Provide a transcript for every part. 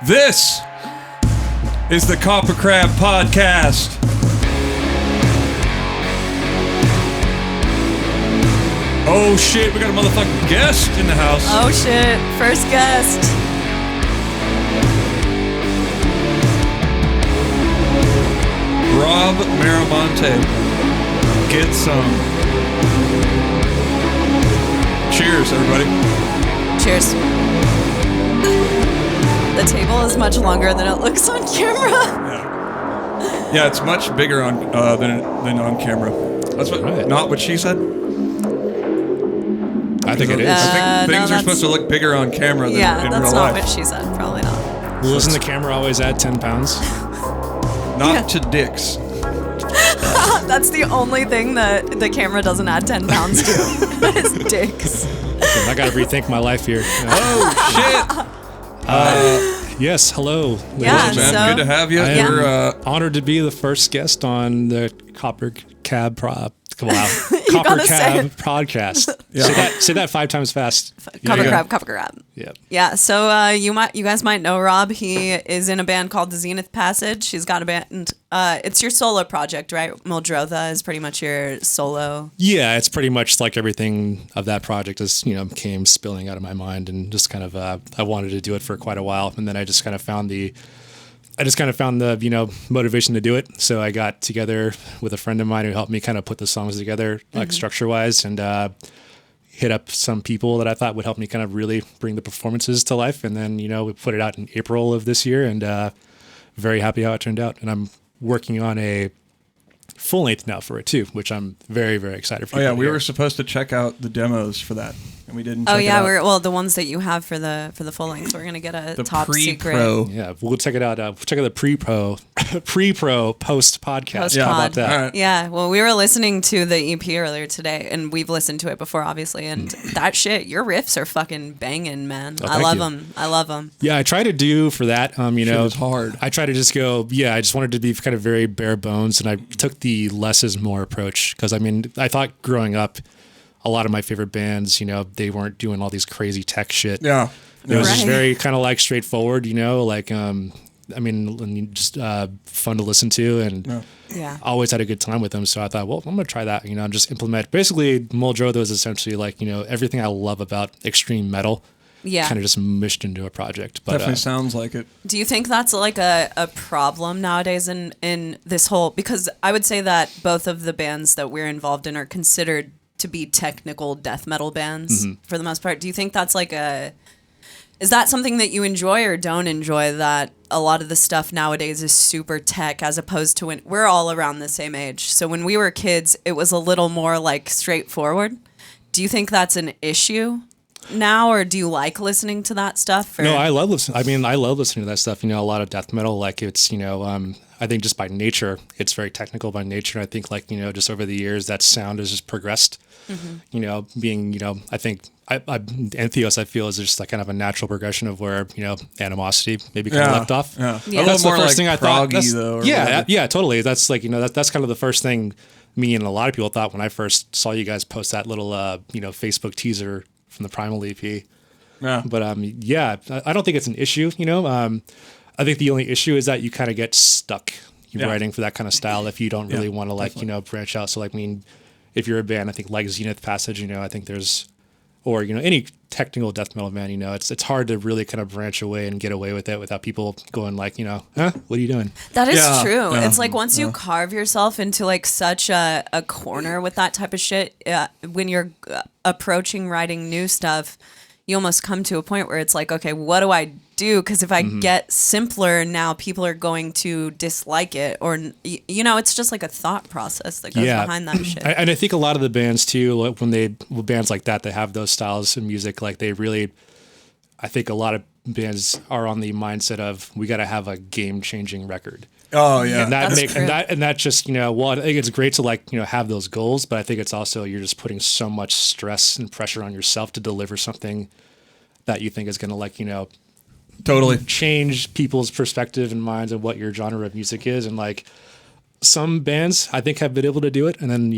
This is the KoperCrabb Podcast. Oh shit, we got a motherfucking guest in the house. Oh shit, first guest. Rob Maramonte. Get some. Cheers, everybody. Cheers. The table is much longer than it looks on camera. Yeah, it's much bigger on than on camera. That's what, right. Not what she said. I think it is. I think things are supposed to look bigger on camera than in real life. Yeah, that's not what she said. Probably not. Well, doesn't the camera always add 10 pounds? Not to dicks. That's the only thing that the camera doesn't add 10 pounds to. Is dicks. I got to rethink my life here. Oh, shit. Yes, hello. Yeah, Man, so- good to have you. I am We're, honored to be the first guest on the KoperCrabb podcast. Yeah. Say that 5 times fast. KoperCrabb. Yeah. Yeah, so you guys might know Rob. He is in a band called the Zenith Passage. He's got a band. It's your solo project, right? Muldrotha is pretty much your solo. Yeah, it's pretty much like everything of that project is, came spilling out of my mind and just kind of, I wanted to do it for quite a while. And then I just kind of found the motivation to do it. So I got together with a friend of mine who helped me kind of put the songs together, like structure wise, and hit up some people that I thought would help me kind of really bring the performances to life. And then, we put it out in April of this year, and very happy how it turned out. And I'm working on a full length now for it too, which I'm very, very excited for. oh, yeah, we were supposed to check out the demos for that, and we didn't Oh check yeah, it out. the ones that you have for the full length, we're gonna get a The top secret. pre-pro. Yeah, we'll check it out. We'll check out the pre-pro, post podcast. Post How pod. about that? All right. Yeah, well, we were listening to the EP earlier today, and we've listened to it before, obviously. And that shit, your riffs are fucking banging, man. Oh, I thank love you. them. I love them. Yeah, I try to do for that. Shit is hard. I try to just go. Yeah, I just wanted to be kind of very bare bones, and I took the less is more approach because I thought growing up, a lot of my favorite bands, they weren't doing all these crazy tech shit. Yeah. It was just Right. very kind of like straightforward, just fun to listen to, and Yeah. always had a good time with them. So I thought, well, I'm gonna try that. Just implement. Basically, Muldrotha is essentially like everything I love about extreme metal. Yeah. Kind of just mushed into a project. But Definitely sounds like it. Do you think that's like a problem nowadays in this whole, because I would say that both of the bands that we're involved in are considered to be technical death metal bands for the most part. Do you think that's is that something that you enjoy or don't enjoy, that a lot of the stuff nowadays is super tech as opposed to when we're all around the same age? So when we were kids, it was a little more like straightforward. Do you think that's an issue now, or do you like listening to that stuff? Or? No, I love listening. I love listening to that stuff. A lot of death metal, like it's, I think just by nature, it's very technical by nature. I think just over the years, that sound has just progressed. Being, I think Entheos, I feel, is just like kind of a natural progression of where, Animosity maybe kind of left off. Yeah. Yeah. A That's little the more first thing I thought. proggy, though. Or Yeah, whatever. yeah, totally. That's like, that's kind of the first thing me and a lot of people thought when I first saw you guys post that little, Facebook teaser from the Primal EP. Yeah. But I don't think it's an issue. I think the only issue is that you kind of get stuck writing for that kind of style if you don't really want to branch out. So if you're a band, I think like Zenith Passage, I think there's, or any technical death metal band, it's hard to really kind of branch away and get away with it without people going huh? What are you doing? That is Yeah, true. yeah, It's like once you carve yourself into like such a corner with that type of shit, when you're approaching writing new stuff, you almost come to a point where it's like, okay, what do I do? Because if I get simpler now, people are going to dislike it, or it's just like a thought process that goes behind that shit. And I think a lot of the bands too, with bands like that, they have those styles of music. Like they really, I think a lot of bands are on the mindset of we got to have a game-changing record. Oh yeah. And that That's makes true. and that just I think it's great to have those goals, but I think it's also you're just putting so much stress and pressure on yourself to deliver something that you think is going to totally change people's perspective and minds of what your genre of music is. And some bands I think have been able to do it, and then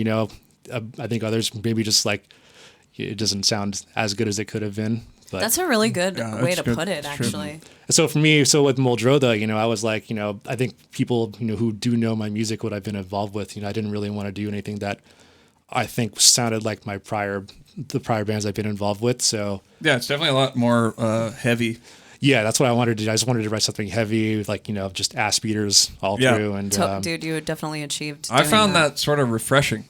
I think others maybe just it doesn't sound as good as it could have been. But That's a really good Yeah, way that's to good. put it, That's true. actually. so for me, so with Muldrotha, I was like, I think people, who do know my music, what I've been involved with, I didn't really want to do anything that I think sounded like the prior bands I've been involved with. So Yeah, it's definitely a lot more heavy. yeah, that's what I wanted to do. I just wanted to write something heavy, like, just ass beaters all Yeah. through. And Dude, you definitely achieved. I doing found that sort of refreshing,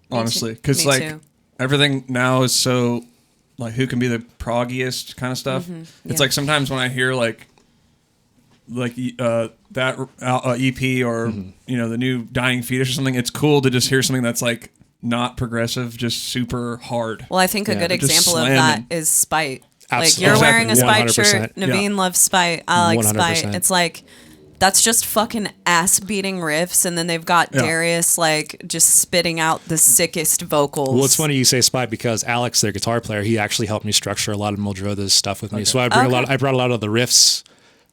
honestly, because Me like too. everything now is so like who can be the proggiest kind of stuff. It's Yeah. like sometimes when I hear like that EP or the new Dying Fetus or something, it's cool to just hear something that's like not progressive, just super hard. Well, I think a Yeah, good just example of that slamming. is Spite. Absolutely. Like, you're wearing a Spite 100%. shirt. Navene loves Spite. I like 100%. Spite. It's like, that's just fucking ass-beating riffs, and then they've got Darius, like, just spitting out the sickest vocals. Well, it's funny you say Spite because Alex, their guitar player, he actually helped me structure a lot of Muldrotha's stuff with me. So I brought a lot of the riffs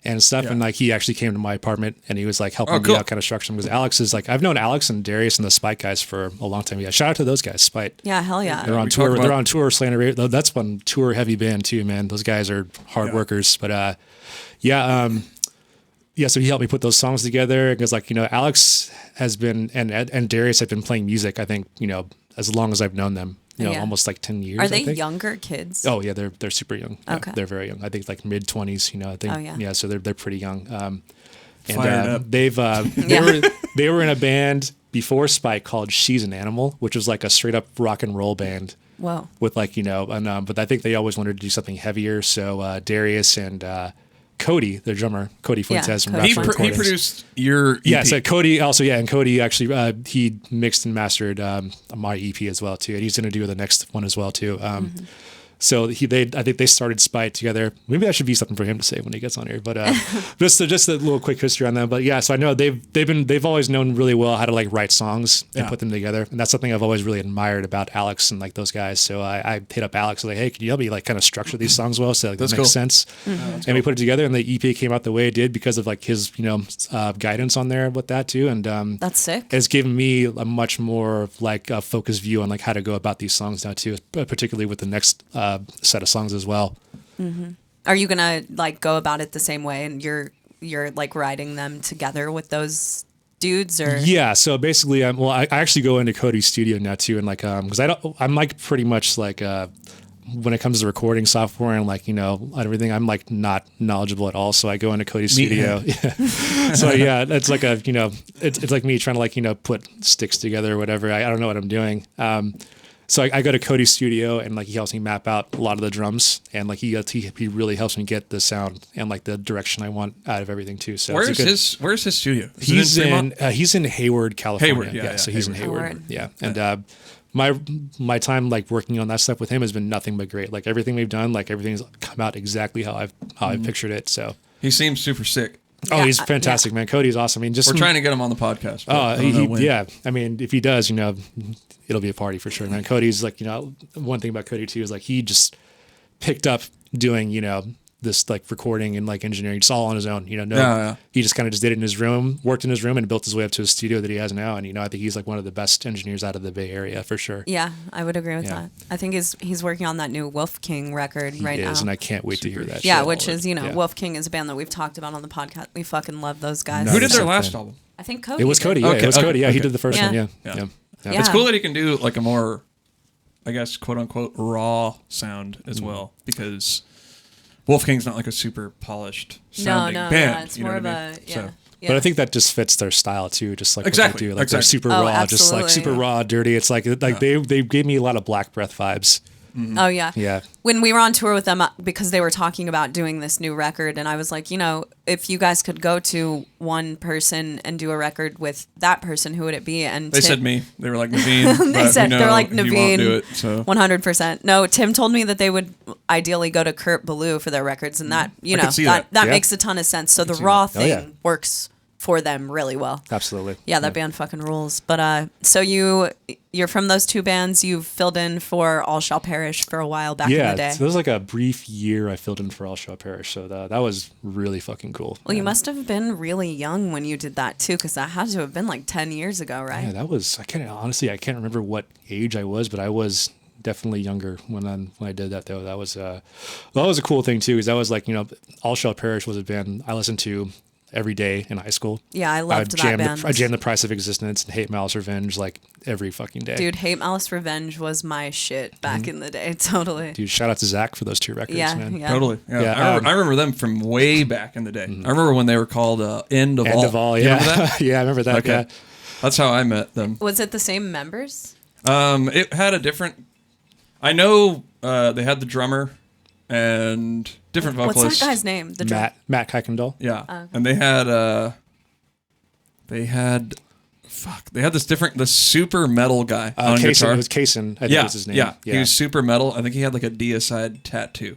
and stuff, and like he actually came to my apartment and he was like helping me out, kind of structure them, because Alex is like, I've known Alex and Darius and the Spite guys for a long time. Yeah, shout out to those guys, Spite. Yeah, hell yeah. They're on tour. They're on tour. Slander. That's one tour heavy band too, man. Those guys are hard workers. But so he helped me put those songs together because, like, Alex has been and Darius have been playing music, I think, as long as I've known them. Almost like 10 years. Are they I think. younger kids? Oh yeah, they're super young. Yeah, Okay. they're very young. I think like mid-20s. I think. Oh, yeah. Yeah, so they're pretty young. Fired up. They've they were in a band before Spike called She's an Animal, which was like a straight up rock and roll band. Whoa. With like but I think they always wanted to do something heavier. So Darius and Cody, their drummer, Cody Fuentes from Cody. He Rock Recordings. produced your EP. Yeah, so Cody also, and Cody actually, he mixed and mastered my EP as well too, and he's going to do the next one as well too. So I think they started Spite together. Maybe that should be something for him to say when he gets on here. But just a little quick history on them. But yeah, so I know they've always known really well how to like write songs and put them together, and that's something I've always really admired about Alex and like those guys. So I hit up Alex like, hey, can you help me like kind of structure these songs well so like, that makes cool. sense? And we put it together, and the EP came out the way it did because of like his guidance on there with that too, and That's sick. it's given me a much more like focused view on like how to go about these songs now too, particularly with the next set of songs as well. Are you gonna like go about it the same way, and you're like writing them together with those dudes, or? Yeah, so basically, I actually go into Cody's studio now too, and like because I'm like pretty much like when it comes to recording software and like everything, I'm like not knowledgeable at all. So I go into Cody's studio. So yeah, it's like it's like me trying to like put sticks together or whatever. I don't know what I'm doing. So I go to Cody's studio, and like he helps me map out a lot of the drums, and like he really helps me get the sound and like the direction I want out of everything too. So Where's his studio? Is it he's Fremont? he's in Hayward, California. Hayward, yeah, So he's in Hayward. Hayward. Yeah, and my time like working on that stuff with him has been nothing but great. Like everything we've done, like everything's come out exactly how I pictured it. So He seems super sick. he's fantastic, man. Cody's awesome. I mean, just We're trying to get him on the podcast. but I don't know when. yeah. I mean, if he does, it'll be a party for sure, man. Cody's like, one thing about Cody too is like he just picked up doing, this like recording and like engineering just all on his own. He just kind of just did it in his room, worked in his room, and built his way up to a studio that he has now. And I think he's like one of the best engineers out of the Bay Area for sure. Yeah, I would agree with that. I think he's working on that new Wolf King record right now. And I can't wait to hear that. Yeah, shit. which is Wolf King is a band that we've talked about on the podcast. We fucking love those guys. Who did their 100%. last album? I think Cody. It was did. Cody. Yeah, it was Cody. Yeah, he okay. did the first Yeah. one. Yeah. Yeah. Yeah. It's cool that he can do like a more, I guess, quote unquote, raw sound as well, because Wolf King's not like a super polished sounding band. Yeah, it's you know more of what I mean? a So- But I think that just fits their style too, just like Exactly, what they do. Like they're exactly. super Oh, raw, just like absolutely. super raw, dirty. It's like they gave me a lot of Black Breath vibes. Oh yeah. Yeah. When we were on tour with them, because they were talking about doing this new record, and I was like, if you guys could go to one person and do a record with that person, who would it be? And They said me. They were like Navene. They said they're like he won't Navene. do it. So 100%. No, Tim told me that they would ideally go to Kurt Ballou for their records, and that could see that. that Yeah. makes a ton of sense. So the raw that. Oh, thing yeah. works for them really well. Absolutely. Yeah, that band fucking rules. But so you're from those two bands. You've filled in for All Shall Perish for a while back in the day. So there was like a brief year I filled in for All Shall Perish, so that was really fucking cool. Well, you must have been really young when you did that too, because that had to have been like 10 years ago, right? Yeah, that was. I can't remember what age I was, but I was definitely younger when I did that though. That was a cool thing too, because that was like, All Shall Perish was a band I listened to every day in high school. Yeah, I loved that band. I jammed The Price of Existence and Hate, Malice, Revenge like every fucking day. Dude, Hate, Malice, Revenge was my shit back in the day. Totally. Dude, shout out to Zach for those 2 records, man. Yeah. Totally. Yeah. I remember them from way back in the day. I remember when they were called End of All. End of All, yeah. You remember that? Yeah, I remember that. Okay. Yeah. That's how I met them. Was it the same members? It had a different... I know they had the drummer and different vocalists. What's that guy's name? The Matt Kuykendall. Yeah. Oh, okay. And they had this different, the super metal guy on guitar. It was Kaysen, I think was his name. Yeah, he was super metal. I think he had like a deicide tattoo.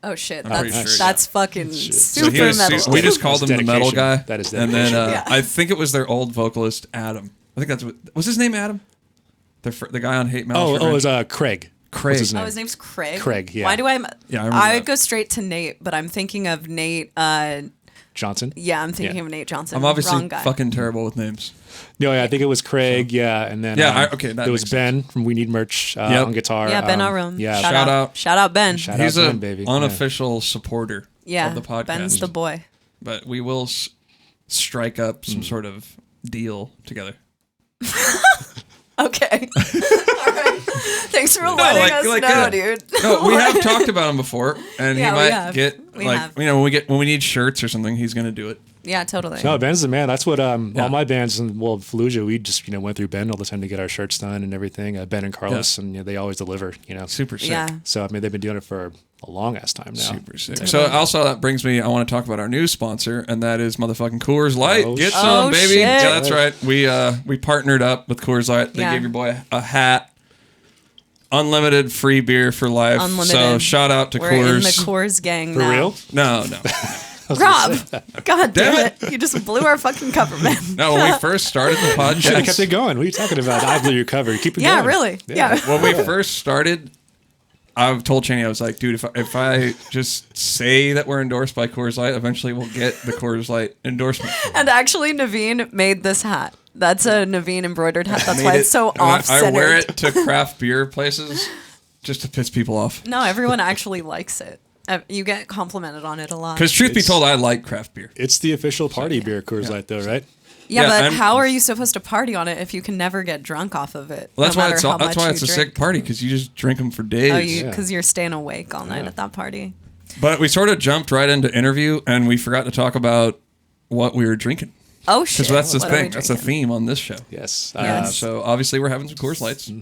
Oh shit, pretty sure, that's fucking So super metal. we just called him the metal guy. That is dedication. And then Yeah. I think it was their old vocalist, Adam. I think that's was his name Adam? The guy on Hate, Malice, it was Craig. Craig. What's his name? Oh, his name's Craig. Craig, yeah. Why do I? Yeah, I remember I that. would go straight to Nate, but I'm thinking of Nate. Johnson? Yeah, I'm thinking Yeah. of Nate Johnson. I'm obviously Wrong guy. fucking terrible with names. No, yeah, I think it was Craig, and then that there was makes Ben from We Need Merch Yep. on guitar. Yeah, Ben Arum. Yeah, Shout out. Shout out Ben. Shout He's out an Ben, baby. unofficial supporter of the podcast. Ben's the boy. But we will strike up some sort of deal together. Okay. All right. Thanks for letting us know, dude. No, we have talked about him before, and Yeah, he we might have. get We like have. when we need shirts or something, he's gonna do it. Yeah, totally. No, Ben's the man. That's what all my bands and Fallujah, we just went through Ben all the time to get our shirts done and everything. Ben and Carlos, and they always deliver. Super sick. Yeah. So I mean, they've been doing it for a long ass time now. Super sick. So also that brings me, I want to talk about our new sponsor, and that is motherfucking Coors Light. Oh, Get shit. some, baby. Shit. Yeah, that's right. We partnered up with Coors Light. They Yeah. gave your boy a hat. Unlimited free beer for life. Unlimited. So shout out to We're Coors. in the Coors gang For now. real? No. Rob, God damn Damn it. You just blew our fucking cover, man. No, when we first started the podcast. I kept it going. What are you talking about? I blew your cover. Keep it going. Yeah, really. Yeah. When we first started, I told Chaney, I was like, dude, if I just say that we're endorsed by Coors Light, eventually we'll get the Coors Light endorsement. And actually, Navene made this hat. That's a Navene embroidered hat. That's Made why it- it's so and I off-centered. wear it to craft beer places just to piss people off. No, everyone actually likes it. You get complimented on it a lot. Because truth be told, I like craft beer. It's the official party beer, Coors Light, though, right? Yeah, Yeah, but I'm- how are you supposed to party on it if you can never get drunk off of it? Well, that's no why matter it's how that's much why you it's a drink? sick party, because you just drink them for days. Oh, Yeah. because you're staying awake all night at that party. But we sort of jumped right into interview, and we forgot to talk about what we were drinking. Oh shit! Because that's the What are we thing. That's the drinking? theme on this show. Yes. Yes. So obviously we're having some Coors Lights.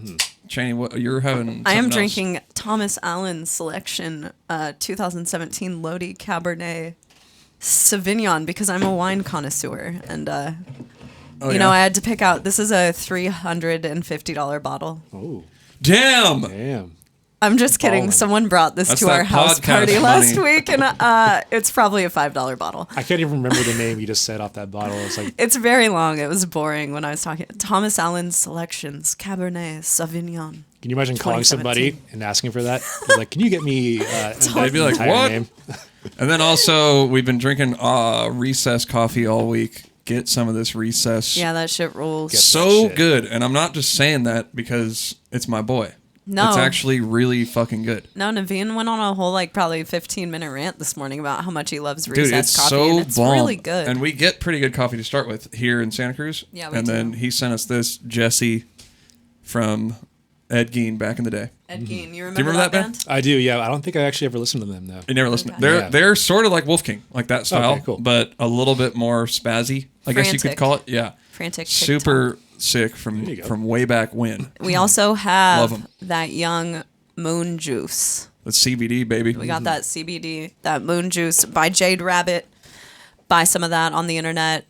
Chaney, what you're having? I am something else. drinking Thomas Allen's Selection 2017 Lodi Cabernet Sauvignon because I'm a wine connoisseur, and I had to pick out. This is a $350 bottle. Oh, Damn. damn. I'm just kidding. Ballin'. Someone brought this That's to our that house podcast party money. last week, and it's probably a $5 bottle. I can't even remember the name you just said off that bottle. It's like, It's very long. It was boring when I was talking. Thomas Allen's Selections Cabernet Sauvignon. can you imagine calling 2017. somebody and asking for that? It's like, can you get me They'd be like, entire what? name? And then also we've been drinking recess coffee all week. Get some of this recess. Yeah, that shit rules. So Shit. good. And I'm not just saying that because it's my boy. No. It's actually really fucking good. No, Navene went on a whole probably 15-minute rant this morning about how much he loves Dude, recess it's coffee, so and it's bomb. really good. And we get pretty good coffee to start with here in Santa Cruz. Yeah, we And do. then he sent us this Jesse from Ed Gein back in the day. Ed Gein, you remember remember that that band? band? I do, yeah. I don't think I actually ever listened to them, though. You never listened. Okay. They're sort of like Wolf King, like that style, Okay, cool. but a little bit more spazzy, I guess you could Frantic. call it. Yeah. Frantic Super sick There you go. from way back when. We also Love have 'em. that young moon juice. The CBD, baby. We got that CBD, that moon juice by Jade Rabbit. Buy some of that on the internet.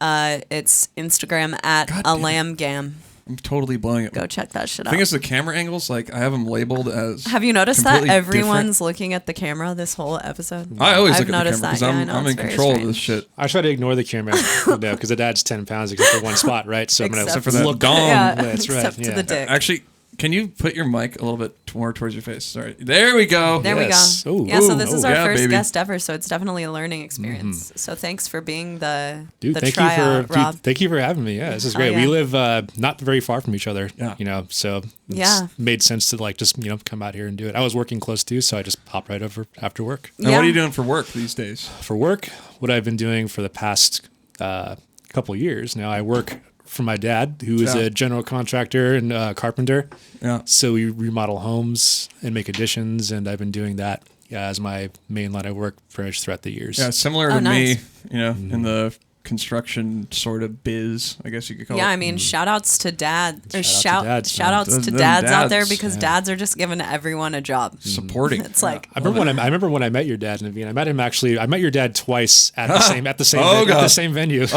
It's Instagram at God a damn it. lamb gam. I'm totally blowing it. Go check that shit out. Thing is, the camera angles, like I have them labeled as. Have you noticed that completely everyone's looking at the camera this whole episode? I always I've look at the noticed camera because that. Yeah, I know, I'm it's in very control of strange. this shit. I try to ignore the camera, because it adds 10 pounds except for one spot, right? So I'm going Except to for that look. dong. Yeah, That's right. except to yeah. the dick. Actually, Can you put your mic a little bit more towards your face? Sorry. There we go. There Yes. we go. Ooh. Yeah, so this is our first baby. guest ever, so it's definitely a learning experience. So thanks for being the Dude, the thank tryout, you for Rob. thank you for having me. Yeah, this is great. yeah. We live not very far from each other. Yeah. You know, so Yeah. made sense to like just come out here and do it. I was working close too, so I just popped right over after work. And what are you doing for work these days? For work, what I've been doing for the past couple years now, I work for my dad, who is a general contractor and carpenter. Yeah. So we remodel homes and make additions, and I've been doing that as my main line of work pretty much throughout the years. Yeah, similar Oh, to nice. me, in the construction sort of biz, I guess you could call it. Yeah, I mean, shout outs to dad or Shout out to dads, shout outs man. to Them dads out there dads, because dads are just giving everyone a job. Supporting. It's like I remember when I met your dad, Navene. I met your dad twice at the same Oh, at God. the same venue.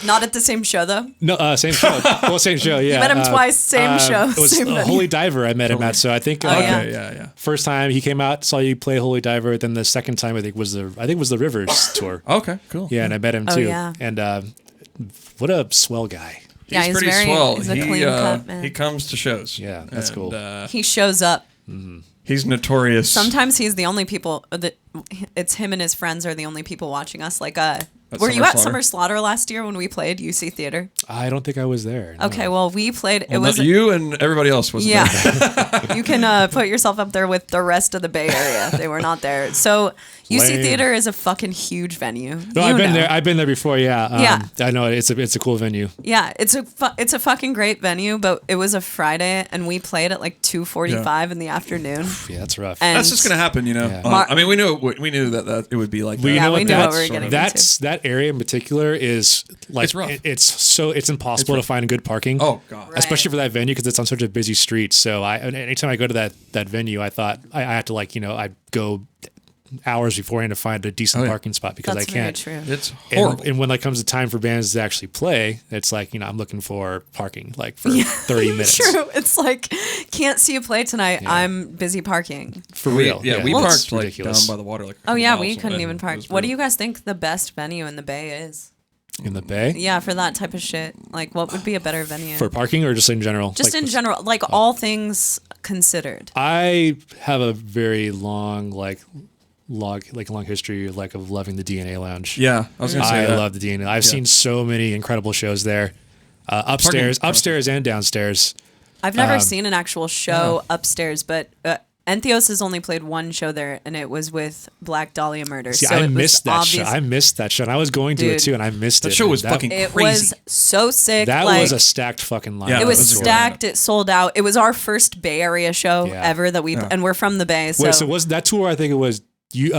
not at the same show though. No, same show. Well, same show. Yeah, met him twice, same show, It was same venue. Holy Diver. I met him at. So I think yeah. Okay, yeah. first time he came out, saw you play Holy Diver. Then the second time I think was the Rivers tour. Okay, cool. Yeah, and I met him Oh, too. yeah. And what a swell guy. Yeah, he's pretty very- swell. he's a clean cut man. He comes to shows. Yeah, that's cool. He shows up. He's notorious. Sometimes he's the only people that it's him and his friends are the only people watching us. Like, were you Summer at Slaughter? Summer Slaughter last year when we played UC Theater? I don't think I was there. No. Okay, well, we played. It Well, was not you and everybody else was yeah. there. You can put yourself up there with the rest of the Bay Area. They were not there. So UC Lame. Theater is a fucking huge venue. No, I've been there. I've been there before. Yeah. Yeah. I know it's a cool venue. Yeah, it's a fucking great venue, but it was a Friday and we played at like 2:45 in the afternoon. Yeah, that's rough. And That's just gonna happen, Yeah. Mar- I mean, we knew that it would be like that. Yeah, we knew what we were sort getting of- That's that area in particular is like It's rough. it's impossible to find good parking. Oh god. Right. Especially for that venue because it's on such a busy street. So anytime I go to that venue, I thought I have to I'd go hours beforehand to find a decent parking spot because that's I can't. very true. It's horrible. And when it comes to time for bands to actually play, it's like I'm looking for parking for 30 minutes. True. It's like can't see you play tonight. I'm busy parking. For real. Yeah, we It's parked like ridiculous. down by the water. Like a Oh couple yeah, miles we away. couldn't even It park. was What do brutal. you guys think the best venue in the Bay is? in the Bay. Yeah, for that type of shit. Like, what would be a better venue? For parking or just in general? Just Like, in general, like all things considered. I have a very long long history of loving the DNA Lounge. Yeah, I was gonna say I that. love the DNA. I've seen so many incredible shows there, upstairs and downstairs. I've never seen an actual show upstairs, but Entheos has only played one show there, and it was with Black Dahlia Murder. See, so I it was missed that show. obvious- I missed that show. And I was going to it Dude. too, and I missed it. That show was That- fucking It crazy. was so sick. That like, was a stacked fucking line. Yeah, It was That was a good stacked. It sold out. It was our first Bay Area show Yeah. ever that we, and we're from the Bay. So, Wait, so was that tour? I think it was you.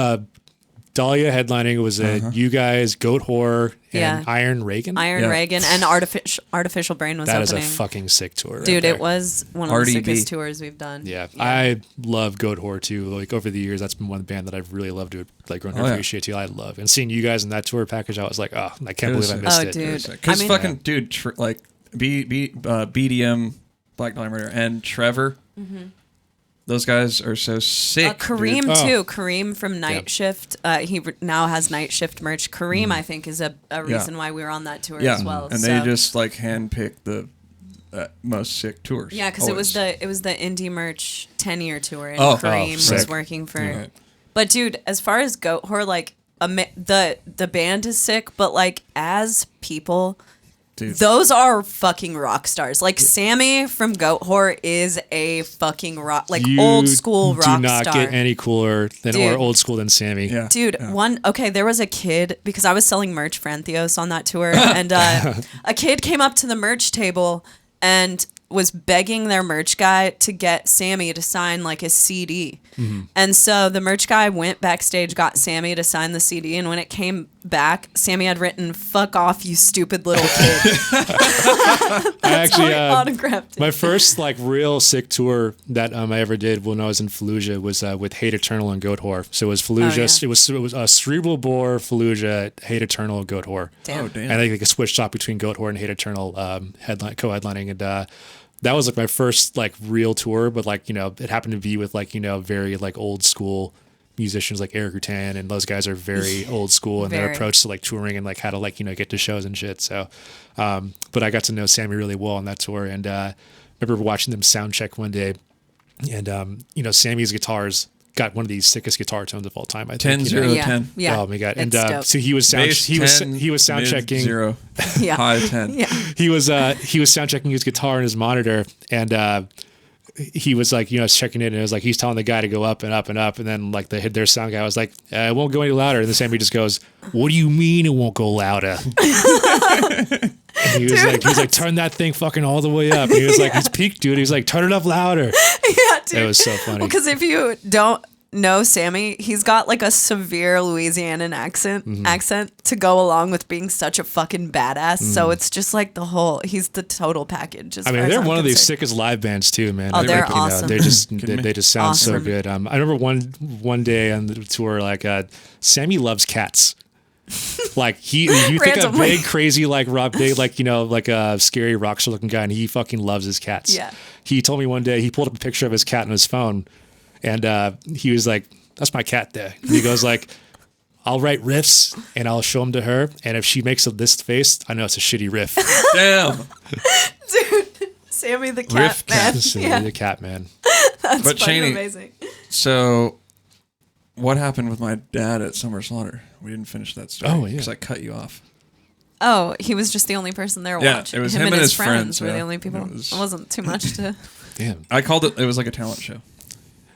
Dahlia headlining. It was you guys, Goat Horror, and Yeah. Iron Reagan. Iron Yeah. Reagan and Artificial Brain was That is opening. a fucking sick tour, right Dude, there. it was one of the RDB. sickest tours we've done. Yeah, I love Goat Horror too. Like over the years, that's been one band that I've really loved to grown to Oh, yeah. appreciate too. I love and seeing you guys in that tour package. I was like, oh, I can't believe I missed Oh, it. dude. Because I mean- fucking dude, BDM, Black Dahlia Murder, and Trevor, those guys are so sick. Kareem dude. too. Kareem from Night Shift. He now has Night Shift merch. Kareem, I think, is a reason why we were on that tour Yeah, as well. and so. they just like handpicked the most sick tours. Yeah, because it was always. the indie merch 10-year tour, and Oh, Kareem was sick. working for. Right. But dude, as far as Goat Horror, like the band is sick, but like as people, Dude. those are fucking rock stars. Like Sammy from Goat Horror is a fucking rock, like You old school rock do not star. get any cooler than Dude. or old school than Sammy. Yeah. Dude, there was a kid, because I was selling merch for Entheos on that tour, and a kid came up to the merch table and was begging their merch guy to get Sammy to sign like a CD. And so the merch guy went backstage, got Sammy to sign the CD, and when it came back, Sammy had written, "Fuck off, you stupid little kid." That's how he autographed it. My first real sick tour that I ever did when I was in Fallujah was with Hate Eternal and Goat Horror. So it was Fallujah. Oh, yeah. It was Cerebral Bore, Fallujah, Hate Eternal, Goat Horror. Damn. Oh, damn. And I think they switched up between Goat Horror and Hate Eternal co-headlining, and that was my first real tour. But it happened to be with very old school musicians like Eric Rutan, and those guys are very old school in their Very. approach to touring and how to get to shows and shit. So, but I got to know Sammy really well on that tour, and remember watching them sound check one day, and Sammy's guitars got one of the sickest guitar tones of all time. I think 10-0-10. Yeah. Oh my god! It's And dope. so he was sound Bass he was 10, he was sound mid checking 0, Yeah. high 10. Yeah. he was sound checking his guitar and his monitor, and he was like, checking it, and it was like he's telling the guy to go up and up and up, and then like their sound guy was like, it won't go any louder, and then Sammy just goes, what do you mean it won't go louder? And he was like, turn that thing fucking all the way up. And he was like, it's peak, dude. He was like, turn it up louder. Yeah, dude. It was so funny. Because if you don't know Sammy, he's got like a severe Louisianan accent to go along with being such a fucking badass. So it's just like he's the total package. I mean, they're one of the sickest live bands too, man. Oh, they're awesome. They just sound so Awesome. good. I remember one day on the tour, like Sammy loves cats. Like you think a Randomly. big crazy like rock, big like like a scary rock star looking guy, and he fucking loves his cats. Yeah. He told me one day he pulled up a picture of his cat on his phone, and he was like, "That's my cat there." And he goes like, "I'll write riffs and I'll show them to her, and if she makes this face, I know it's a shitty riff." Damn. Dude, Sammy the cat Riff man. Sammy the cat man. That's But fucking Chaney- amazing. So, what happened with my dad at Summer Slaughter? We didn't finish that story. Oh, yeah. Because I cut you off. Oh, he was just the only person there Yeah, watching. it was him and his friends, were the yeah. only people. It It, was- wasn't too much to. Damn. I called it was like a talent show.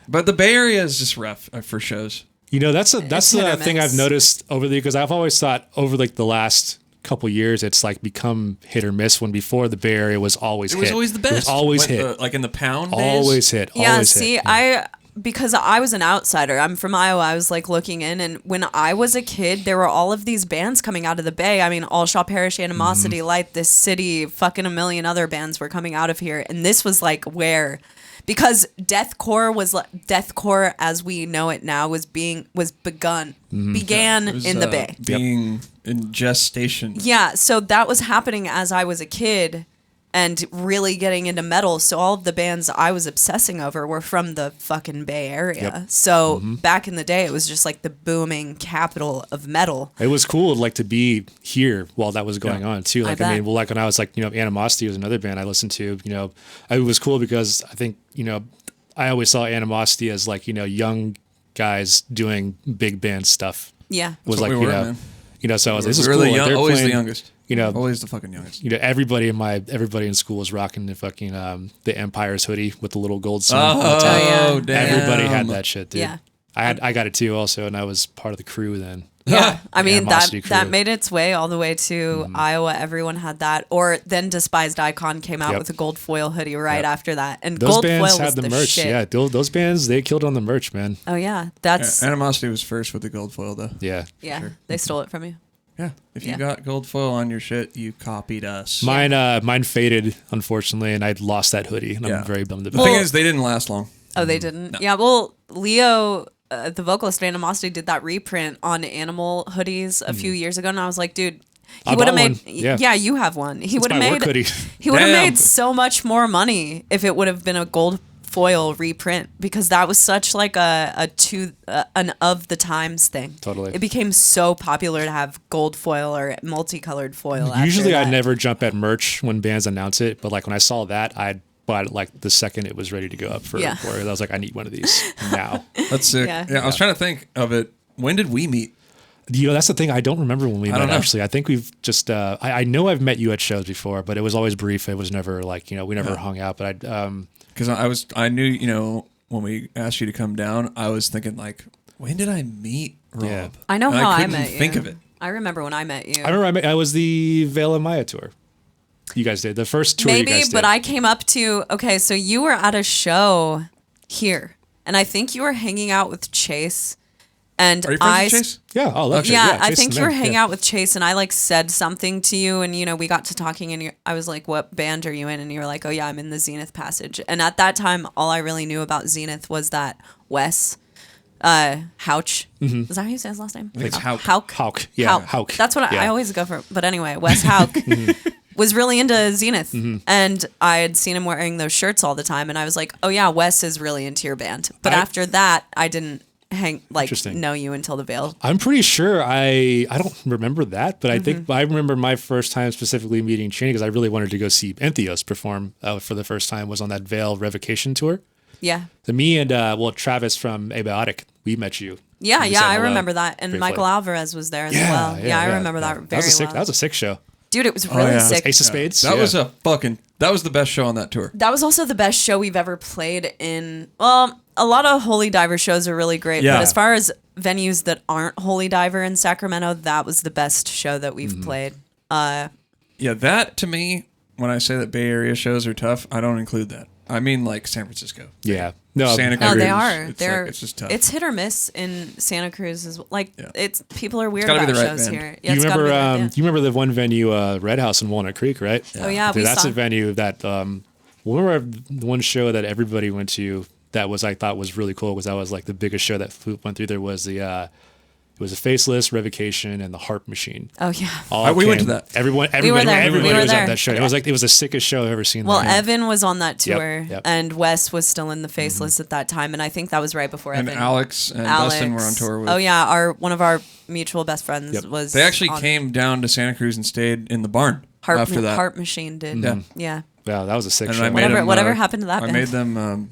But the Bay Area is just rough for shows. That's It's the hit or thing miss. I've noticed over because I've always thought over like the last couple years it's like become hit or miss when before the Bay Area was always It hit. was always the best. It was always When hit. like in the pound days. Always hit. Yeah, Always see, hit. because I was an outsider. I'm from Iowa. I was like looking in, and when I was a kid, there were all of these bands coming out of the Bay. I mean, All Shall Perish, Animosity, Mm-hmm. Light, This City, fucking a million other bands were coming out of here, and this was like where, because deathcore as we know it now began Mm-hmm. It was, in the Bay. Being in gestation. Yeah, so that was happening as I was a kid and really getting into metal. So all of the bands I was obsessing over were from the fucking Bay Area. Yep. So back in the day, it was just like the booming capital of metal. It was cool like to be here while that was going on too. Like bet. well, like when I was like Animosity was another band I listened to. It was cool because I think I always saw Animosity as like young guys doing big band stuff. Yeah. Was what like we were, man. So I was this is We were cool. the Like, young, they're always playing, the youngest. You know, Always the fucking youngest. everybody in school was rocking the fucking the Empire's hoodie with the little gold symbol. Oh, yeah. damn. Everybody had that shit, dude. Yeah. I got it too also, and I was part of the crew then. Yeah, I mean Animosity that crew. made its way all the way to Iowa. Everyone had that. Or then Despised Icon came out Yep. with a gold foil hoodie right after that, and Those gold bands foil had was the the merch. shit. Yeah, those bands they killed on the merch, man. Oh yeah, that's Animosity was first with the gold foil, though. Yeah. They stole it from you. Yeah. If you Yeah. got gold foil on your shit, you copied us. Mine faded unfortunately, and I lost that hoodie, and Yeah. I'm very bummed The about thing it. is, they didn't last long. Oh, they didn't. Yeah, well, Leo, the vocalist of Animosity, did that reprint on Animal hoodies a few years ago, and I was like, dude, I he would have bought made. one. Yeah. You have one. He would my have work made. hoodie. He would have Damn. made so much more money if it would have been a gold foil reprint, because that was such like an of the times thing. Totally. It became so popular to have gold foil or multicolored foil. Usually after I that. never jump at merch when bands announce it, but like when I saw that, I bought it like the second it was ready to go up for Yeah. I was like, I need one of these now. That's sick. Yeah. Yeah. I was trying to think of it. When did we meet? That's the thing. I don't remember when we I met, don't know. actually. I think we've just, I know I've met you at shows before, but it was always brief. It was never like, we never hung out, but Because I knew, when we asked you to come down, I was thinking like, when did I meet Rob? Yeah. I know And how I couldn't met you. think of it. I remember when I met you. I remember I was the Veil of Maya tour. You guys did the first tour. you Maybe, guys did. but I came up to, okay, so you were at a show here, and I think you were hanging out with Chase. And Are you friends with Chase? Yeah, oh, love Chase. Yeah, I Chase think is you the were man. hanging Yeah. out with Chase, and I like said something to you, and we got to talking, and I was like, "What band are you in?" And you were like, "Oh yeah, I'm in the Zenith Passage." And at that time, all I really knew about Zenith was that Wes Houch. Is that how you say his last name? I think it's Hauk. Hauk. Yeah, Hauk. That's what Yeah. I always go for. But anyway, Wes Hauk was really into Zenith, and I had seen him wearing those shirts all the time, and I was like, "Oh yeah, Wes is really into your band." But after that, I didn't Interesting. know you until the Veil. I'm pretty sure I don't remember that, but I think I remember my first time specifically meeting Chaney because I really wanted to go see Entheos perform for the first time was on that Veil Revocation tour. Yeah. So me and Travis from Abiotic, we met you. Yeah, We yeah, said I hello remember that. And briefly. Michael Alvarez was there as well. Yeah, I remember that very well. That was a sick show. Dude, it was really sick. Ace of Spades. That was that was the best show on that tour. That was also the best show we've ever played in. Well, a lot of Holy Diver shows are really great, but as far as venues that aren't Holy Diver in Sacramento, that was the best show that we've played. Yeah, that to me, when I say that Bay Area shows are tough, I don't include that. I mean like San Francisco. Yeah. No, Santa Cruz. No, they are. It's just tough. It's hit or miss in Santa Cruz as well. Like it's people are weird gotta about be the right shows band. here. Yeah, you it's gotta remember be the right band. you remember the one venue Red House in Walnut Creek, right? Oh yeah, Dude, we that's saw. a venue that remember the one show that everybody went to that was I thought was really cool because that was like the biggest show that went through there was the it was a Faceless, Revocation, and the Harp Machine. Oh yeah. We went to that. Everybody were was there. at that show. It was the sickest show I've ever seen. Well, there. Evan was on that tour, Yep. and Wes was still in the Faceless at that time, and I think that was right before And Evan. Alex and Dustin were on tour with. Oh yeah, one of our mutual best friends was. They actually on came down to Santa Cruz and stayed in the barn after that. Harp Machine did. Yeah. Yeah. Wow, that was a sick And show. I made them, Whatever happened to that I band? made them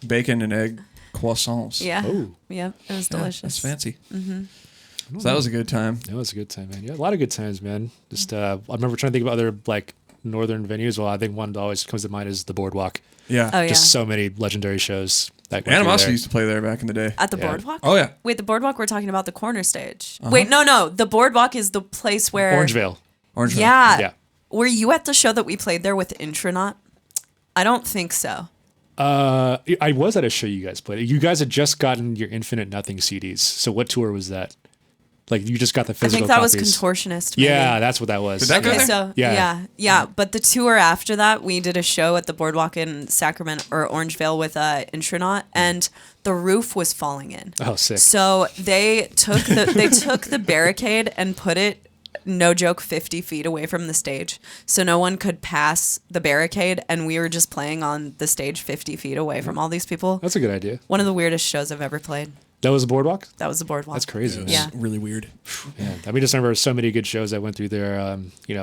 bacon and egg croissants. Yeah. Oh. Yeah. It was Yeah, delicious. that's fancy. So that was a good time. That was a good time, man. Yeah, a lot of good times, man. Just I remember trying to think of other like northern venues. Well, I think one that always comes to mind is the Boardwalk. Yeah. Oh yeah. Just so many legendary shows. That went through Animosity there. used to play there back in the day. At the Boardwalk? Oh yeah. Wait, the Boardwalk, we're talking about the corner stage. Wait, no. The Boardwalk is the place where. Orangevale. Orangevale. Yeah. Yeah. Were you at the show that we played there with Intronaut? I don't think so. I was at a show you guys played. You guys had just gotten your Infinite Nothing CDs. So what tour was that? Like you just got the I physical think that copies. was Contortionist. Maybe. Yeah, that's what that was. Did that go Okay, there? so yeah. But the tour after that, we did a show at the Boardwalk in Sacramento or Orangevale with Intronaut, and the roof was falling in. Oh, sick. So they took the barricade and put it, no joke, 50 feet away from the stage, so no one could pass the barricade, and we were just playing on the stage 50 feet away from all these people. That's a good idea. One of the weirdest shows I've ever played. That was the Boardwalk? That was the Boardwalk. That's crazy. It Yeah. was really weird. Yeah, I mean, just remember so many good shows that went through there.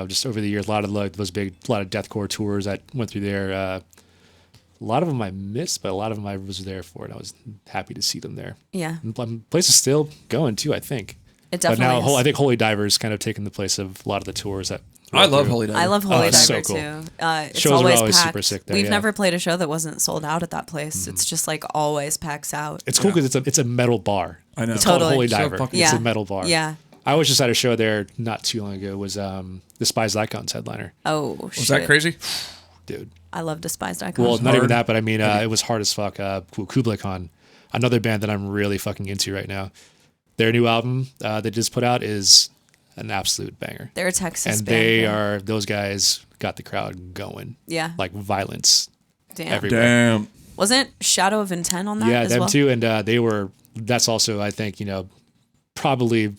Just over the years, a lot of deathcore tours that went through there. A lot of them I missed, but a lot of them I was there for, and I was happy to see them there. Yeah, And the place is still going too, I think. it definitely But now is. I think Holy Diver's kind of taken the place of a lot of the tours that. I love Holy Diver. I love Holy it's Diver so cool. too. It's Shows are always always packed. super sick there, We've yeah. never played a show that wasn't sold out at that place. It's just like always packs out. It's cool because it's a metal bar. I know. It's Totally. called Holy So Diver. fucking- It's Yeah. a metal bar. Yeah. I was just at a show there not too long ago. It was Despised Icons headliner. Oh shit. Was that crazy? Dude. I love Despised Icons. Well, not even hard. that, but I mean, it was hard as fuck. Kublai Khan, another band that I'm really fucking into right now. Their new album they just put out is an absolute banger. They're a Texas And band. those guys got the crowd going. Yeah. Like violence Damn. everywhere. Damn. Wasn't Shadow of Intent on that Yeah, as them well? too. And that's also, I think, probably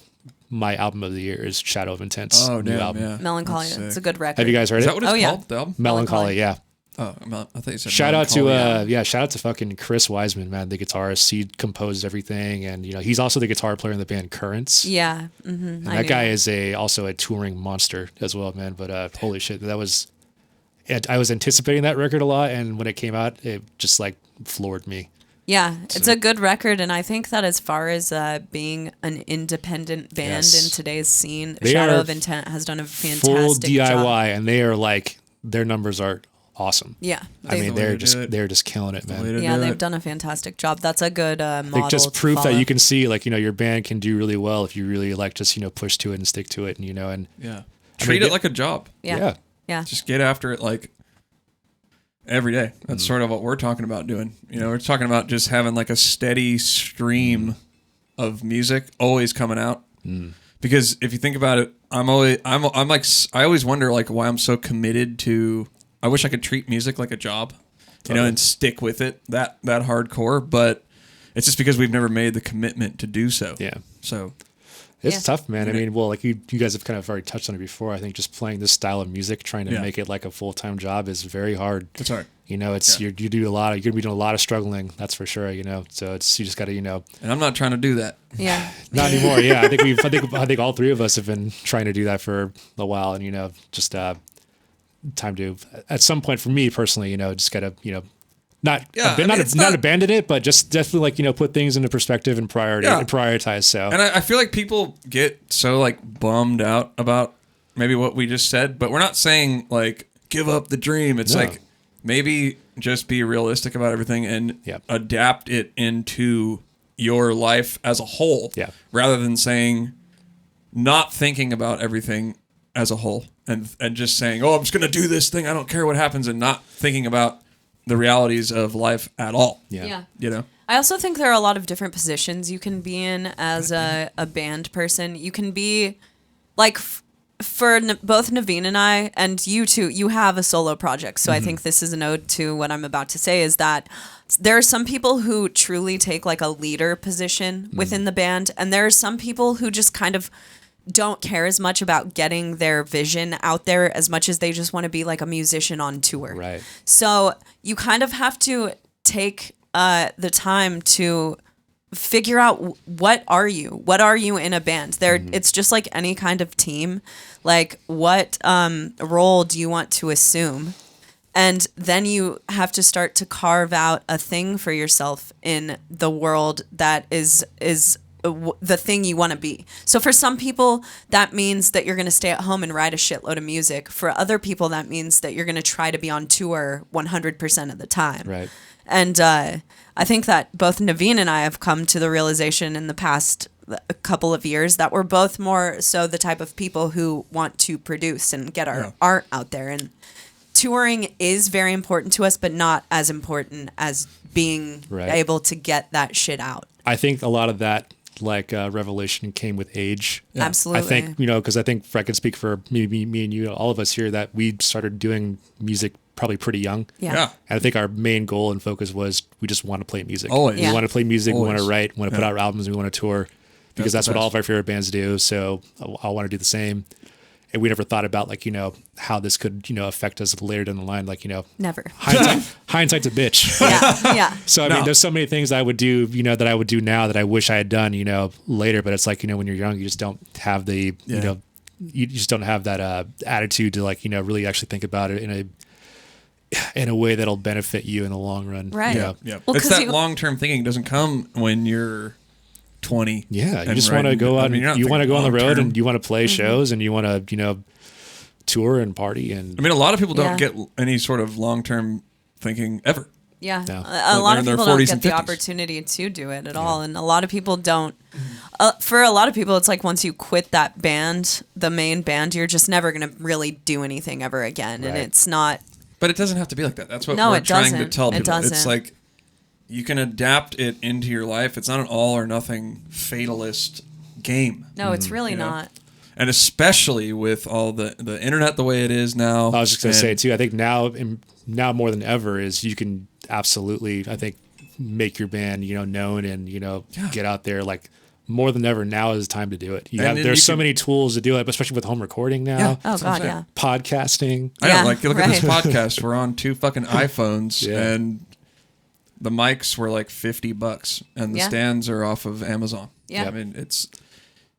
my album of the year is Shadow of Intent's Oh new damn. album. Yeah. Melancholia. That's It's a sick. good record. Have you guys heard Is it? that what it's Oh, yeah. called? The album? Melancholy, yeah. Oh, I thought you said. Shout out Melancholia. shout out to fucking Chris Wiseman, man, the guitarist. He composed everything, and he's also the guitar player in the band Currents. Yeah. Mm-hmm. And that guy is also a touring monster as well, man. But holy shit, I was anticipating that record a lot, and when it came out, it just like floored me. Yeah, it's a good record, and I think that as far as being an independent band Yes. in today's scene, They Shadow are of Intent has done a fantastic Full DIY, job. and they are like their numbers are awesome. Yeah, I mean, the way they're to just do it. they're just killing it, way man. to yeah, do they've it. done a fantastic job. That's a good model. Like just to proof that follow. you can see, like your band can do really well if you really like just push to it and stick to it, and Yeah. Treat it like a job. Yeah, yeah. Just get after it like every day. That's sort of what we're talking about doing. We're talking about just having like a steady stream of music always coming out. Because if you think about it, I always wonder like why I'm so committed to. I wish I could treat music like a job, and stick with it that hardcore. But it's just because we've never made the commitment to do so. Yeah. So It's tough, man. I mean, well, like you guys have kind of already touched on it before. I think just playing this style of music, trying to make it like a full-time job is very hard. It's hard. You know, it's you do a lot. You're gonna be doing a lot of struggling. That's for sure. You know, so it's you just got to And I'm not trying to do that. Yeah. Not anymore. Yeah, I think all three of us have been trying to do that for a while, and just time to at some point for me personally, just gotta not abandon it, but just definitely put things into perspective and prioritize. So, and I feel like people get so bummed out about maybe what we just said, but we're not saying give up the dream. It's maybe just be realistic about everything and adapt it into your life as a whole, rather than saying not thinking about everything as a whole and just saying, oh, I'm just gonna do this thing, I don't care what happens, and not thinking about the realities of life at all. Yeah. I also think there are a lot of different positions you can be in as a band person. You can be for both Navene and I, and you too, you have a solo project. So I think this is an ode to what I'm about to say, is that there are some people who truly take a leader position within the band. And there are some people who just kind of don't care as much about getting their vision out there as much as they just want to be a musician on tour. Right. So you kind of have to take the time to figure out what are you in a band. It's just like any kind of team. What role do you want to assume? And then you have to start to carve out a thing for yourself in the world that is the thing you want to be. So for some people, that means that you're going to stay at home and write a shitload of music. For other people, that means that you're going to try to be on tour 100% of the time. Right. And I think that both Navene and I have come to the realization in the past couple of years that we're both more so the type of people who want to produce and get our art out there. And touring is very important to us, but not as important as being able to get that shit out. I think a lot of that revelation came with age. Yeah. Absolutely. I think, because I think I can speak for me and you, all of us here, that we started doing music probably pretty young. Yeah. And I think our main goal and focus was we just want to play music. Always. We want to play music. Always. We want to write, we want to put out albums, we want to tour, because that's what all of our favorite bands do. So I want to do the same. And we never thought about how this could affect us later down the line. Never. Hindsight's a bitch. Yeah. So I mean, there's so many things I would do, that I would do now that I wish I had done, later. But it's when you're young, you just don't have the, you just don't have that attitude to really actually think about it in a way that'll benefit you in the long run. Right. Yeah. Well, it's that long-term thinking doesn't come when you're 20. Yeah, you just want to go out and you want to go on the road and you want to play shows and you want to, tour and party. And a lot of people don't get any sort of long-term thinking ever. Yeah, no. A lot of people don't get the 50s. opportunity to do it at all, and a lot of people don't. For a lot of people, it's once you quit that band, the main band, you're just never going to really do anything ever again, and it's not. But it doesn't have to be like that. That's what we're trying to tell people. It doesn't. It's you can adapt it into your life. It's not an all or nothing fatalist game. No, it's really not. And especially with all the internet the way it is now. I was just going to say too, I think now more than ever is you can absolutely, I think, make your band, known and, get out there more than ever. Now is the time to do it. There's so many tools to do it, especially with home recording now. Yeah. Oh God, yeah. Podcasting. I know, look at this podcast. We're on 2 fucking iPhones and the mics were $50 and the stands are off of Amazon. Yeah.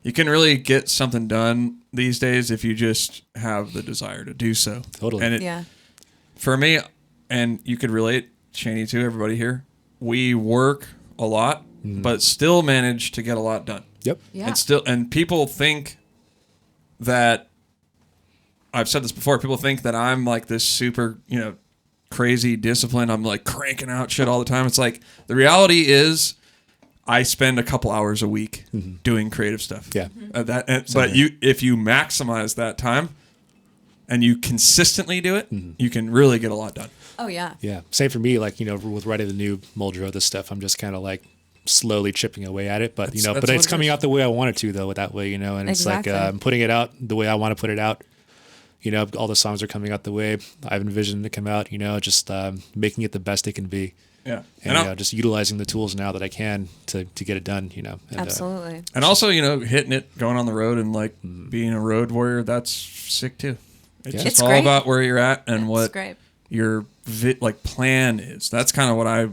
You can really get something done these days if you just have the desire to do so. Totally. And for me, and you could relate, Chaney, too, everybody here, we work a lot, but still manage to get a lot done. Yep. Yeah. And people think that, I've said this before, people think that I'm this super, crazy discipline. I'm cranking out shit all the time. It's the reality is I spend a couple hours a week doing creative stuff. Yeah. But if you maximize that time and you consistently do it, you can really get a lot done. Oh yeah. Yeah. Same for me. With writing the new Muldrotha stuff, I'm just kind of slowly chipping away at it, but but it's coming out the way I want it to, though. That way, and it's I'm putting it out the way I want to put it out. All the songs are coming out the way I've envisioned to come out. Just making it the best it can be. Yeah. And just utilizing the tools now that I can to get it done, and, Absolutely. And also, hitting it, going on the road and like being a road warrior, that's sick too. It's all great. about where you're at and what great. your plan is. That's kind of what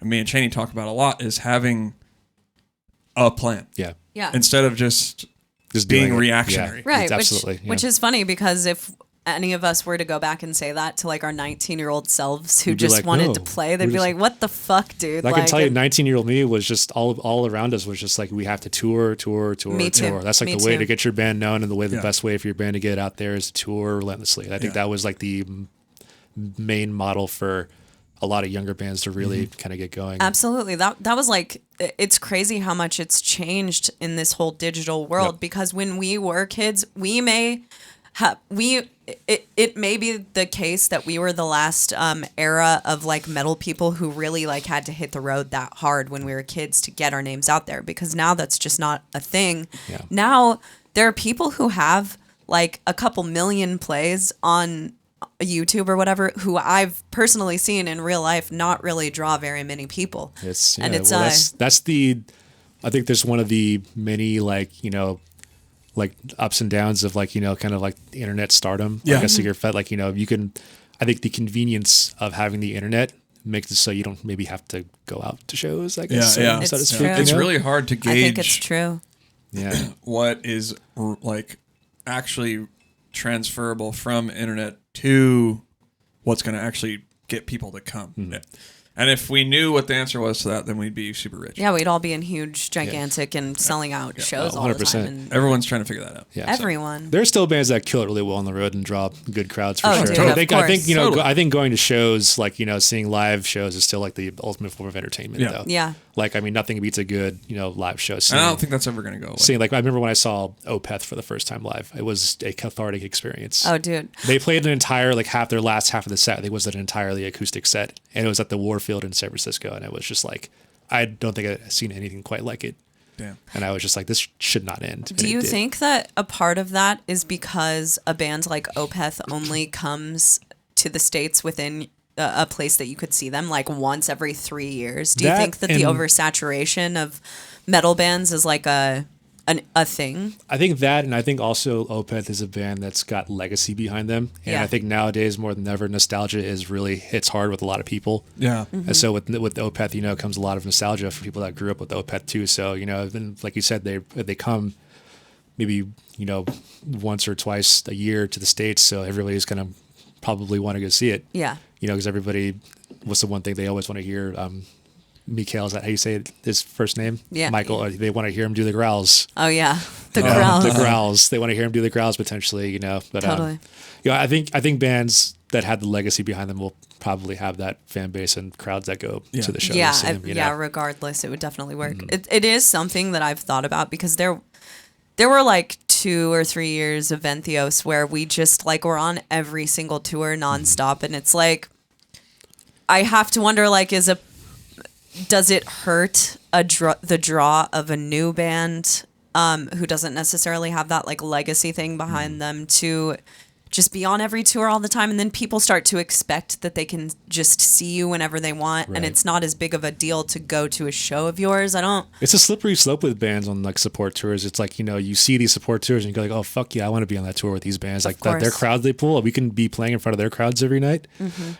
me and Chaney talk about a lot, is having a plan. Yeah. Yeah. Instead of just being reactionary. Yeah, Right. absolutely. Which is funny, because if any of us were to go back and say that to like our 19-year-old selves who We'd be just like, wanted no, to play, they'd we're be just- like, what the fuck, dude? I can tell you, 19-year-old me was just all around us was just like, we have to tour. Me too. That's like Me the way too. to get your band known, and the best way for your band to get out there is to tour relentlessly. And I think that was like the main model for a lot of younger bands to really kind of get going. Absolutely. That was like, it's crazy how much it's changed in this whole digital world, because when we were kids, we may have, it may be the case that we were the last era of like metal people who really like had to hit the road that hard when we were kids to get our names out there, because now that's just not a thing. Yeah. Now there are people who have like a couple million plays on YouTube or whatever, who I've personally seen in real life not really draw very many people. It's that's the, I think there's one of the many like ups and downs of like kind of like the internet stardom. Yeah. Like I see your fed like you can, I think the convenience of having the internet makes it so you don't maybe have to go out to shows, I guess. Yeah. It's so to speak, true. It's really hard to gauge. I think it's true. Yeah. What is like actually transferable from internet to what's going to actually get people to come. And if we knew what the answer was to that, then we'd be super rich. Yeah, we'd all be in huge, gigantic, and selling out shows all the 100%. time. And Everyone's trying to figure that out. Yeah. everyone. There's still bands that kill it really well on the road and draw good crowds for Oh, sure. dude, I of think course. Totally. I think going to shows like seeing live shows is still like the ultimate form of entertainment. Yeah. Though. Yeah. Like I mean, nothing beats a good live show. And I don't think that's ever going to go away. Seeing like I remember when I saw Opeth for the first time live, it was a cathartic experience. Oh, dude. They played an entire their last half of the set. It was an entirely acoustic set, and it was at the Warfield in San Francisco, and it was just like I don't think I'd seen anything quite like it. Damn. And I was just like, this should not end. Do you think that a part of that is because a band like Opeth only comes to the States within a place that you could see them like once every 3 years? Do you think that the oversaturation of metal bands is like a thing? I think that, and I think also Opeth is a band that's got legacy behind them. And Yeah. I think nowadays more than ever, nostalgia hits hard with a lot of people. Yeah. And so with Opeth, comes a lot of nostalgia for people that grew up with Opeth too. So, and like you said, they come maybe, once or twice a year to the States. So everybody's going to probably want to go see it. Yeah. Because everybody, what's the one thing they always want to hear? Mikhail, is that how you say it, his first name? Yeah. Michael, they want to hear him do the growls. Oh, yeah. The growls. The growls. They want to hear him do the growls potentially, But Totally. I think bands that had the legacy behind them will probably have that fan base and crowds that go to the show. Yeah, to see them, regardless, it would definitely work. It is something that I've thought about, because there were like 2 or 3 years of Venthios where we just like were on every single tour nonstop, and it's like I have to wonder, like, does it hurt the draw of a new band who doesn't necessarily have that like legacy thing behind them to just be on every tour all the time, and then people start to expect that they can just see you whenever they want, and Right. it's not as big of a deal to go to a show of yours. It's a slippery slope with bands on like support tours. It's like, you see these support tours and you go like, oh fuck yeah, I want to be on that tour with these bands. Like their course. crowds they pull, we can be playing in front of their crowds every night.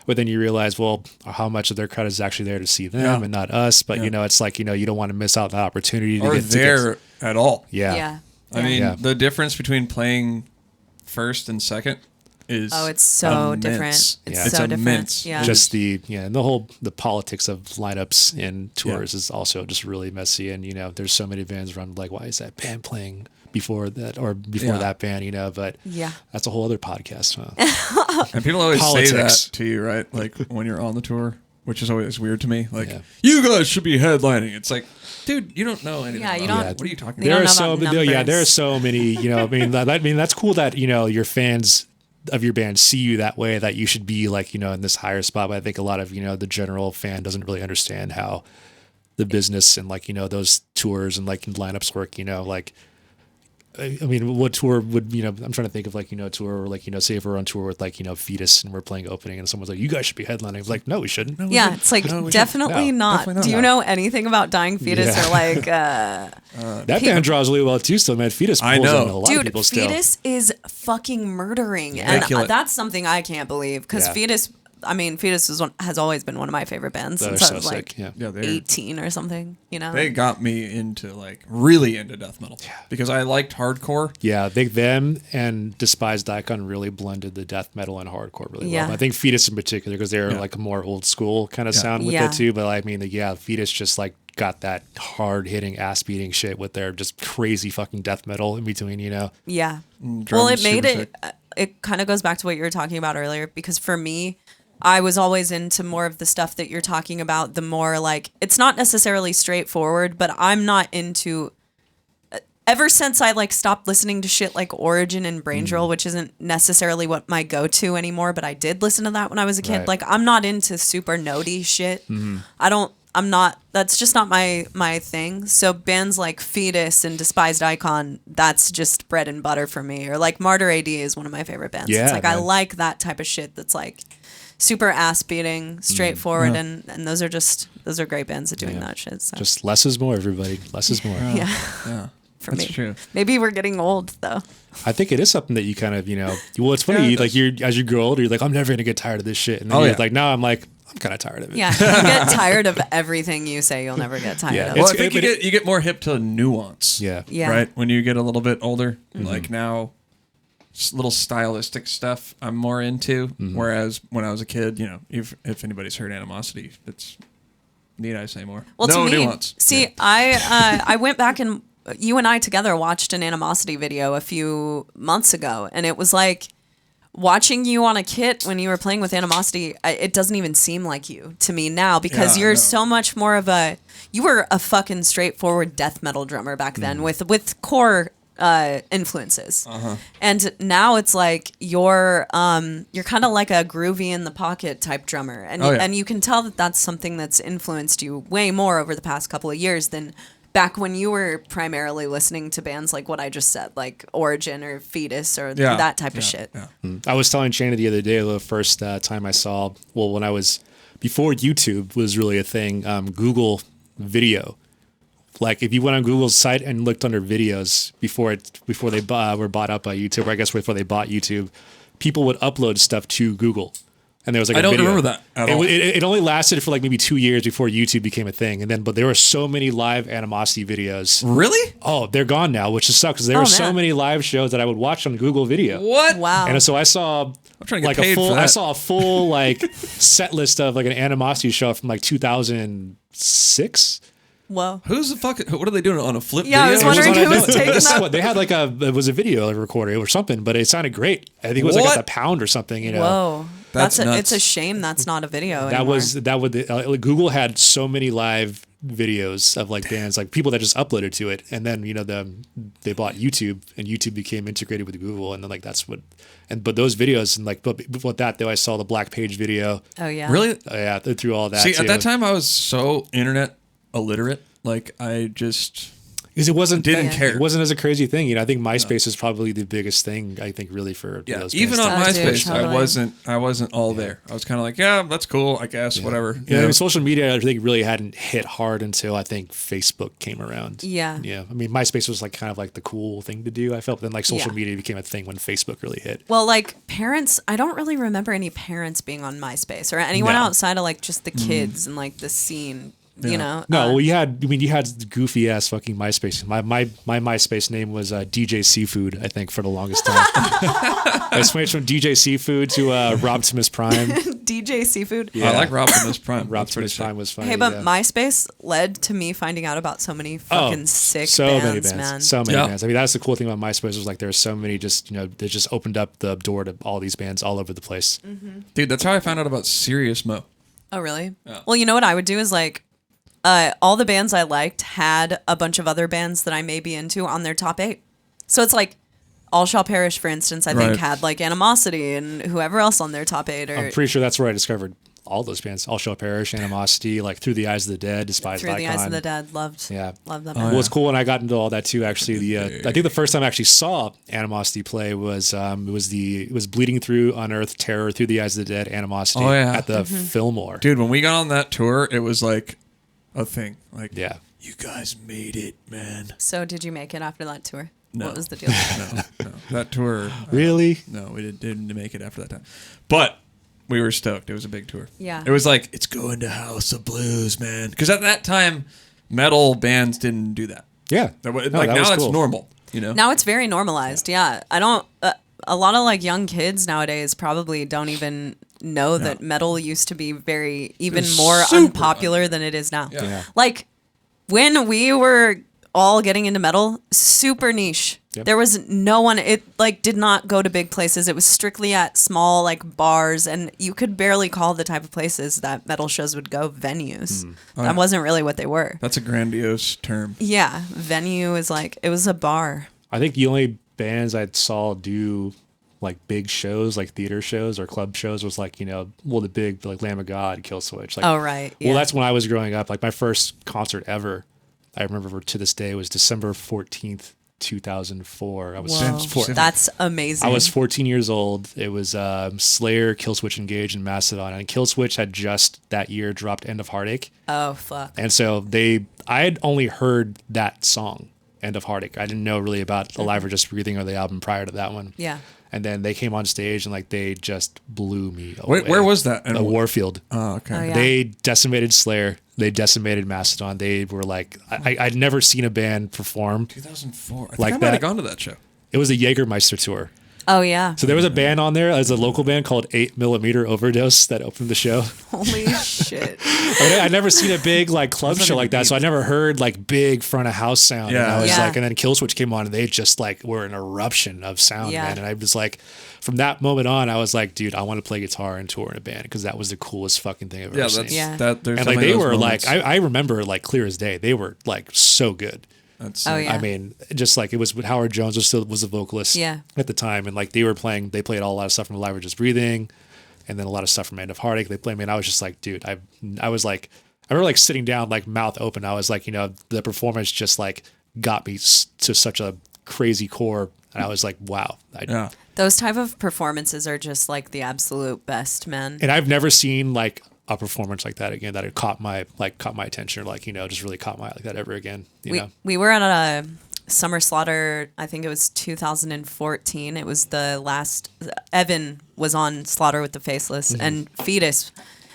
But then you realize, well, how much of their crowd is actually there to see them and not us. But it's like, you don't want to miss out the opportunity to Or get there at all. Yeah. I mean, Yeah. the difference between playing first and second is It's so immense. different. It's Yeah. so It's different. immense. Yeah. Just and the politics of lineups and tours is also just really messy. And, there's so many bands around like, why is that band playing before that or before that band, but Yeah. that's a whole other podcast. Huh? And people always say Politics. that to you, right? Like when you're on the tour, which is always weird to me. Like, Yeah. you guys should be headlining. It's like, dude, you don't know anything. Yeah, you about don't- it. What are you talking You about? don't know about numbers. there are so many, that's cool that, your fans of your band see you that way, that you should be like, in this higher spot. But I think a lot of, the general fan doesn't really understand how the business and like, those tours and like lineups work, like I mean, what tour would, I'm trying to think of like, a tour, or like, say if we're on tour with like, Fetus and we're playing opening and someone's like, you guys should be headlining. It's like, no, we shouldn't. No, we Yeah, shouldn't. it's like, No, we definitely shouldn't. not. Definitely not. Do you know anything about Dying Fetus Yeah. or like, that band draws really well too still, man. Fetus pulls I know. on a lot of dude, people still. Fetus is fucking murdering. They And kill it. that's something I can't believe because Yeah. Fetus has always been one of my favorite bands They're since so I was like sick. Yeah. Yeah, they're 18 or something, They got me into like really into death metal because I liked hardcore. Yeah, I think them and Despised Icon really blended the death metal and hardcore really Yeah. well. I think Fetus in particular because they're like a more old school kind of sound with Yeah. it too. But I mean, Fetus just like got that hard hitting, ass beating shit with their just crazy fucking death metal in between. Yeah. drums Well, it made super it. It kind of goes back to what you were talking about earlier because for me, I was always into more of the stuff that you're talking about. The more like it's not necessarily straightforward, but I'm not into. Ever since I like stopped listening to shit like Origin and Brain Drill, which isn't necessarily what my go-to anymore, but I did listen to that when I was a kid. Right. Like I'm not into super notey shit. I'm not. That's just not my thing. So bands like Fetus and Despised Icon, that's just bread and butter for me. Or like Martyr AD is one of my favorite bands. Yeah, it's like I man. like that type of shit. That's like super ass beating, straightforward, and those are great bands at doing that shit. So. Just less is more, everybody. Less is more. yeah. Yeah, For that's me. true. Maybe we're getting old though. I think it is something that you kind of, well, it's funny, Yeah, like as you grow older, you're like, I'm never gonna get tired of this shit. And then Oh, you're yeah. like, now I'm like, I'm kind of tired of it. Yeah, you get tired of everything you say. You'll never get tired Yeah. of. Well, It's- I think but you get more hip to nuance. Yeah. Yeah. Right? When you get a little bit older, like now, little stylistic stuff I'm more into. Whereas when I was a kid, if anybody's heard Animosity, it's need I say more? Well, no to me, nuance. see, I went back and you and I together watched an Animosity video a few months ago, and it was like watching you on a kit when you were playing with Animosity. It doesn't even seem like you to me now because Yeah, you're no. so much more of you were a fucking straightforward death metal drummer back then with core influences, and now it's like you're kind of like a groovy in the pocket type drummer, and Oh, yeah. and you can tell that that's something that's influenced you way more over the past couple of years than back when you were primarily listening to bands like what I just said, like Origin or Fetus or Yeah. that type of Yeah. shit. Yeah. I was telling Shana the other day, the first time I saw, when I was, before YouTube was really a thing, Google Video. Like if you went on Google's site and looked under videos before they were bought up by YouTube, or I guess before they bought YouTube, people would upload stuff to Google. And there was like I a don't video. remember that at all. It only lasted for like maybe 2 years before YouTube became a thing. But there were so many live Animosity videos. Really? Oh, they're gone now, which sucks because there were so man. many live shows that I would watch on Google Video. What? Wow. And so I saw I'm trying to get like paid a full for that. I saw a full like set list of like an Animosity show from like 2006. Whoa. Who's the fucking? What are they doing on a flip Yeah, I video? was wondering on who was taking this is that. what they had like it was a video recorder or something, but it sounded great. I think it was like What? at the pound or something, Whoa. That's nuts. It's a shame that's not a video That anymore. was Google had so many live videos of like bands, like people that just uploaded to it, and then they bought YouTube, and YouTube became integrated with Google, and then like that's what, but those videos and like but before that though, I saw the Black Page video. Oh yeah. Really? Yeah, through all that. See, too. at that time, I was so internet illiterate. Like I just because it wasn't didn't care. It wasn't as a crazy thing. I think MySpace is probably the biggest thing. I think really for those even bands. on Oh, dude, MySpace, totally. I wasn't all there. I was kind of like, yeah, that's cool, I guess, whatever. Yeah, I mean, social media I think really hadn't hit hard until I think Facebook came around. Yeah. Yeah. I mean, MySpace was like kind of like the cool thing to do. I felt then like social Yeah. media became a thing when Facebook really hit. Well, like parents, I don't really remember any parents being on MySpace or anyone No. outside of like just the kids and like the scene, you know? No, well, you had goofy ass fucking MySpace. My MySpace name was DJ Seafood, I think, for the longest time. I switched from DJ Seafood to Robtimus Prime. DJ Seafood. I like Optimus Prime. That's pretty Robtimus Prime was funny. Hey, but yeah. MySpace led to me finding out about so many fucking sick so bands, many bands, man. so many Yeah. bands. I mean, that's the cool thing about MySpace was like there were so many just they just opened up the door to all these bands all over the place. Dude, that's how I found out about Serious Mo. Oh, really? Well, you know what I would do is like, all the bands I liked had a bunch of other bands that I may be into on their top 8. So it's like All Shall Perish, for instance, I think Right. had like Animosity and whoever else on their top 8. Or I'm pretty sure that's where I discovered all those bands, All Shall Perish, Animosity, like Through the Eyes of the Dead, Despised Through Icon. the Eyes of the Dead, loved that band. Well, it's cool when I got into all that too. Actually, I think the first time I actually saw Animosity play was it was Bleeding Through, Unearthed, Terror, Through the Eyes of the Dead, Animosity at the Fillmore. Dude, when we got on that tour, it was like a thing. Like, yeah, you guys made it, man. So did you make it after that tour? No. What was the deal? No. That tour. Really? No, we didn't make it after that time. But we were stoked. It was a big tour. Yeah. It was like, it's going to House of Blues, man. Because at that time, metal bands didn't do that. Yeah. Like that now was it's cool. normal, you know? Now it's very normalized. Yeah. I don't, a lot of like young kids nowadays probably don't even know that metal used to be even more unpopular than it is now. Yeah. Like when we were all getting into metal, super niche. Yep. There was no one, it like did not go to big places. It was strictly at small like bars, and you could barely call the type of places that metal shows would go venues. That wasn't really what they were. That's a grandiose term. Yeah. Venue is like, it was a bar. I think the only bands I saw do like big shows, like theater shows or club shows, was like, the big like Lamb of God, Killswitch. Like, Oh, right. Yeah. Well, that's when I was growing up. Like my first concert ever, I remember to this day, was December 14th, 2004. I was Whoa. That's amazing. I was 14 years old. It was Slayer, Killswitch Engage, and Mastodon. And Killswitch had just that year dropped End of Heartache. Oh, fuck. And so I had only heard that song, End of Heartache. I didn't know really about Alive or Just Breathing or the album prior to that one. Yeah. And then they came on stage and like they just blew me away. Where was that? Warfield. Oh, okay. Oh, yeah. They decimated Slayer. They decimated Mastodon. They were like, I'd never seen a band perform 2004. I think like I might that. have gone to that show. It was a Jägermeister tour. Oh, yeah. So there was a band on there, as a local band called 8mm Overdose that opened the show. Holy shit. I'd never seen a big like club show like that, so I never heard like big front of house sound. Yeah. And I was Yeah. like, and then Killswitch came on, and they just like were an eruption of sound, Yeah. man. And I was like, from that moment on, I was like, dude, I want to play guitar and tour in a band because that was the coolest fucking thing I've ever seen. Yeah. There's And so like many they of those were moments. like, I remember like clear as day, they were like so good. That's Oh, yeah. I mean, just like it was with Howard Jones was the vocalist Yeah. at the time, and like they played a lot of stuff from Alive or Just Breathing, and then a lot of stuff from End of Heartache. They played me, and I was just like, dude, I remember like sitting down, like mouth open. I was like, the performance just like got me to such a crazy core, and I was like, wow. Yeah. Those type of performances are just like the absolute best, man. And I've never seen like a performance like that again that had caught my attention, or like just really caught my eye like that ever again. We were at a Summer Slaughter, I think it was 2014. It was the last, Evan was on Slaughter with the Faceless, and Fetus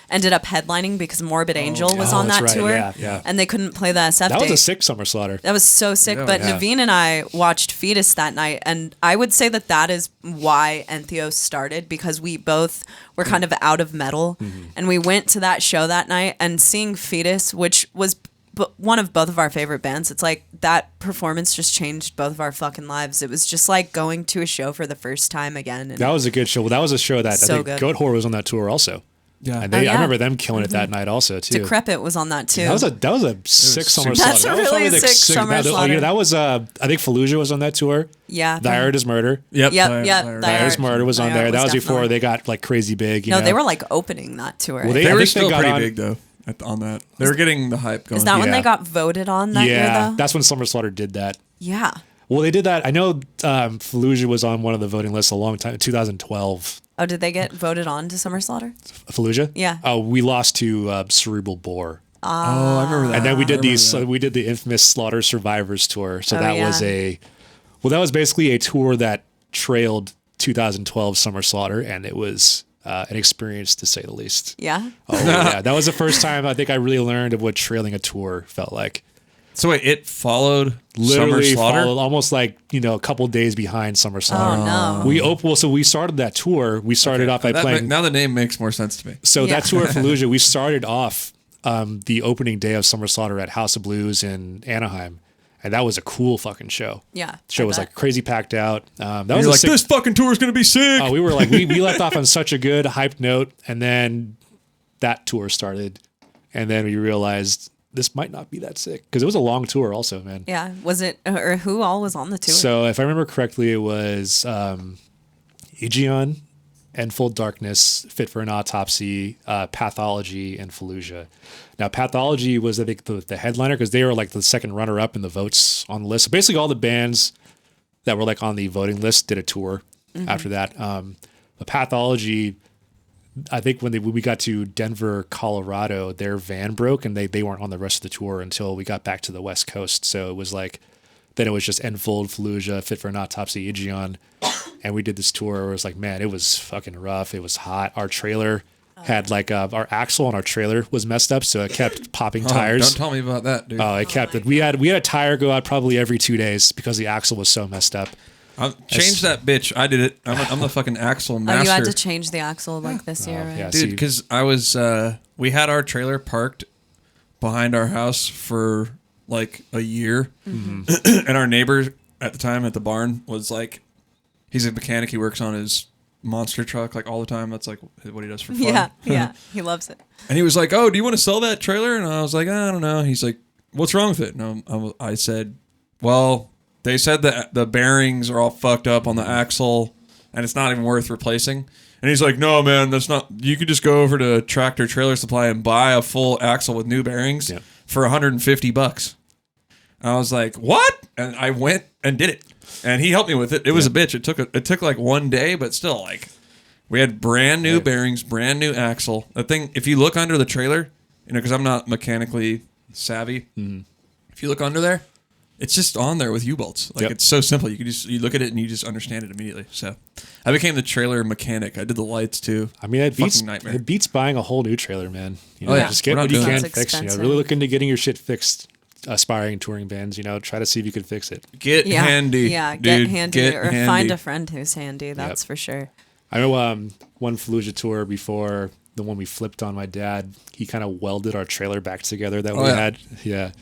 ended up headlining because Morbid Angel was on that's that right. tour. Yeah. And they couldn't play the SF That date. was a sick Summer Slaughter. That was so sick. But Yeah. Navene and I watched Fetus that night, and I would say that is why Entheos started, because we both were kind of out of metal, and we went to that show that night, and seeing Fetus, which was one of both of our favorite bands, it's like that performance just changed both of our fucking lives. It was just like going to a show for the first time again. And That was a good show. Well, that was a show that So I think good. Goat Horror was on that tour also. Yeah. And Oh, I yeah. remember them killing it that night also too. Decrepit was on that too. That was a sick Summer super Slaughter. That's a That was really probably the sick Summer Slaughter. That was I think Fallujah was on that tour. Yeah. The Irid is Murder. Yep. Yep. Thyroid. The Irid is Murder was on there. That was before definitely- they got like crazy big. No, know? they were like opening that tour. Well, They I were think still got pretty on- big though on that. They were getting the hype going. Is that when Yeah. they got voted on that year Yeah, though? that's when Summer Slaughter did that. Yeah. Well, they did that. I know Fallujah was on one of the voting lists a long time, 2012. Oh, did they get voted on to Summer Slaughter? Fallujah? Yeah. Oh, we lost to Cerebral Bore. Oh, I remember that. And then we did I remember that. we did the infamous Slaughter Survivors tour. So Oh, that yeah. was that was basically a tour that trailed 2012 Summer Slaughter, and it was an experience to say the least. Yeah. Oh yeah, that was the first time I think I really learned of what trailing a tour felt like. So wait, it followed Literally Summer Slaughter? followed almost like a couple days behind Summer Slaughter. Oh no. So we started that tour. We started off by playing. Now the name makes more sense to me. So Yeah. that tour of Fallujah, we started off the opening day of Summer Slaughter at House of Blues in Anaheim, and that was a cool fucking show. Yeah. The show I was bet. like crazy packed out. That was You're a like, sick, this fucking tour is gonna be sick. we were like, we left off on such a good hyped note, and then that tour started, and then we realized this might not be that sick because it was a long tour also, man. Yeah. Was it, or who all was on the tour? So if I remember correctly, it was Aegeon Enfold Darkness, Fit for an Autopsy, Pathology, and Fallujah. Now, Pathology was, I think, the headliner because they were like the second runner-up in the votes on the list. So basically all the bands that were like on the voting list did a tour after that. But Pathology, I think when we got to Denver, Colorado, their van broke and they weren't on the rest of the tour until we got back to the West Coast. So it was like, then it was just Enfold, Fallujah, Fit for an Autopsy, Aegeon. And we did this tour where it was like, man, it was fucking rough. It was hot. Our trailer had like our axle on our trailer was messed up, so it kept popping tires. Don't tell me about that, dude. Oh, it kept it. We had a tire go out probably every 2 days because the axle was so messed up. Change that bitch. I did it. I'm the fucking axle master. Oh, you had to change the axle like this year, right? Yeah, dude, because I was we had our trailer parked behind our house for like a year, and our neighbor at the time at the barn was like, he's a mechanic. He works on his monster truck like all the time. That's like what he does for fun. Yeah, he loves it. And he was like, "Oh, do you want to sell that trailer?" And I was like, "I don't know." He's like, "What's wrong with it?" And I said, "Well, they said that the bearings are all fucked up on the axle, and it's not even worth replacing." And he's like, "No, man, that's not. You could just go over to Tractor Trailer Supply and buy a full axle with new bearings for $150." And I was like, "What?" And I went and did it, and he helped me with it. It was a bitch. It took like one day, but still, like, we had brand new bearings, brand new axle. The thing, if you look under the trailer, because I'm not mechanically savvy, if you look under there, it's just on there with U-bolts. Like, it's so simple. You look at it and you just understand it immediately. So I became the trailer mechanic. I did the lights too. I mean, it beats buying a whole new trailer, man. Just get We're what you not can doing fix. Really look into getting your shit fixed. Aspiring touring bands, try to see if you can fix it. Get handy. Yeah, dude. get handy Get or handy. find a friend who's handy. That's for sure. I know one Fallujah tour before the one we flipped on my dad, he kind of welded our trailer back together that we had. Yeah.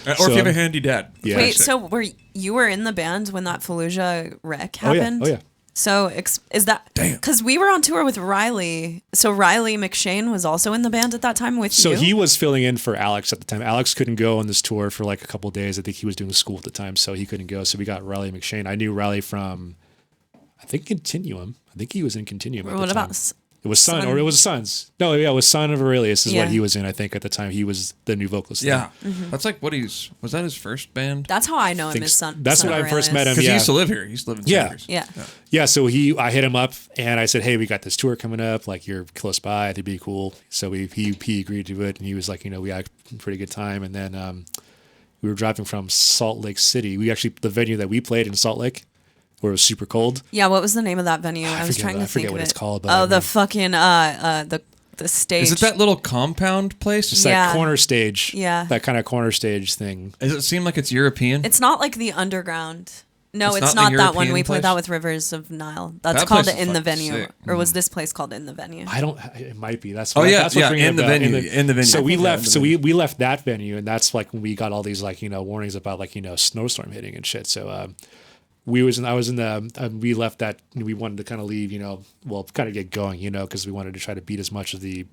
Or if you have a handy dad. Yeah. Wait, so you were in the band when that Fallujah wreck happened? Oh, yeah. So is that... Damn. Because we were on tour with Riley. So Riley Mcshane was also in the band at that time with you? So he was filling in for Alex at the time. Alex couldn't go on this tour for like a couple of days. I think he was doing school at the time, so he couldn't go. So we got Riley Mcshane. I knew Riley from, I think, Continuum. I think he was in Continuum at the time. What about... It was Son, or it was Sons. No, yeah, it was Son of Aurelius is what he was in, I think, at the time. He was the new vocalist. Yeah. That's like was that his first band? That's how I know him, his son. That's son when I first met him. Because he used to live here. He used to live in Sanders. Yeah, so I hit him up and I said, "Hey, we got this tour coming up. Like, you're close by. I think it'd be cool." So he agreed to it, and he was like, we had a pretty good time. And then we were driving from Salt Lake City. The venue that we played in Salt Lake, where it was super cold. Yeah, what was the name of that venue? I was trying to think of it. I forget what it's called. But the fucking the stage. Is it that little compound place? It's that corner stage. Yeah. That kind of corner stage thing. Does it seem like it's European? It's not like the underground. No, It's it's not not the that one. European We played that place? with Rivers of Nile. That's That called place is In the fucking Venue. sick. Or was this place called In the Venue? It might be. That's Oh, yeah, that's what's ringing in the a bell. venue. In the venue. So we Yeah, left. in the So venue. we left that venue, and that's like when we got all these warnings about snowstorm hitting and shit. So we left that. We wanted to kind of leave, kind of get going, because we wanted to try to beat as much of the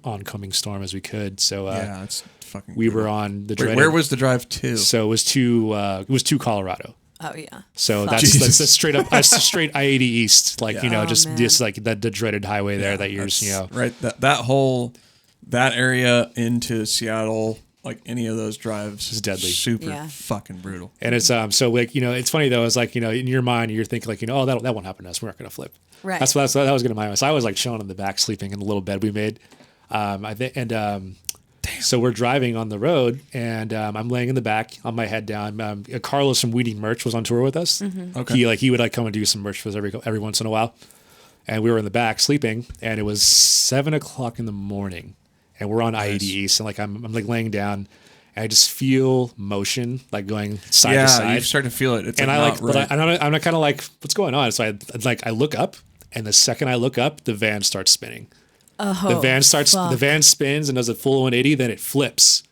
oncoming storm as we could. So yeah, it's fucking. we were on the. Where was the drive to? So it was to Colorado. Oh yeah. So Fuck. that's straight up, that's straight I-80 East, like man. just like the dreaded highway there that you're right. That area into Seattle, like any of those drives, is deadly, super fucking brutal. And it's so like it's funny though. It's like in your mind you're thinking like oh that won't happen to us. We're not gonna flip. Right. That was gonna be my mind. So I was like chilling in the back, sleeping in the little bed we made. So we're driving on the road, and I'm laying in the back on my head down. Carlos from Weeding Merch was on tour with us. Okay. He would come and do some merch for us every once in a while, and we were in the back sleeping, and it was 7:00 in the morning, and we're on I-80 East, and I'm like laying down, and I just feel motion like going side to side. Yeah, you start to feel it. It's and right. I'm kind of like, what's going on? So I look up, and the second I look up, the van starts spinning. The van spins and does a full 180, then it flips.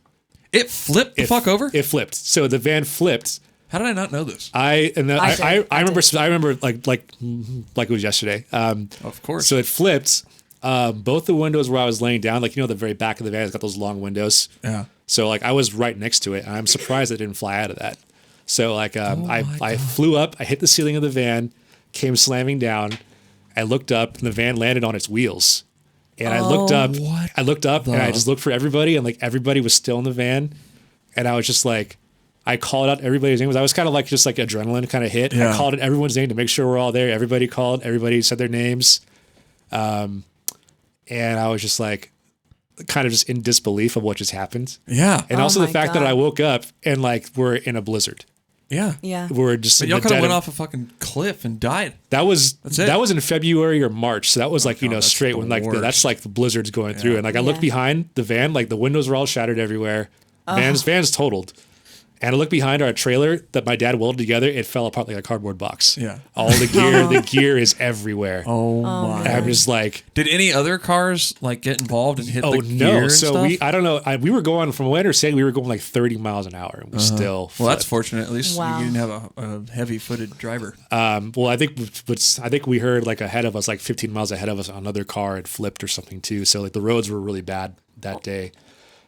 It flipped the fuck over? It flipped. So the van flipped. How did I not know this? I remember like it was yesterday. Of course. So it flipped. Both the windows where I was laying down, the very back of the van has got those long windows. Yeah. So I was right next to it, and I'm surprised it didn't fly out of that. So I flew up, I hit the ceiling of the van, came slamming down. I looked up and the van landed on its wheels. And I looked up and I just looked for everybody and like everybody was still in the van. And I was just like, I called out everybody's names. I was kind of like just like adrenaline kind of hit. Yeah. I called out everyone's name to make sure we're all there. Everybody called, everybody said their names. And I was just like, kind of just in disbelief of what just happened. Yeah. And also the fact that I woke up and like we're in a blizzard. Yeah. Yeah. We're just. But y'all could have went off a fucking cliff and died. That was in February or March, so that was like straight when like that's like the blizzard's going through, and like I looked behind the van, like the windows were all shattered everywhere. Van's totaled. And I looked behind our trailer that my dad welded together. It fell apart like a cardboard box. Yeah. All the gear is everywhere. Oh my. And I'm just like. Did any other cars like get involved and hit the gear? Oh no. And so stuff? I don't know. We were going, from what I understand, we were going like 30 miles an hour. And we still. Well, that's fortunate. At least you didn't have a heavy-footed driver. Well, I think we heard like ahead of us, like 15 miles ahead of us, another car had flipped or something too. So like the roads were really bad that day.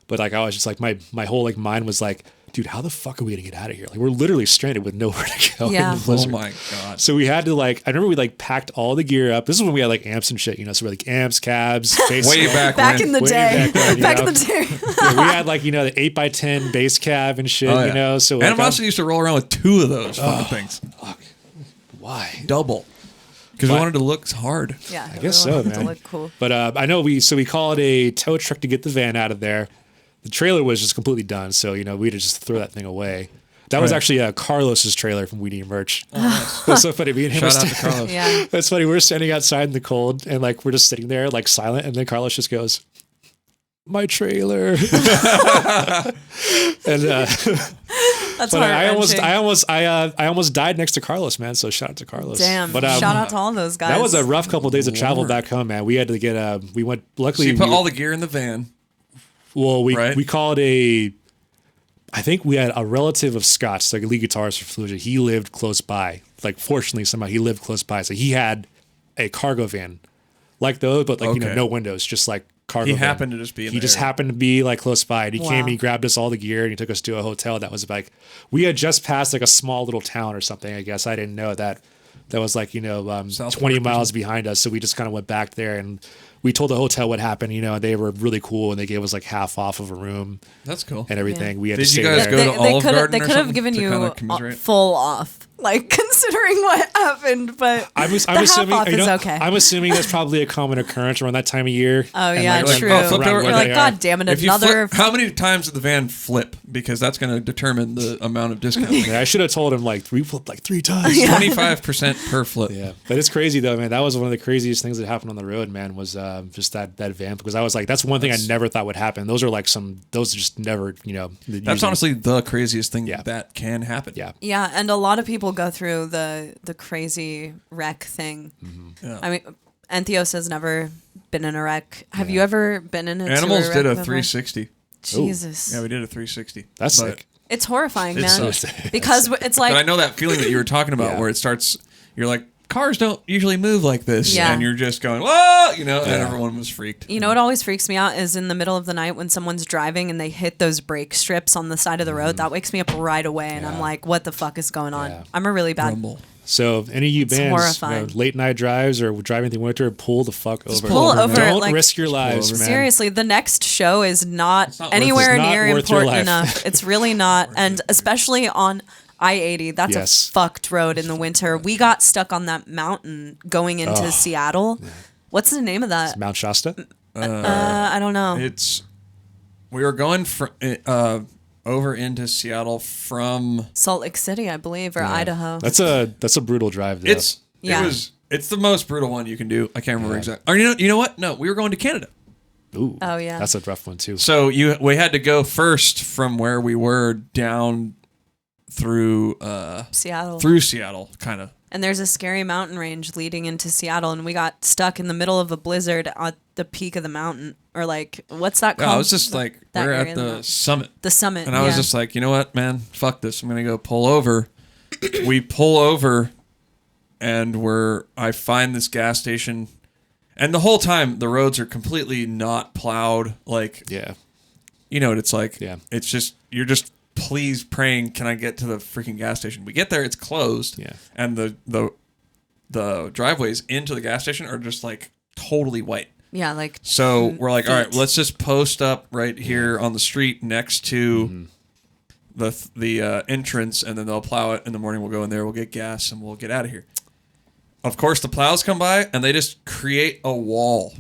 But like I was just like my whole like mind was like, dude, how the fuck are we gonna get out of here? Like we're literally stranded with nowhere to go. Yeah. Oh my God. So we had to like, I remember we like packed all the gear up. This is when we had like amps and shit, so we're like amps, cabs, bass. Way back in the day. Back in the day. Yeah, we had like, the 8x10 bass cab and shit, So like, Animosity used to roll around with 2 of those fucking things. Fuck. Why? Double. Because we wanted to look hard. Yeah. I guess so, man. To look cool. But I know we called a tow truck to get the van out of there. The trailer was just completely done, so we had to just throw that thing away. That was actually Carlos's trailer from We Need Merch. Oh, nice. That's so funny. Me and him Shout out to Carlos. Yeah. That's funny. We're standing outside in the cold, and like we're just sitting there, like silent, and then Carlos just goes, "My trailer." And that's but I almost died next to Carlos, man. So shout out to Carlos. Damn. But shout out to all those guys. That was a rough couple of days of travel back home, man. We had to get we went. Luckily, so you put all the gear in the van. Well, we called I think we had a relative of Scott's, like a lead guitarist for Fallujah. He lived close by. Like, fortunately, somehow he lived close by. So he had a cargo van like those, but like, no windows, just like cargo van. Happened to just be in He just happened to be like close by. And he came, he grabbed us all the gear, and he took us to a hotel that was like, we had just passed like a small little town or something, I guess. I didn't know that was like, 20 miles behind us. So we just kind of went back there and we told the hotel what happened, and they were really cool, and they gave us like half off of a room. That's cool. And everything. Yeah. We had Did to stay you guys there. go to Olive Garden? They could have given you full off, like considering what happened. But I'm assuming half off is okay. I'm assuming that's probably a common occurrence around that time of year. Oh yeah, like, true. You're like, God damn it, another. How many times did the van flip? Because that's going to determine the amount of discount. I should have told him we flipped like 3 times. 25% per flip. Yeah, but it's crazy though, man. That was one of the craziest things that happened on the road, man. Was just that van, because I was like, that's one thing I never thought would happen. Those are just never, That's honestly the craziest thing that can happen. Yeah. Yeah, and a lot of people go through the crazy wreck thing. Mm-hmm. Yeah. I mean, Antheos has never been in a wreck. Have you ever been in a Animals wreck did a before? 360. Jesus. Yeah, we did a 360. That's sick. It's horrifying, man. So sick. Because it's like... But I know that feeling that you were talking about where it starts, you're like, cars don't usually move like this. Yeah. And you're just going, whoa, and everyone was freaked. What always freaks me out is in the middle of the night when someone's driving and they hit those brake strips on the side of the road. That wakes me up right away. And I'm like, what the fuck is going on? I'm a really bad... Rumble. So any of you bands, late night drives or driving through winter, pull the fuck over. Pull over. Don't risk your lives, man. Seriously, the next show is not anywhere near important enough. It's really not. And especially on I-80, that's a fucked road in the winter. We got stuck on that mountain going into Seattle. Yeah. What's the name of that? It's Mount Shasta? I don't know. We were going over into Seattle from Salt Lake City, I believe, or Idaho. That's a brutal drive, though. It's the most brutal one you can do. I can't remember exactly. Or you know what? No, we were going to Canada. Ooh. Oh yeah. That's a rough one too. So we had to go first from where we were down through Seattle, kind of. And there's a scary mountain range leading into Seattle, and we got stuck in the middle of a blizzard at the peak of the mountain, or like, what's that called? I was just like, we're at the summit. The summit. And I was just like, you know what, man? Fuck this. I'm going to go pull over. We pull over, and I find this gas station, and the whole time the roads are completely not plowed. Like, you know what it's like? Yeah. It's just, you're just please praying, can I get to the freaking gas station? We get there, it's closed. Yeah. And the the driveways into the gas station are just like totally white. Yeah, like So we're like, all right, feet. let's just post up right here on the street next to the entrance, and then they'll plow it. In the morning, we'll go in there, we'll get gas, and we'll get out of here. Of course, the plows come by, and they just create a wall.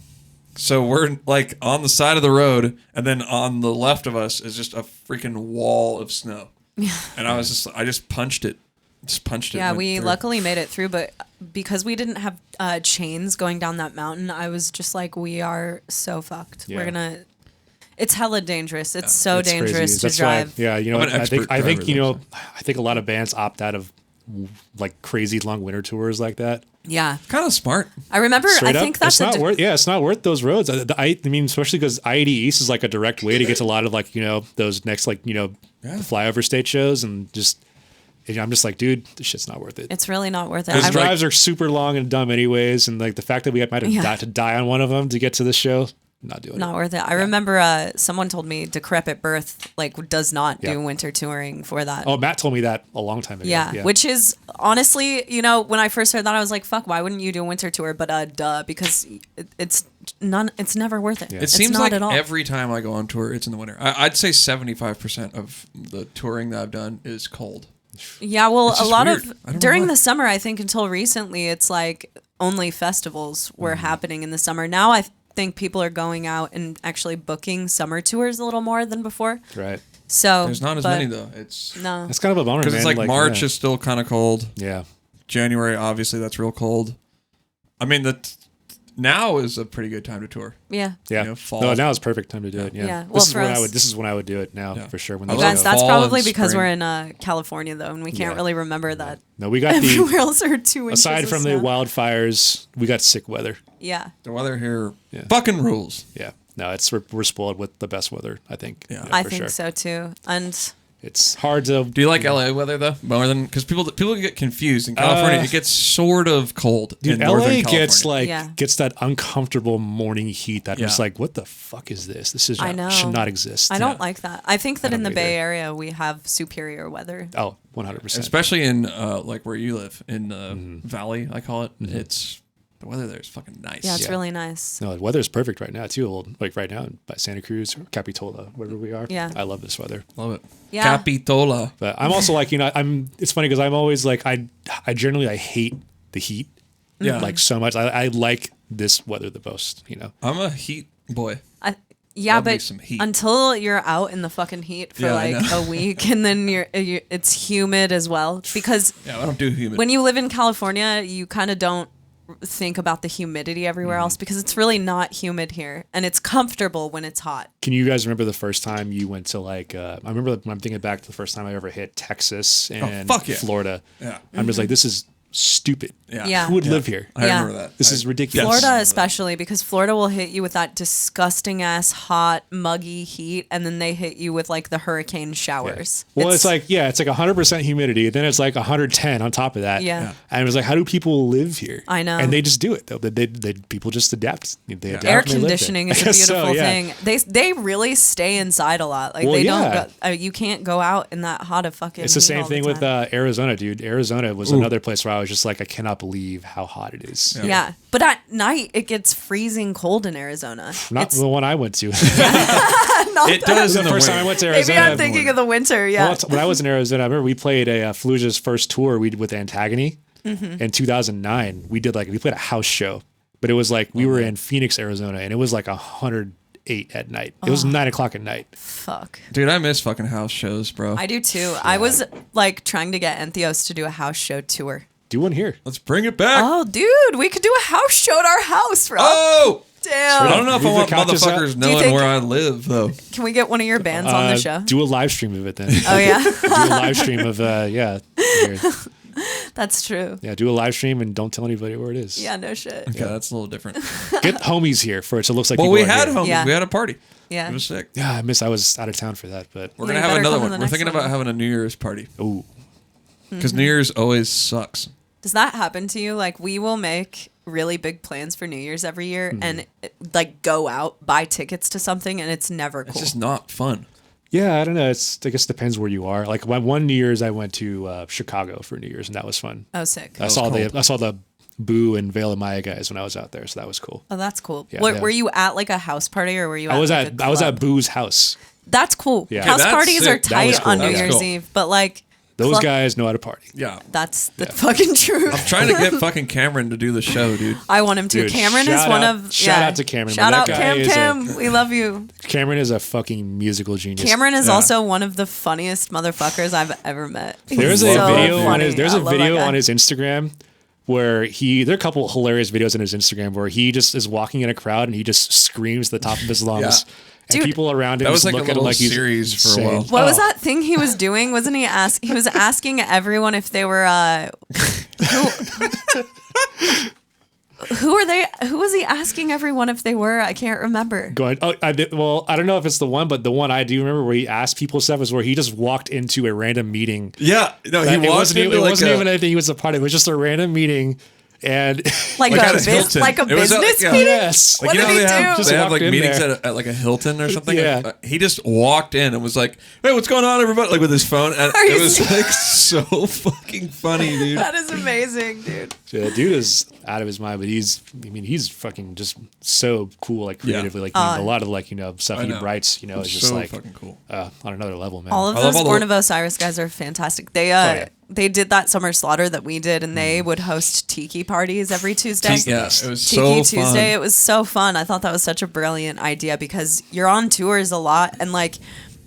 So we're like on the side of the road, and then on the left of us is just a freaking wall of snow. Yeah. And I just punched it. Just punched it. Yeah, went we through. luckily made it through, but because we didn't have chains going down that mountain, I was just like, we are so fucked. Yeah. It's hella dangerous. It's so It's crazy. dangerous to That's why- drive. yeah, you know, I'm an I think expert driver, though, I think a lot of bands opt out of like crazy long winter tours like that. Yeah. Kind of smart. I remember, Straight I up, think that's it's not worth. Yeah, it's not worth those roads. I mean, especially because I-80 East is like a direct way to get to a lot of like those next the flyover state shows, and just I'm just like, dude, this shit's not worth it. It's really not worth it. Those I- drives are super long and dumb anyways, and like the fact that we might have got to die on one of them to get to the show, not doing Not it. worth it. I remember someone told me Decrepit Birth does not Yeah. do winter touring for that. Oh, Matt told me that a long time ago. Yeah, which is honestly, when I first heard that, I was like, "Fuck, why wouldn't you do a winter tour?" But duh, because it's never worth it. Yeah. It It's seems not like at all. every time I go on tour, it's in the winter. I'd say 75% of the touring that I've done is cold. Yeah, well, It's a just lot weird. I of don't know during why. the summer, I think until recently, it's like only festivals were Mm-hmm. happening in the summer. Now I think people are going out and actually booking summer tours a little more than before. Right. So There's not as but many though. It's No, That's kind of a bummer, because man. it's like March yeah. is still kind of cold. Yeah. January, obviously, that's real cold. I mean, now is a pretty good time to tour. yeah. Yeah. fall. No, now is perfect time to do it. Yeah. Yeah. Well, This is for when us- this is when I would do it now Yeah. for sure. When I You those love guys, go. that's fall probably and because spring. we're in California though, and we can't Yeah. really remember that. No, we got Everywhere the else are 2 inches. aside of from the snow. wildfires, we got sick weather. Yeah. The weather here Yeah. fucking rules. Yeah. No, we're spoiled with the best weather, I think. Yeah. I for think sure. so too. And It's hard to. Do you like LA weather though more than because people get confused in California? It gets sort of cold Dude, in Northern LA California. gets gets that uncomfortable morning heat that just Yeah. like, what the fuck is this? This is I know. should not exist. I don't like that. I think that I in the don't Bay either. Area we have superior weather. Oh, 100%. especially in like where you live in the Mm-hmm. valley. I call it. It's the weather there is fucking nice. Yeah, it's Yeah. really nice. No, the weather's perfect right now too. Like right now by Santa Cruz or Capitola, wherever we are. Yeah. I love this weather. Love it. Yeah. Capitola. But I'm also like, it's funny because I'm always like, I generally I hate the heat. Yeah. Like so much. I like this weather the most, I'm a heat boy. Yeah, Love me but some heat. until you're out in the fucking heat for Yeah, I like know. a week, and then it's humid as well. Because Yeah, I don't do humid. when you live in California, you kind of don't think about the humidity everywhere Mm-hmm. else because it's really not humid here, and it's comfortable when it's hot. Can you guys remember the first time you went to like? I remember when I'm thinking back to the first time I ever hit Texas and fuck yeah. Florida. Yeah. I'm just like, this is stupid. Yeah. Yeah. Who would live here? I Yeah. remember that. This is ridiculous. Florida especially, because Florida will hit you with that disgusting ass hot muggy heat, and then they hit you with like the hurricane showers. Well, it's like 100% humidity. Then it's like 110 on top of that. Yeah. And it was like, how do people live here? I know. And they just do it though. They people just adapt. They adapt air and they live there. conditioning is a I guess beautiful so, yeah. thing. They really stay inside a lot. Like Well, they yeah. don't. You can't go out in that hot of fucking. It's the heat same all thing with time. Arizona, dude. Arizona was another place where I was just like, I cannot believe how hot it is. Yeah, but at night it gets freezing cold in Arizona. Not It's the one I went to. It does in the the first time I winter. went to maybe Arizona. I'm thinking of the winter. Yeah, Well, when I was in Arizona, I remember we played Fallujah's first tour we did with Antagony in 2009. We played a house show, but it was like we were in Phoenix, Arizona, and it was like 108 at night. It was 9 o'clock at night. fuck. Dude, I miss fucking house shows, bro. I do too. I was like trying to get Entheos to do a house show tour. Do one here. Let's bring it back. Oh, dude, we could do a house show at our house, Rob. Oh! Damn. I don't know if I Leave the want couches out. motherfuckers Do you knowing think- where I live, though. Can we get one of your bands on the show? Do a live stream of it then. Oh yeah, Do a live stream of here. that's true. Yeah, do a live stream and don't tell anybody where it is. Yeah, no shit. Okay, that's a little different. Get homies here for it so it looks like Well, people we are had here. homies. Yeah. We had a party. Yeah. It was sick. Yeah, I was out of town for that, but We're Yeah, going to you have better another come to one. the We're next thinking one. about having a New Year's party. ooh. Because New Year's always sucks. Does that happen to you? Like, we will make really big plans for New Year's every year Mm-hmm. and like go out, buy tickets to something, and it's never cool. It's just not fun. Yeah, I don't know. I guess it depends where you are. Like one New Year's, I went to Chicago for New Year's, and that was fun. Oh, sick. I saw cold. the Boo and Veil of Maya guys when I was out there, so that was cool. Oh, that's cool. Yeah. What, were you at like a house party or were you? I was like, at I was at Boo's house. That's cool. Yeah. House that's parties sick. are That tight was cool. on New That's Year's cool. Eve, but like Those guys know how to party. Yeah. that's the fucking truth. I'm trying to get fucking Cameron to do the show, dude. I want him to. Dude, Cameron is shout one out- of shout out to Cameron, Shout but out that guy is Cam. We love you. Cameron is a fucking musical genius. Cameron is Yeah. also one of the funniest motherfuckers I've ever met. There's He's a so video on funny. his there's I a love video that guy. on his Instagram where there are a couple hilarious videos on his Instagram where he just is walking in a crowd and he just screams at the top of his lungs. Yeah. And Dude, people around him That was just like a look at him little like he's series for a insane. while. What was Oh. that thing he was doing? Wasn't he he was asking everyone if they were who are they? Who was he asking everyone if they were? I can't remember. Going, I don't know if it's the one, but the one I do remember where he asked people stuff is where he just walked into a random meeting. Yeah. No, he It walked wasn't, into even, it like wasn't a, even anything he was a part of. It was just a random meeting. And Like, Like at a a Hilton. like a It was at, business yeah. meeting? yes. Like, What you know did how he they have, do? they have Just like walked in meetings there. at like a Hilton or something. Yeah. He just walked in and was like, "Hey, what's going on, everybody?" Like with his phone, and Are you it was like so fucking funny, dude. That is amazing, dude. Yeah, dude is out of his mind, but he's fucking just so cool, like creatively. Like a lot of like, stuff I he know. writes, is just So like fucking cool. on another level, man. All of I love those all the- Born of Osiris guys are fantastic. They yeah. they did that Summer Slaughter that we did, and they would host tiki parties every Tuesday. Yeah, it was Tiki so Tuesday. fun. It was so fun. I thought that was such a brilliant idea because you're on tours a lot and like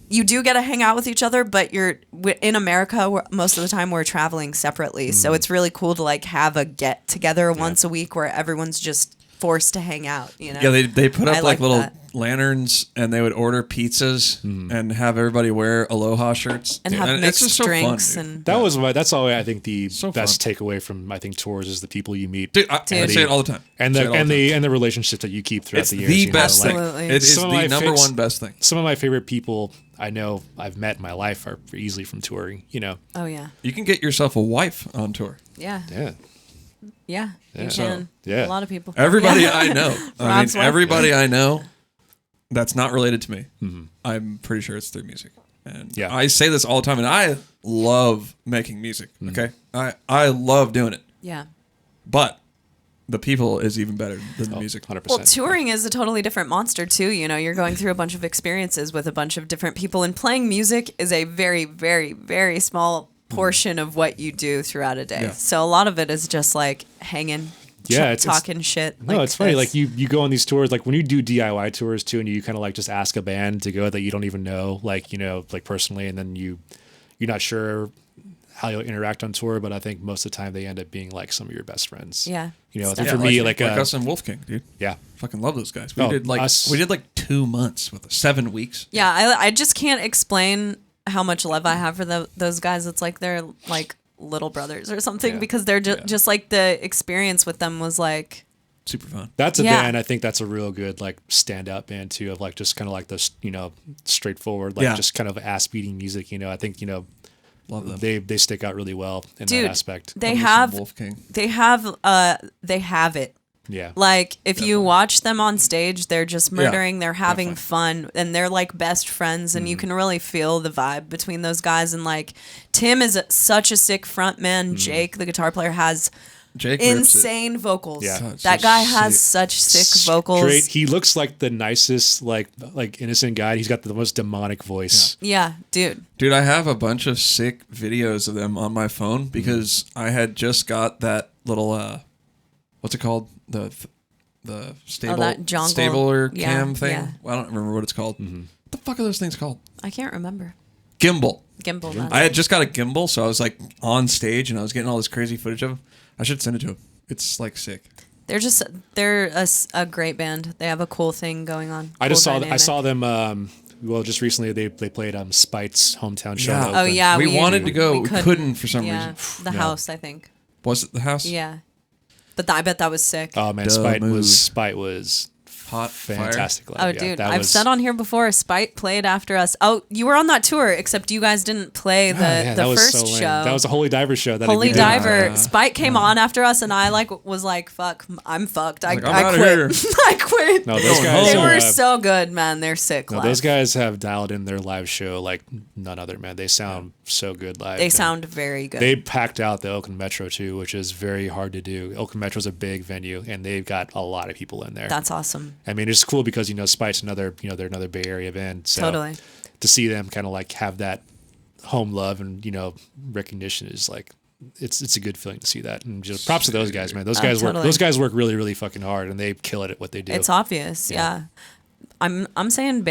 you do get to hang out with each other, but in America, most of the time we're traveling separately. So it's really cool to like have a get together once a week where everyone's just forced to hang out. Yeah, they put I up like little that. lanterns, and they would order pizzas and have everybody wear Aloha shirts and have it's mixed just so drinks fun, dude. and That's all I think the So best takeaway from tours is the people you meet. Dude, I say it all the time. And Say it all the time. the relationships that you keep throughout It's the the years. best thing. Absolutely. It is Some of the my number fix- one best thing. Some of my favorite people I know I've met in my life are easily from touring, oh yeah. You can get yourself a wife on tour. Yeah. Yeah. You So, can. yeah. A lot of people. Everybody Yeah. I know. Rob's wife. Everybody I know that's not related to me. I'm pretty sure it's through music. And Yeah. I say this all the time, and I love making music. Okay, I love doing it, Yeah. but the people is even better than the music. 100%. Well, touring is a totally different monster too. You're going through a bunch of experiences with a bunch of different people, and playing music is a very, very, very small portion of what you do throughout a day. Yeah. So a lot of it is just like hanging, Yeah, it's- talking shit. No, it's funny. this. Like you go on these tours, like when you do DIY tours too, and you kind of like just ask a band to go that you don't even know, like like personally, and then you're not sure how you'll interact on tour, but I think most of the time they end up being like some of your best friends. Yeah. and Yeah, for me, like us and Wolfgang, dude. yeah, Fucking love those guys. Oh, We did like 2 months with 7 weeks. Yeah, I just can't explain how much love I have for those guys. It's like they're like little brothers or something Yeah. because they're just like the experience with them was like. Super fun. that's a Yeah. band. I think that's a real good like standout band too, of like just kind of like this, straightforward, like Yeah. just kind of ass beating music. I think Love them. they stick out really well in Dude, that aspect. They Love me some have Wolfgang. they have it. Yeah, Like if you watch them on stage, they're just murdering, they're having definitely. fun, and they're like best friends, and you can really feel the vibe between those guys. And like Tim is such a sick front man. Jake, the guitar player, has Jake rips it. insane vocals. Yeah. God, That so guy has sick. such sick vocals. Great. He looks like the nicest, like innocent guy. He's got the most demonic voice. Yeah, dude. Dude, I have a bunch of sick videos of them on my phone because I had just got that little what's it called? The stable that jongle. stabler Yeah, cam thing. yeah. Well, I don't remember what it's called. What the fuck are those things called? I can't remember. Gimbal. Gimbal. That's I had just got a gimbal, so I was like on stage and I was getting all this crazy footage of them. I should send it to him. It's like sick. they're a great band. They have a cool thing going on. I just Cool I dynamic. saw them. Just recently they played Spite's hometown show. in Yeah. Oakland. Oh yeah, We wanted to go. We couldn't for some yeah, reason. the Yeah. house, I think. Was it the house? Yeah, but I bet that was sick. Oh man, Duh Spite move. was hot fantastic live. Oh, Yeah, dude, that I've was- said on here before, Spite played after us. Oh, you were on that tour, except you guys didn't play the that was first so lame. show. That was a Holy Diver show. That Holy we did. Diver. Spite came on after us, and I was like, "Fuck, I'm fucked. I I'm outta quit. here. I quit." No, those Going guys. They home. were so good, man. They're sick. No, live. those guys have dialed in their live show like none other, man. They sound so good live. They And sound very good. They packed out the Oakland Metro too, which is very hard to do. Oakland Metro's a big venue, and they've got a lot of people in there. That's awesome. I mean, it's cool because Spite's another, they're another Bay Area band. So Totally. to see them kind of like have that home love and recognition is like it's a good feeling to see that. And just props to those guys, man. Those guys totally. work. Those guys work really, really fucking hard, and they kill it at what they do. It's obvious. Yeah. I'm saying.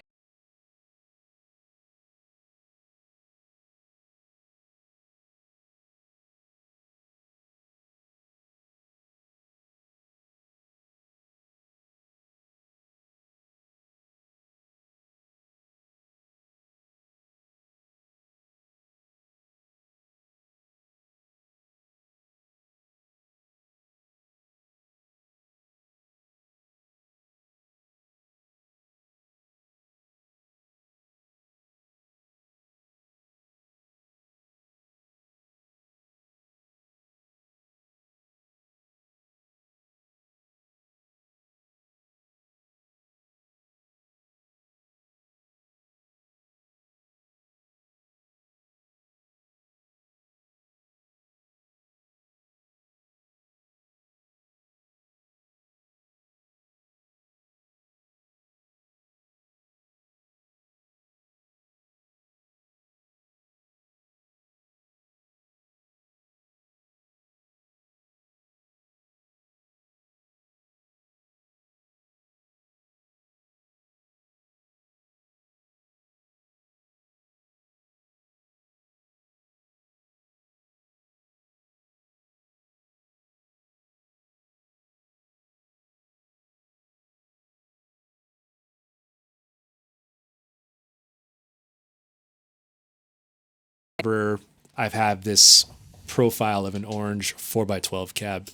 I've had this profile of an orange 4x12 cab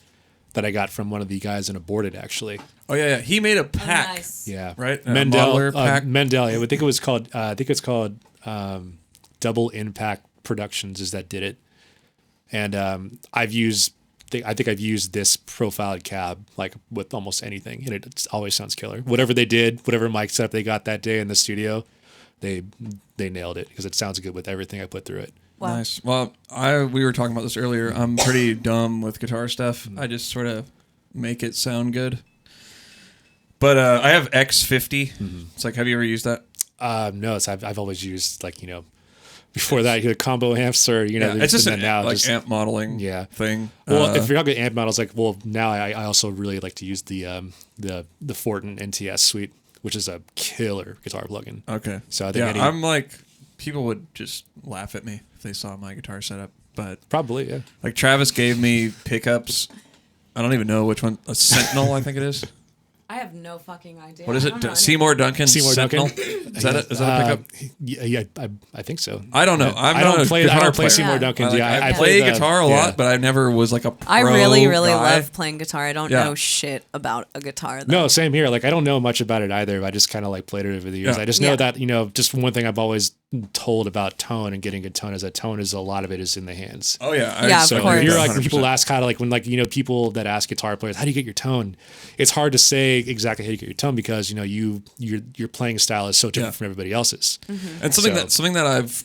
that I got from one of the guys in Aborted, actually. Oh yeah. He made a pack. Nice. Yeah, Right? A Mendel modeler pack. Mendel. I think it was called. I think it's called Double Impact Productions. Is that did it? And I've used. I think I've used this profiled cab like with almost anything, and it always sounds killer. Whatever they did, whatever mic setup they got that day in the studio, they nailed it because it sounds good with everything I put through it. Wow. Nice. Well, we were talking about this earlier. I'm pretty dumb with guitar stuff. I just sort of make it sound good. But I have X50. It's like, have you ever used that? No, it's I've always used like before that combo amps or It's just an now like amp modeling thing. Well, if you're not good amp models, like now I also really like to use the Fortin NTS suite, which is a killer guitar plugin. Okay. So I think I'm like, people would just laugh at me if they saw my guitar setup. But probably, yeah. like Travis gave me pickups. I don't even know which one. A Sentinel, I think it is. I have no fucking idea. What is I it? don't know Seymour Duncan. Seymour Sentinel? Duncan. Is that a pickup? Yeah, I think so. I don't know. I don't play player. Seymour Yeah. Duncan. I play guitar a lot, but I never was like a pro I really, really guy. love playing guitar. I don't know shit about a guitar, though. No, same here. Like I don't know much about it either. I just kind of like played it over the years. Yeah. I just know that just one thing I've always told about tone and getting good tone is that tone is a lot of it is in the hands. Oh yeah, Yeah, of So course. if you're like 100%. when people ask how to like when like people that ask guitar players how do you get your tone, it's hard to say exactly how you get your tone because your playing style is so different from everybody else's. And something that I've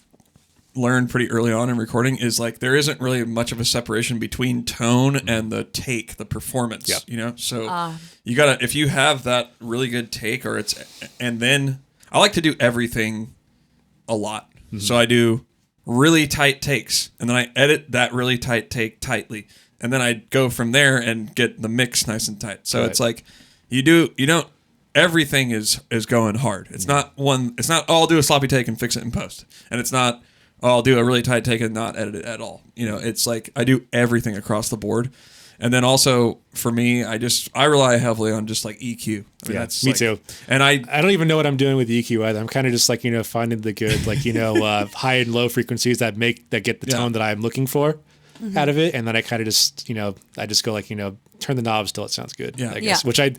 learned pretty early on in recording is like there isn't really much of a separation between tone and the take, the performance. Yep. So you gotta, if you have that really good take and then I like to do everything a lot. So I do really tight takes and then I edit that really tight take tightly. And then I go from there and get the mix nice and tight. So it's like everything is going hard. It's not I'll do a sloppy take and fix it in post. And it's not I'll do a really tight take and not edit it at all. It's like I do everything across the board. And then also for me, I rely heavily on just like EQ. That's me too. And I don't even know what I'm doing with EQ either. I'm kind of just like finding the good high and low frequencies that get the tone that I'm looking for. out of it, and then I kind of just I just go like turn the knobs till it sounds good. I guess, which I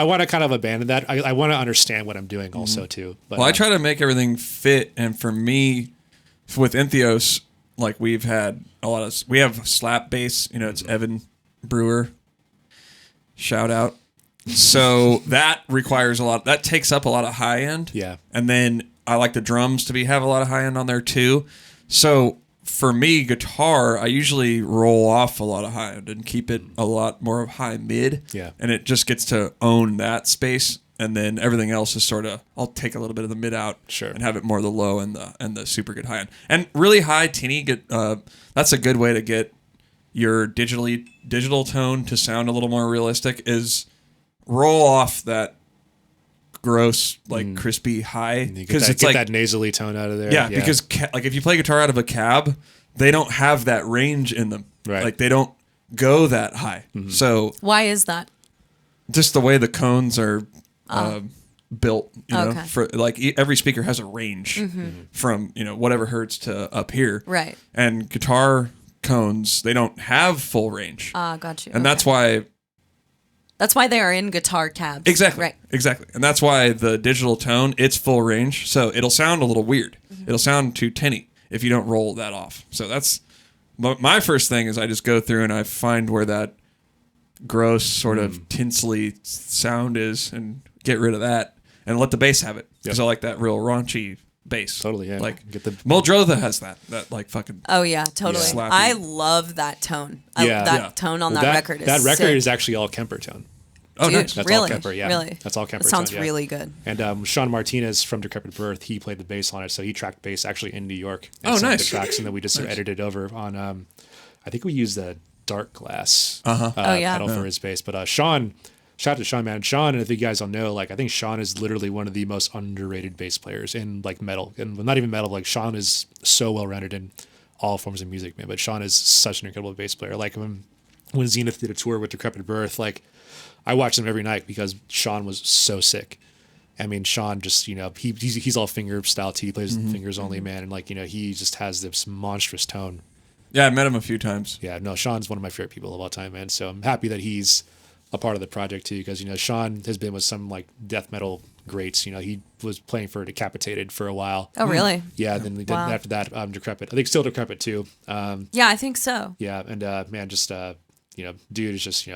want to kind of abandon that. I want to understand what I'm doing also too. But I try to make everything fit, and for me, with Entheos, like we have slap bass. It's Evan Brewer. Shout out. So that requires that takes up a lot of high end. Yeah. And then I like the drums to have a lot of high end on there too. So for me, guitar, I usually roll off a lot of high end and keep it a lot more of high mid. Yeah. And it just gets to own that space. And then everything else is sort of, I'll take a little bit of the mid out and have it more the low and the super good high end. And really high tinny, that's a good way to get your digital tone to sound a little more realistic is roll off that gross, like crispy high, because it's like that nasally tone out of there. Yeah, because like if you play guitar out of a cab, they don't have that range in them. Right. Like they don't go that high. So why is that? Just the way the cones are built. Okay. For like every speaker has a range from whatever hertz to up here. Right. And guitar cones, they don't have full range. Got you. And that's why. That's why they are in guitar cabs. Exactly. Right. Exactly. And that's why the digital tone, it's full range. So it'll sound a little weird. It'll sound too tinny if you don't roll that off. So that's my first thing is I just go through and I find where that gross sort of tinsely sound is and get rid of that and let the bass have it. Because I like that real raunchy bass. Totally, yeah. Like Muldrotha has that like fucking. Oh yeah, totally. Slappy. I love that tone. Tone on that record is that record sick. is actually all Kemper tone. Oh, dude, nice. That's really? all Kemper, yeah. Really? That's all Kemper. That sounds tone, yeah. really good. And Sean Martinez from Decrepit Birth, he played the bass on it, so he tracked bass actually in New York. Oh, some of nice. the tracks, and then we just edited over on. I think we used the Dark Glass pedal for his bass. But Sean, shout out to Sean, man. Sean, and if you guys don't know, like I think Sean is literally one of the most underrated bass players in like metal, and not even metal. Like Sean is so well rounded in all forms of music, man. But Sean is such an incredible bass player. Like when Zenith did a tour with Decrepit Birth, like. I watched him every night because Sean was so sick. I mean, Sean just, he's all finger style too. He plays fingers only, man. And like, he just has this monstrous tone. Yeah, I met him a few times. Yeah, no, Sean's one of my favorite people of all time, man. So I'm happy that he's a part of the project too, because, Sean has been with some like death metal greats. He was playing for Decapitated for a while. Oh, really? Yeah, then he did after that, Decrepit. I think still Decrepit too. Yeah, I think so. Yeah, and man, just, dude is just,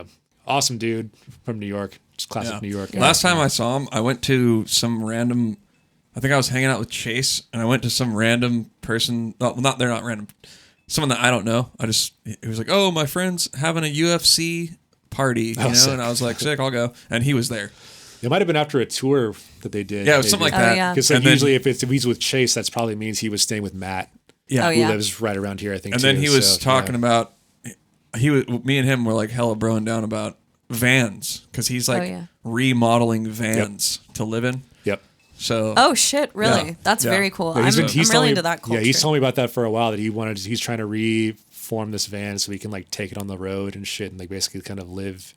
awesome dude from New York. Just classic New York. Last time I saw him, I went to some random. I think I was hanging out with Chase, and I went to some random person. Well, they're not random. Someone that I don't know. He was like, "Oh, my friend's having a UFC party," Sick. and I was like, "Sick, I'll go." And he was there. It might have been after a tour that they did. Yeah, it was something like that. yeah. Because usually if he's with Chase, that probably means he was staying with Matt. Yeah, who lives right around here, I think. And then he was talking about. Me and him were like hella broing down about vans because he's like remodeling vans to live in. Yep. So. Oh shit! Really? Yeah. That's very cool. Yeah, I'm really into that culture. Yeah, he's told me about that for a while. That he's trying to reform this van so he can like take it on the road and shit, and like basically kind of live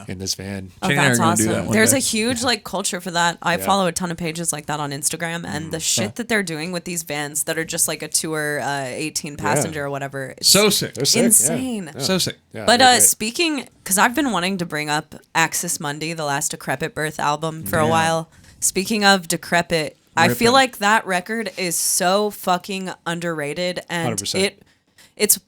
in this van. Oh, Shane and I are that's gonna do that awesome. one There's day. a huge like culture for that. I follow a ton of pages like that on Instagram, and the shit that they're doing with these vans that are just like a tour, 18 passenger or whatever. It's So sick. They're sick, insane. Yeah. So sick. Yeah, But they're great. speaking, because I've been wanting to bring up Axis Mundi, the last Decrepit Birth album, for a while. Speaking of Decrepit, I feel like that record is so fucking underrated, and 100%. it's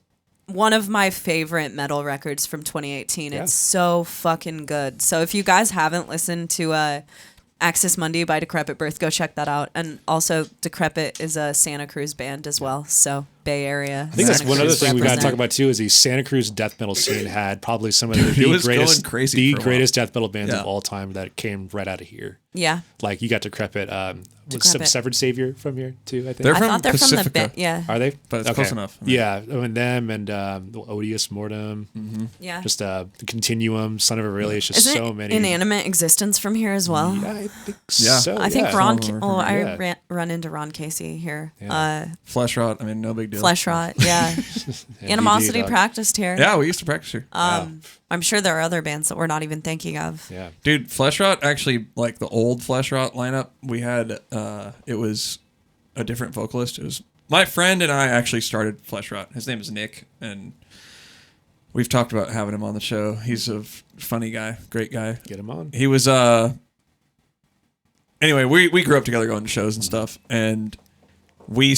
one of my favorite metal records from 2018. Yeah. It's so fucking good. So if you guys haven't listened to Axis Mundi by Decrepit Birth, go check that out. And also, Decrepit is a Santa Cruz band as well. So Bay Area. I think that's one other thing we got to talk represent. about too. Is the Santa Cruz death metal scene had probably some of the was greatest, going crazy for a while. death metal bands Yeah. of all time that came right out of here. Yeah. Like you got Decrepit, was Decrepit. Severed Savior from here too. I think They're I from thought they're from the Pacifica. band. Yeah. Are they? But it's close enough. Yeah, and them and the Odious Mortem. Yeah. Just the Continuum, Son of Aurelia. It's just Isn't so it many. Inanimate Existence from here as well? Yeah, I think Yeah. so. I think yeah. Ron. Some of them Oh, are from I here. run into Ron Casey here. Flesh rot. I mean, no big deal. Flesh Rot. Yeah. Animosity dog. practiced here. Yeah, we used to practice here. I'm sure there are other bands that we're not even thinking of. Yeah. Dude, Flesh Rot, actually, like the old Flesh Rot lineup, we had, it was a different vocalist. It was my friend and I actually started Flesh Rot. His name is Nick, and We've talked about having him on the show. He's a funny guy, great guy. Get him on. He was anyway, we grew up together going to shows and stuff, and we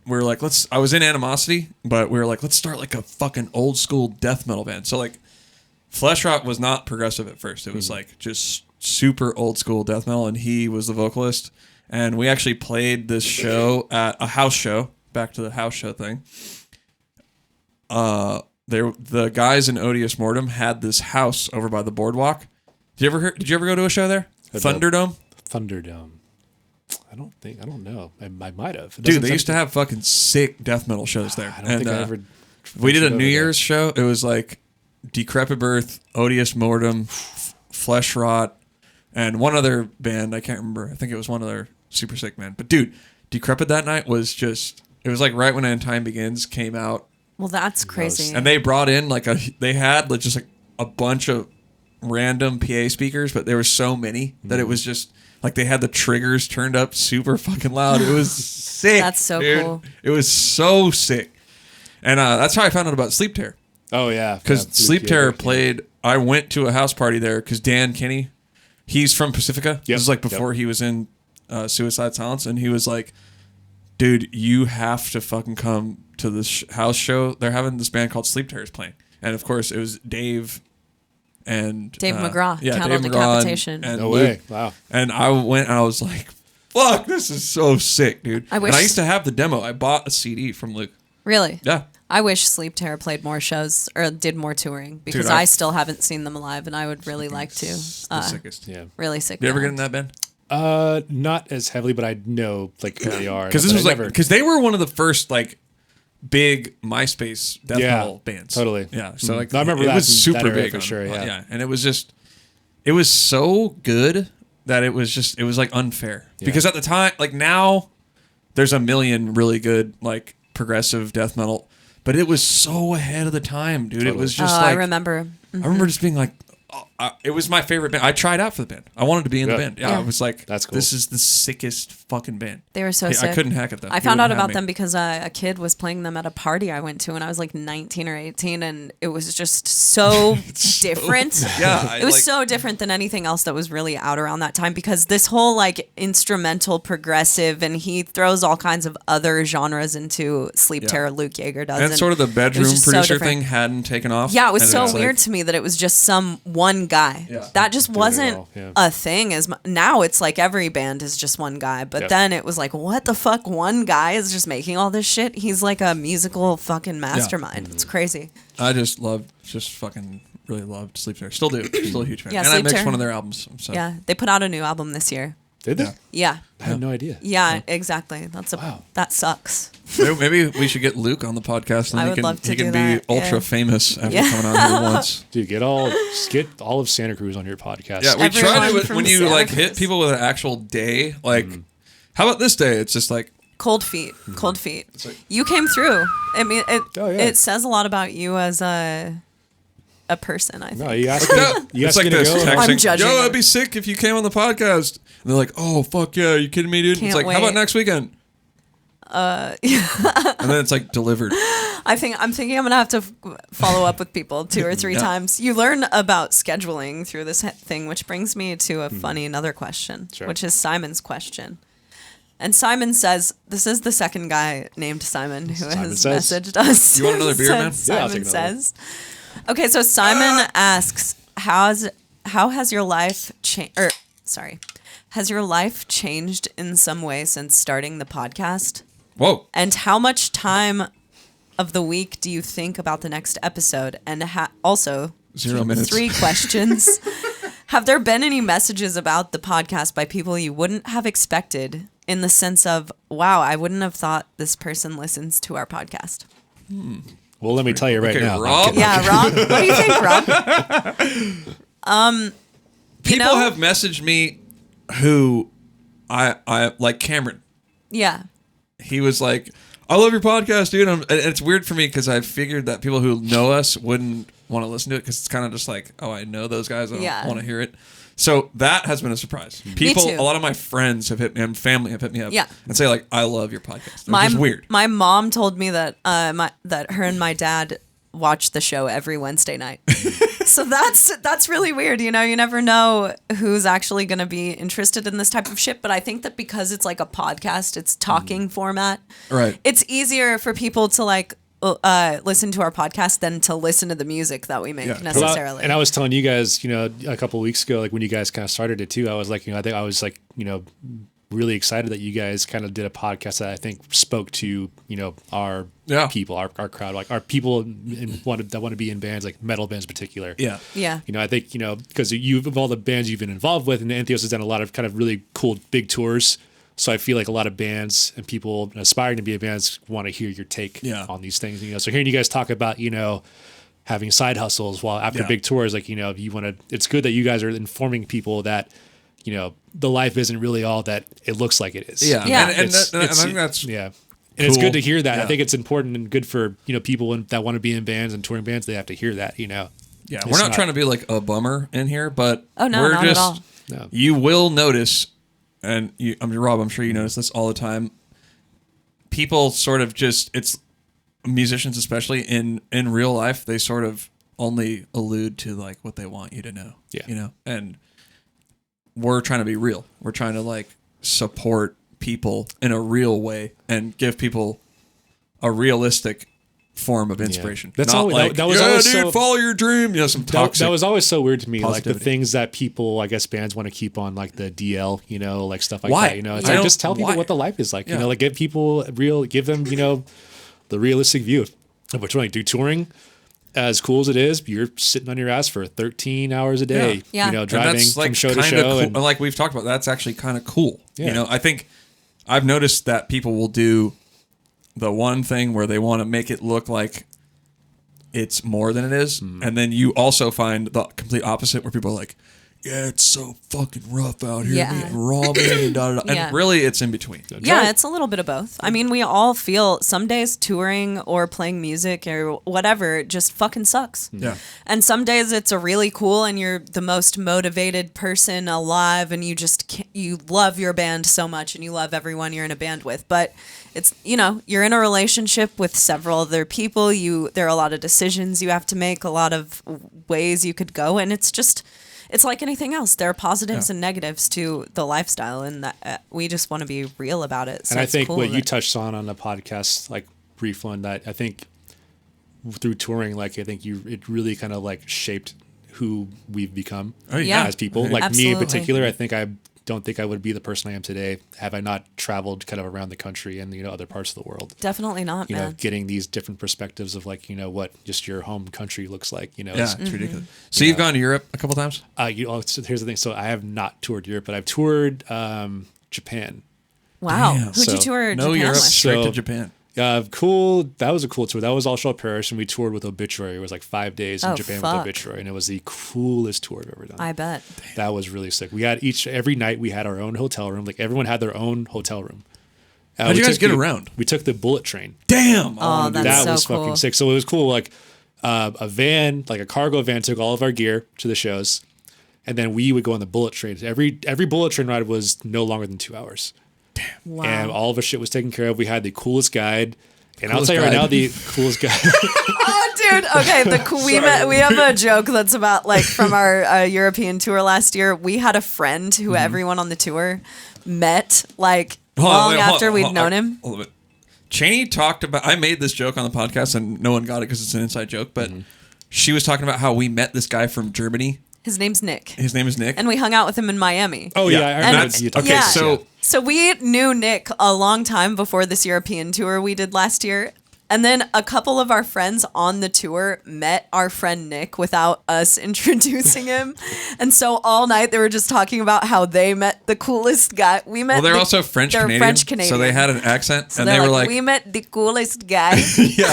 were like, I was in Animosity, but we were like, let's start like a fucking old school death metal band. So like Flesh Rot was not progressive at first. It was like just super old school death metal, and he was the vocalist. And we actually played this show at a house show, back to the house show thing. The guys in Odious Mortem had this house over by the boardwalk. Did you ever go to a show there? Thunderdome? Thunderdome. I don't know. I might have. Dude, they used to have fucking sick death metal shows there. I don't think I ever. We did a New Year's show. It was like Decrepit Birth, Odious Mortem, Flesh Rot, and one other band. I can't remember. I think it was one other super sick band. But dude, Decrepit that night was just. It was like right when And Time Begins came out. Well, that's crazy. And they brought in they had like just like a bunch of random PA speakers, but there were so many that it was just like they had the triggers turned up super fucking loud. It was sick. That's so dude. cool. It was so sick. And that's how I found out about Sleep Terror. Oh, yeah. Because Sleep Terror played, I went to a house party there because Dan Kinney, he's from Pacifica. This is like before he was in Suicide Silence. And he was like, dude, you have to fucking come to this house show. They're having this band called Sleep Terrors playing. And of course, it was Dave McGraw. Yeah, Candle Dave Decapitation. And No Luke. way. Wow. And I went and I was like, fuck, this is so sick, dude. I wish- And I used to have the demo. I bought a CD from Luke. Really? Yeah. I wish Sleep Terror played more shows or did more touring because Dude, I still haven't seen them live and I would really like to. The sickest. Yeah. Really sick. You ever get band. in that band? Not as heavily, but I know like who they are. Because this but was I like, never- because they were one of the first like big MySpace death metal bands. Totally. Yeah. So like, I remember it that was from super that era big for sure. Yeah. yeah. And it was just, it was so good that it was like unfair because at the time, like now, there's a million really good like progressive death metal, but it was so ahead of the time, dude. It was just like I remember. I remember just being like, it was my favorite band. I tried out for the band. I wanted to be in the band. Yeah, I was like, That's cool. This is the sickest fucking band. They were so Hey, sick. I couldn't hack it though. I found out about them because a kid was playing them at a party I went to when I was like 19 or 18, and it was just so different. Yeah, it was so different than anything else that was really out around that time because this whole like instrumental progressive, and he throws all kinds of other genres into Sleep Terror. Luke Yeager does, and sort of the bedroom just so producer different. thing hadn't taken off. Yeah, it was and so like- weird to me that it was just some one guy. Yeah. That just wasn't all, yeah. a thing. Now it's like every band is just one guy, but then it was like, what the fuck? One guy is just making all this shit. He's like a musical fucking mastermind. It's crazy. I just fucking really loved Sleep Terror. Still do. Still a huge fan. Yeah, and I Sleep mixed Terror. one of their albums. So. Yeah, they put out a new album this year. Did they? Yeah. Yeah, I had no idea. yeah, exactly. That sucks. Maybe we should get Luke on the podcast, and I he would can love to he can do be that, ultra yeah. famous after Yeah. coming on here once. Dude, get all of Santa Cruz on your podcast. Yeah, we Everyone tried it from when you Santa like hit Cruz. people with an actual day. Like, how about this day? It's just like Cold feet. Cold feet. You came through. I mean, it says a lot about you as a person, I think. No, you asked me. You it's asked like me to this go. texting. I'm judging Yo, him. it'd be sick if you came on the podcast. And they're like, oh fuck yeah, are you kidding me, dude? Can't It's like, wait. how about next weekend? And then it's like delivered. I'm thinking I'm gonna have to follow up with people 2 or 3 times. You learn about scheduling through this thing, which brings me to a funny another question, Sure. which is Simon's question. And Simon says, this is the second guy named Simon who Simon has says. messaged us. You want another beer, man? Yeah, I'll Simon take another one. says. Okay, so Simon asks, how has your life changed? Has your life changed in some way since starting the podcast? Whoa. And how much time of the week do you think about the next episode? And also, 0 minutes. 3 questions. Have there been any messages about the podcast by people you wouldn't have expected in the sense of, wow, I wouldn't have thought this person listens to our podcast? Well, let me tell you right Okay, now. Rob? Yeah, Rob? What do you think, Rob? People know- have messaged me who I like Cameron. Yeah. He was like, I love your podcast, dude. And it's weird for me because I figured that people who know us wouldn't want to listen to it because it's kind of just like, oh, I know those guys. I don't want to hear it. So that has been a surprise. People, too. a lot of my friends have hit me and family have hit me up and say like, I love your podcast. Which is weird. My mom told me that that her and my dad watch the show every Wednesday night. So that's really weird. You know, you never know who's actually going to be interested in this type of shit. But I think that because it's like a podcast, it's talking format. Right. It's easier for people to like listen to our podcast than to listen to the music that we make necessarily. And I was telling you guys, you know, a couple of weeks ago, like when you guys kind of started it too, I was like, you know, I think I was like, you know, really excited that you guys kind of did a podcast that I think spoke to, you know, our people, our crowd, like our people that want to be in bands, like metal bands in particular. Yeah. Yeah. You know, I think, you know, because of all the bands you've been involved with, and Antheos has done a lot of kind of really cool big tours. So I feel like a lot of bands and people aspiring to be in bands want to hear your take on these things. You know, so hearing you guys talk about, you know, having side hustles while after big tours, like, you know, if you want to, it's good that you guys are informing people that, you know, the life isn't really all that it looks like it is. Yeah. Yeah. And I think that's and cool. it's good to hear that. Yeah. I think it's important and good for, you know, people that want to be in bands and touring bands. They have to hear that, you know. Yeah, we're not trying to be like a bummer in here, but Oh, no, we're not just, at all. No. You will notice, and I mean, Rob, I'm sure you notice this all the time. People sort of just, it's musicians, especially in real life, they sort of only allude to like what they want you to know. Yeah. You know, and we're trying to be real. We're trying to like support people in a real way and give people a realistic form of inspiration. That's not always, like, that was always dude, so, follow your dream. You know, some toxic. that was always so weird to me. Like the positivity. things that people, I guess bands want to keep on like the DL, you know, like stuff like Why? that. You know, it's I like don't- just tell people why? what the life is like. You Yeah. know, like give them, the realistic view of what you're like. Do touring as cool as it is, you're sitting on your ass for 13 hours a day. Yeah. You know, And driving that's, like, from show to kinda show. cool. And, Like we've talked about, that's actually kind of cool. Yeah. You know, I think I've noticed that people will do the one thing where they want to make it look like it's more than it is. And then you also find the complete opposite where people are like, yeah, it's so fucking rough out here. Yeah. Getting ramen and da da da. Yeah. And really, it's in between. Yeah, it's a little bit of both. I mean, we all feel some days touring or playing music or whatever just fucking sucks. Yeah. And some days it's a really cool and you're the most motivated person alive and you just you love your band so much and you love everyone you're in a band with. But it's, you know, you're in a relationship with several other people. There are a lot of decisions you have to make, a lot of ways you could go. And it's just, it's like anything else. There are positives and negatives to the lifestyle, and that we just want to be real about it. So and I it's think cool what you that- touched on the podcast, like brief one, that I think through touring, like I think it really kind of like shaped who we've become Oh, Yeah. as people. Like me in Absolutely. particular, I don't think I would be the person I am today had I not traveled kind of around the country and, you know, other parts of the world. Definitely not, You know, man. getting these different perspectives of like, you know, what just your home country looks like, you know. Yeah, It's- it's ridiculous. So you've gone to Europe a couple times? so here's the thing. So I have not toured Europe, but I've toured Japan. Wow. Damn. Who'd you So, tour No, Japan Europe, with? straight to So- Japan. Cool. That was a cool tour. That was All Shall Perish, and we toured with Obituary. It was like 5 days in Oh, Japan fuck. with Obituary, and it was the coolest tour I've ever done. I bet. That was really sick. We had every night we had our own hotel room. Like everyone had their own hotel room. How'd we you guys took get the- around? We took the bullet train. Damn. Oh, that's That so was cool. fucking sick. So it was cool. Like a van, like a cargo van, took all of our gear to the shows, and then we would go on the bullet train. Every bullet train ride was no longer than 2 hours. Wow. And all of our shit was taken care of. We had the coolest guide. And I'll Coolest tell you right guide. now, the coolest guide. Oh, dude. Okay, we have a joke that's about like from our European tour last year. We had a friend who everyone on the tour met like after we'd known him. Hold on. Chaney talked about, I made this joke on the podcast and no one got it because it's an inside joke, but she was talking about how we met this guy from Germany. His name's Nick, His name is Nick. and we hung out with him in Miami. Oh yeah, I And remember that's- you talking okay, about so- this, So we knew Nick a long time before this European tour we did last year. And then a couple of our friends on the tour met our friend Nick without us introducing him. And so all night they were just talking about how they met the coolest guy. We met Well, they're also French they're Canadian. French Canadian. So they had an accent So and they're they were like, we met the coolest guy. yeah.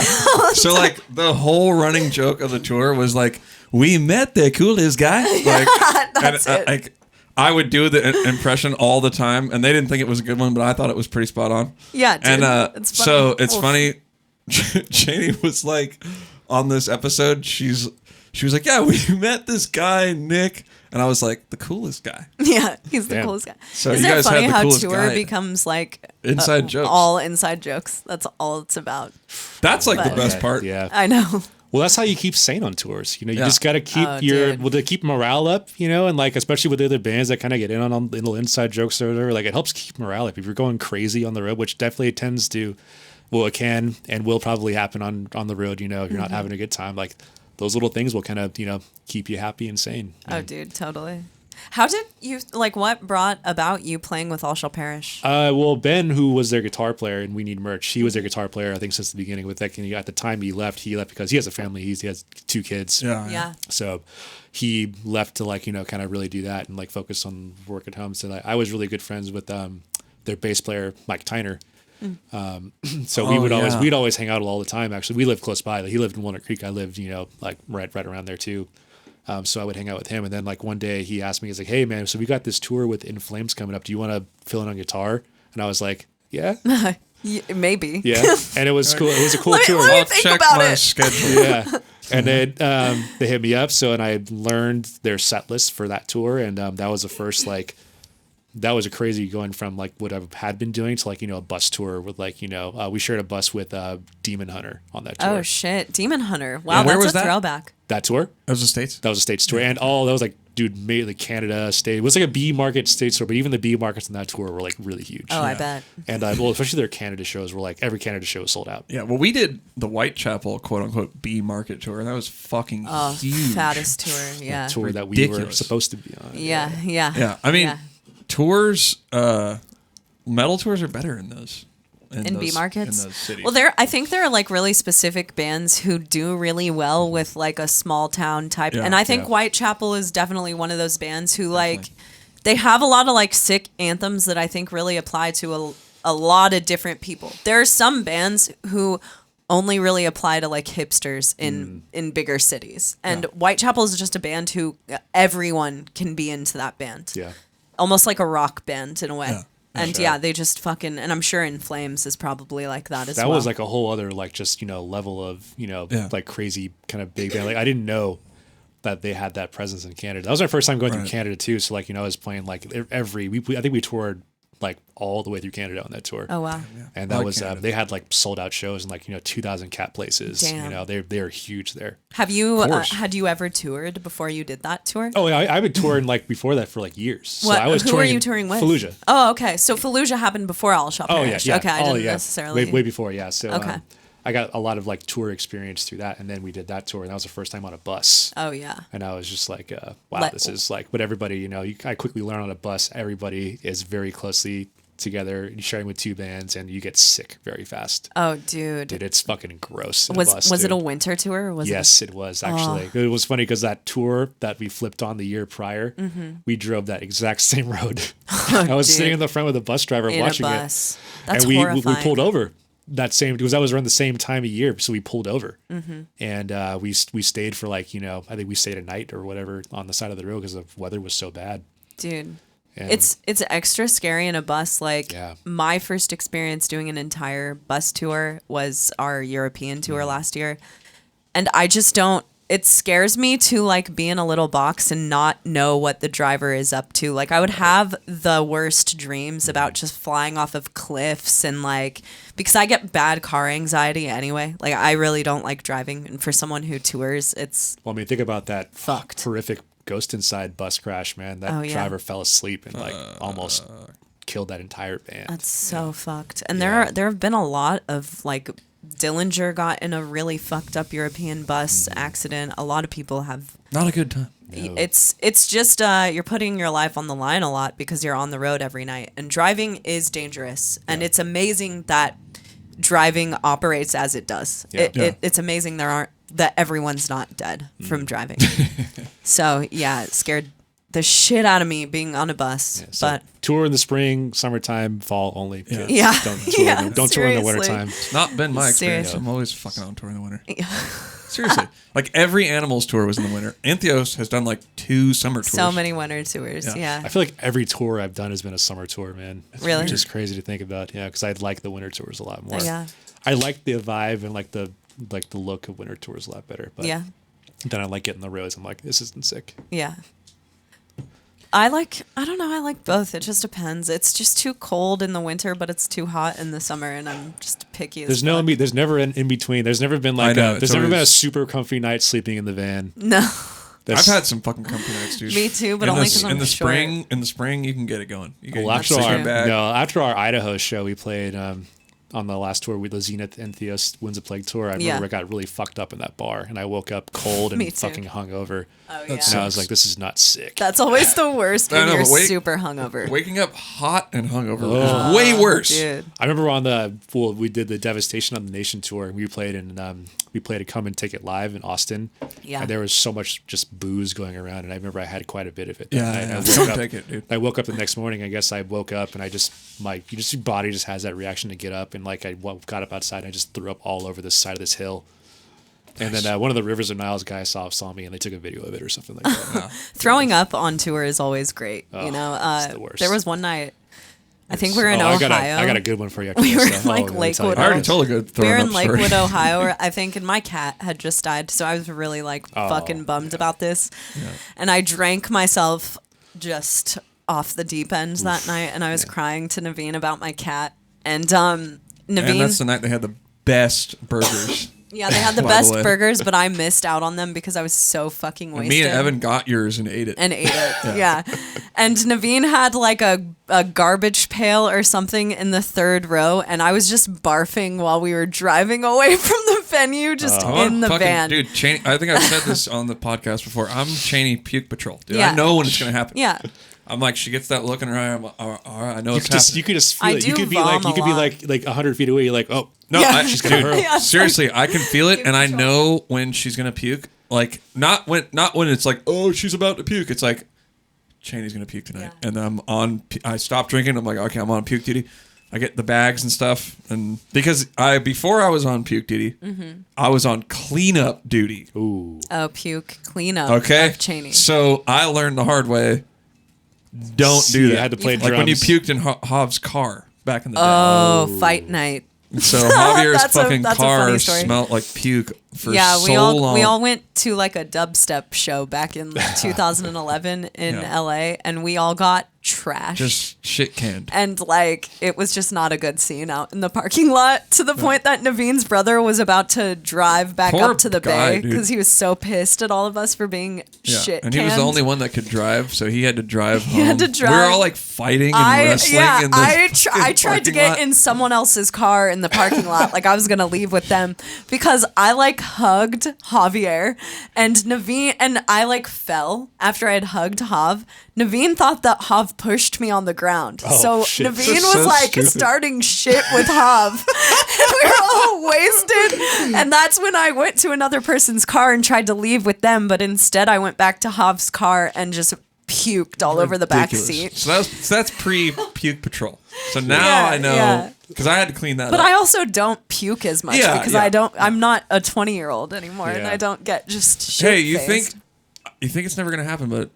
So like the whole running joke of the tour was like, we met the coolest guy. Like, That's and, it. like I would do the impression all the time, and they didn't think it was a good one, but I thought it was pretty spot on. Yeah, dude, And it's so fucking- it's oof. funny. Chaney was like on this episode. She was like, yeah, we met this guy Nick, and I was like, the coolest guy. Yeah, he's the Damn. coolest guy. So Isn't you it guys funny had the how coolest tour guy. becomes like Inside jokes. all inside jokes? That's all it's about. That's like the But- best part. Yeah. I know. Well, that's how you keep sane on tours. You know, you Yeah. just got to keep dude. to keep morale up, you know, and like, especially with the other bands that kind of get in on little inside jokes or whatever, like it helps keep morale up. If you're going crazy on the road, which definitely tends to, well, it can and will probably happen on the road, you know, if you're not having a good time, like those little things will kind of, you know, keep you happy and sane. Oh, dude, totally. How did you, like, what brought about you playing with All Shall Perish? Well, Ben, who was their guitar player, and We Need Merch, he was their guitar player, I think, since the beginning. With that, at the time he left because he has a family. He has 2 kids. Yeah. So he left to, like, you know, kind of really do that and like focus on work at home. So like, I was really good friends with their bass player, Mike Tyner. So we'd always hang out all the time. Actually, we lived close by. Like, he lived in Walnut Creek. I lived, you know, like right around there too. So I would hang out with him. And then like one day he asked me, he's like, "Hey man, so we got this tour with In Flames coming up. Do you want to fill in on guitar?" And I was like, "Yeah." Maybe. Yeah. And it was cool. It was a cool tour. let me I'll think check about my it. schedule. Yeah. And then they hit me up. So, and I learned their set list for that tour. And that was the first, like, that was a crazy going from like what I had been doing to like, you know, a bus tour with like, you know, we shared a bus with Demon Hunter on that tour. Oh, shit. Demon Hunter. Wow, Yeah, where that's was a that? throwback. That tour? That was the States. That was a States tour. And that was like, dude, made like Canada, state. It was like a B market States tour, but even the B markets on that tour were like really huge. Oh, I bet. And well, especially their Canada shows were like every Canada show was sold out. Yeah, well, we did the Whitechapel quote unquote B market tour, and that was fucking huge. Fattest tour. Yeah. Tour that we were Ridiculous. supposed to be on. Yeah. Yeah. Yeah, I mean, Yeah. tours, metal tours are better in those. In B markets. in those cities. Well, I think there are like really specific bands who do really well with like a small town type, Yeah, and I think yeah. Whitechapel is definitely one of those bands who like they have a lot of like sick anthems that I think really apply to a lot of different people. There are some bands who only really apply to like hipsters in bigger cities, and Whitechapel is just a band who everyone can be into that band. Yeah. Almost like a rock band in a way. Yeah. And yeah, they just fucking, and I'm sure In Flames is probably like that as That well. was like a whole other, like, just, you know, level of, you know, Yeah. like crazy kind of big band. Like, I didn't know that they had that presence in Canada. That was my first time going through Right. Canada too. So like, you know, I was playing like I think we toured like all the way through Canada on that tour. Oh wow. And I that like was, Canada. they had like sold out shows in like, you know, 2,000 cap places. Damn. You know, they're huge there. Have you Of course. had you ever toured before you did that tour? Oh, yeah, I've been touring like before that for like years. So What? I was Who touring were you touring with? Fallujah. Oh, okay. So Fallujah happened before All Shall Oh yeah, Perish. yeah. Okay, I didn't necessarily. way before, yeah. So Okay. I got a lot of like tour experience through that, and then we did that tour, and that was the first time on a bus. Oh yeah. And I was just like, wow, this is like, but everybody, you know, I quickly learn on a bus, everybody is very closely together, you're sharing with 2 bands, and you get sick very fast. Oh dude. Dude, it's fucking gross. in a Was bus, it dude. a winter tour? Or was Yes, it was actually. It was funny because that tour that we flipped on the year prior, we drove that exact same road. I was dude. sitting in the front with a bus driver it in watching a it. bus? That's And we horrifying. pulled over that same, because that was around the same time of year, so we pulled over. And we stayed for like, you know, I think we stayed a night or whatever on the side of the road because the weather was so bad. Dude. And It's extra scary in a bus. Like Yeah. my first experience doing an entire bus tour was our European tour last year. And I just don't, it scares me to like be in a little box and not know what the driver is up to. Like I would have the worst dreams about just flying off of cliffs and like, because I get bad car anxiety anyway. Like I really don't like driving. And for someone who tours, it's well, I mean, think about that Fucked. horrific Ghost Inside bus crash, man. That Oh, yeah. driver fell asleep and like almost killed that entire band. That's so fucked. And Yeah. there have been a lot of like Dillinger got in a really fucked up European bus accident. A lot of people have. Not a good time. No. It's just you're putting your life on the line a lot because you're on the road every night, and driving is dangerous. And it's amazing that driving operates as it does. Yeah. It's amazing that everyone's not dead from driving. So yeah, it scared the shit out of me being on a bus. So but tour in the spring, summertime, fall only. Yeah. Yeah. Don't tour, Yeah, don't tour in the seriously. wintertime. It's not been my experience. Seriously. I'm always fucking on tour in the winter. Seriously. Like every Animals tour was in the winter. Antheos has done like 2 summer tours. so many winter tours. Yeah. Yeah. I feel like every tour I've done has been a summer tour, man. Really? Which is crazy to think about. Yeah, because I like the winter tours a lot more. Yeah. I like the vibe and like the look of winter tours a lot better. But Yeah. then I like getting the roads. I'm like, this isn't sick. Yeah. I don't know, I like both. It just depends. It's just too cold in the winter, but it's too hot in the summer, and I'm just picky. There's never an in between. There's never been there's never been a super comfy night sleeping in the van. No. I've had some fucking comfy nights, dude. Me too, but only because I'm short. In the spring, you can get it going. After our Idaho show, we played on the last tour with the Zenith and Theos Winds of Plague tour. I remember I got really fucked up in that bar, and I woke up cold and fucking hungover. Oh, yeah. And I was like, this is not sick. That's always the worst when you're super hungover. Waking up hot and hungover is way worse. Dude. I remember we did the Devastation on the Nation tour, and we played a Come and Take It live in Austin. Yeah. And there was so much just booze going around, and I remember I had quite a bit of it. Take it, dude. I woke up the next morning. I guess I woke up and your body just has that reaction to get up, and I got up outside and I just threw up all over the side of this hill. And then one of the Rivers of Niles guys saw me, and they took a video of it or something like that. Throwing up on tour is always great. It's the worst. There was one night, I think we were in Ohio. I got a good one for you. We were in Lakewood. I already told a good We were in Lakewood, Ohio, I think, and my cat had just died, so I was really fucking bummed about this. Yeah. And I drank myself just off the deep end that night, and I was crying to Navene about my cat. And Navene. And that's the night they had the best burgers. Yeah, they had the best burgers, but I missed out on them because I was so fucking wasted. Me and Evan got yours and ate it. Yeah. And Navene had a garbage pail or something in the third row, and I was just barfing while we were driving away from the venue, in the van. Dude, Chaney, I think I've said this on the podcast before. I'm Chaney Puke Patrol. Dude, I know when it's going to happen. Yeah. I'm like, she gets that look in her eye. I'm like, all right, I know it's happening. You could just feel it. You could be like 100 feet away. You're like, oh no, she's gonna hurt. Yeah, seriously, I can feel it, and I know when she's gonna puke. Like not when it's like, oh, she's about to puke. It's like, Chaney's gonna puke tonight, and I stop drinking. I'm like, okay, I'm on puke duty. I get the bags and stuff, and because before I was on puke duty, I was on cleanup duty. Ooh. Oh, puke cleanup. Okay, of Chaney. So I learned the hard way. Don't do that. I had to play drums. Like when you puked in Hov's car back in the day. Oh, fight night. So Javier's fucking car smelled like puke for so long. We all went to like a dubstep show back in 2011 in LA, and we all got trashed. Just shit canned. And it was just not a good scene out in the parking lot, to the point that Navene's brother was about to drive back up to the bay because he was so pissed at all of us for being shit canned. And he was the only one that could drive, so he had to drive home. We were all fighting and wrestling. Yeah, I tried to get in someone else's car in the parking lot. I was going to leave with them because I hugged Javier, and Navene, and I fell after I had hugged Hav. Navene thought that Hav pushed me on the ground. So shit. Navene was starting shit with Hav. And we were all wasted. And that's when I went to another person's car and tried to leave with them. But instead I went back to Hav's car and just puked all over the back seat. So that's pre-puke patrol. So now I know, because I had to clean that up. But I also don't puke as much because I'm not a 20-year-old anymore, and I don't get just shit. Hey, you think it's never going to happen, but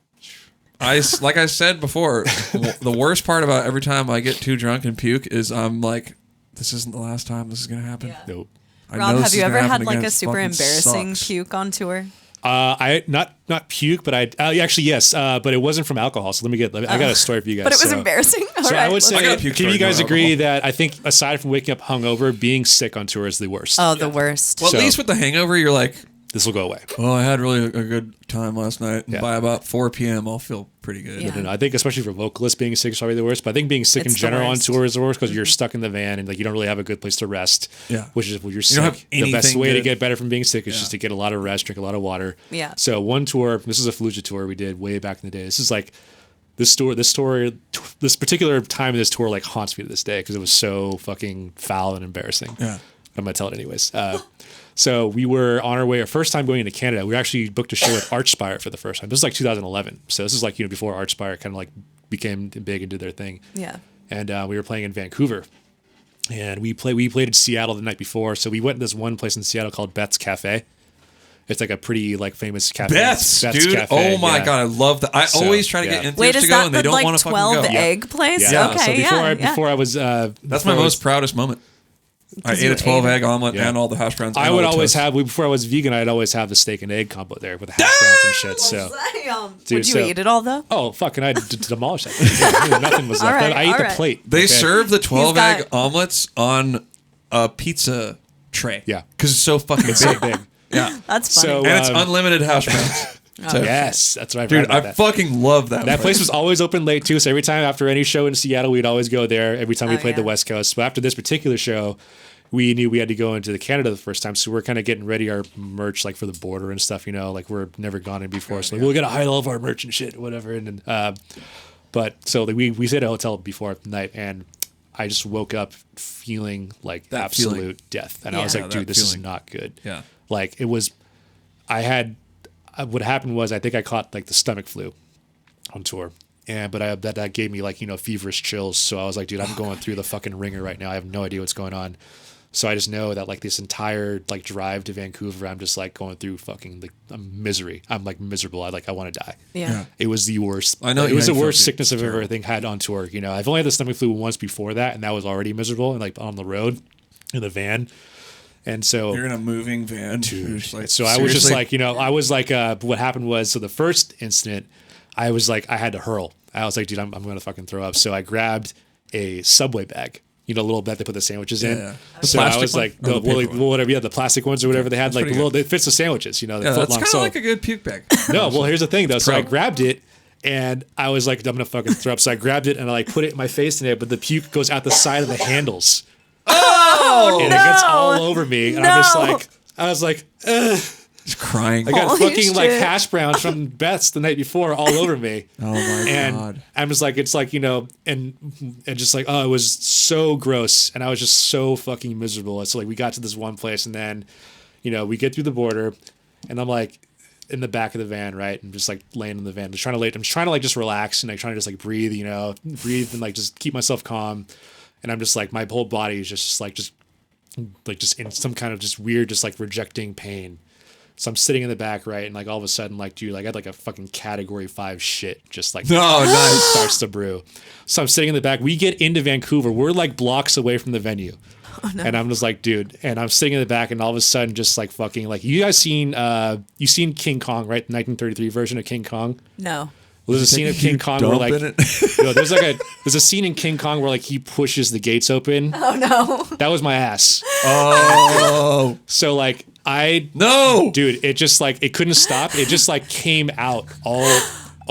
like I said before, the worst part about every time I get too drunk and puke is I'm like, this isn't the last time this is going to happen. Yeah. Nope. Rob, have you ever had a super embarrassing puke on tour? I not puke, but actually yes, but it wasn't from alcohol. So I got a story for you guys. But it was embarrassing. So I would say, can you guys agree that I think aside from waking up hungover, being sick on tour is the worst? Oh, the worst. Well, at least with the hangover, you're like, this will go away. Well, I had really a good time last night. And by about 4 p.m., I'll feel pretty good. Yeah. No, I think especially for vocalists, being sick is probably the worst. But I think being sick in general on tour is the worst because you're stuck in the van and you don't really have a good place to rest. Yeah. Which is when you're sick. The best way to get better from being sick is just to get a lot of rest, drink a lot of water. Yeah. So one tour, this is a Fallujah tour we did way back in the day. This is this particular time of this tour haunts me to this day because it was so fucking foul and embarrassing. Yeah. I'm gonna tell it anyways. So we were on our way, our first time going into Canada. We actually booked a show with Archspire for the first time. This is 2011. So this is before Archspire kind of became big and did their thing. Yeah. And we were playing in Vancouver. And we played in Seattle the night before. So we went to this one place in Seattle called Beth's Cafe. It's a pretty famous cafe. Beth's dude. Cafe. Oh my God, I love that. I always try to get Entheos to go, and they don't want to fucking go. 12 egg place? Yeah. Okay, so before I was, that's my most proudest moment. I ate a 12-egg omelet Yeah. and all the hash browns. I and would all the always toast. have, before I was vegan, I'd always have the steak and egg combo there with the hash browns and shit. So, dude, Would you eat it all though? oh, fucking, I demolished that thing. Yeah, nothing was left. All right, I ate all the right. plate. They okay? serve the 12-egg got- omelets on a pizza tray. Yeah. Because it's so fucking It's so big. big. Yeah. That's funny. So, And it's unlimited hash browns. So- Yes, that's what I've Dude, heard about I that. fucking love that. That place was always open late too. So every time after any show in Seattle, we'd always go there. Every time we Oh, played the yeah. West Coast. But after this particular show, we knew we had to go into the Canada the first time. So we're kind of getting ready our merch like for the border and stuff. You know, like we're never gone in before. So like, we'll get a high level of our merch and shit, whatever. And then, but so like, we stayed at a hotel before the night, and I just woke up feeling like That absolute feeling. death. And I was Yeah. like, Yeah, dude, that this is feeling. not good. Yeah. Like it was, what happened was I think I caught like the stomach flu on tour. But that gave me like, feverish chills. So I was like, dude, I'm going through the fucking ringer right now. I have no idea what's going on. So I just know that like this entire like drive to Vancouver, I'm just like going through fucking like misery. I'm like miserable. I want to die. Yeah. It was the worst. I know It you was the had worst felt sickness I've ever had on tour. I've only had the stomach flu once before that, and that was already miserable and like on the road in the van. And so You're in a moving van. Dude. so I was just like, I was like, what happened was, so the first incident, I was like, I had to hurl. I was like, dude, I'm going to fucking throw up. So I grabbed a Subway bag, a little bag they put the sandwiches in. Yeah. So I Plastic was one? like, Or the paper one? whatever, yeah, the plastic ones or whatever they had, like pretty the little, it fits the sandwiches, the Yeah, foot that's long. kind of So like a good puke bag. no, well, here's the thing though. So I pro. grabbed it and I was like, I'm going to fucking throw up. So I grabbed it and I like put it in my face in it, but the puke goes out the side of the handles. Oh, And no. it gets all over me. And I'm just like, I was like, ugh. Just crying. I got Holy fucking like shit. hash browns from Beth's the night before all over me. Oh my And god. I'm just like, it's like, and just like, oh, it was so gross. And I was just so fucking miserable. So like we got to this one place and then, we get through the border and I'm like in the back of the van, right? I'm just like laying in the van. I'm trying to like just relax and like trying to just like breathe, breathe and like just keep myself calm. And I'm just like, my whole body is just in some kind of just weird, just like rejecting pain. So I'm sitting in the back, right? And like all of a sudden, like, dude, like I had like a fucking category 5 shit just like nice. starts to brew. So I'm sitting in the back. We get into Vancouver. We're like blocks away from the venue. Oh, no. And I'm just like, dude, and I'm sitting in the back and all of a sudden just like fucking like, you guys seen King Kong, right? The 1933 version of King Kong? No. Well, there's a scene of King Kong where like, there's a scene in King Kong where like he pushes the gates open. Oh no. That was my ass. Oh So like no, dude, it just like it couldn't stop. It just like came out all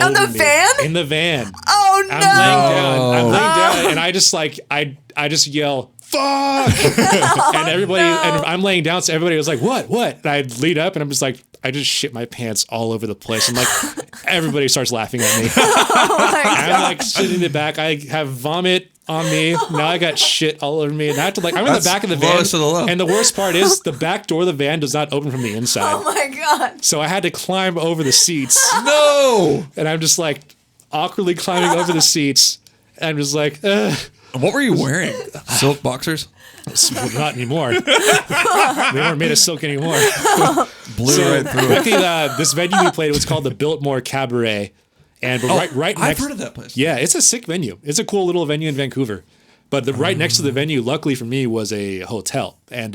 On the over me. van? In the van. Oh no. I'm laying down, and I just like I just yell fuck, and everybody and I'm laying down, so everybody was like what? And I lead up, and I'm just like I just shit my pants all over the place, and like everybody starts laughing at me. Oh my I'm God. like sitting in the back. I have vomit on me. Now I got shit all over me. And I have to like, I'm in the That's back of the van. lowest of the low. And the worst part is the back door of the van does not open from the inside. Oh my God. So I had to climb over the seats. no. And I'm just like awkwardly climbing over the seats. And I'm just like, ugh. What were you wearing? Silk boxers? Well, not anymore. They weren't made of silk anymore. Blew right through it. Luckily, this venue we played was called the Biltmore Cabaret. And right I've next, heard of that place. Yeah, it's a sick venue. It's a cool little venue in Vancouver. But right next to the venue, luckily for me, was a hotel. And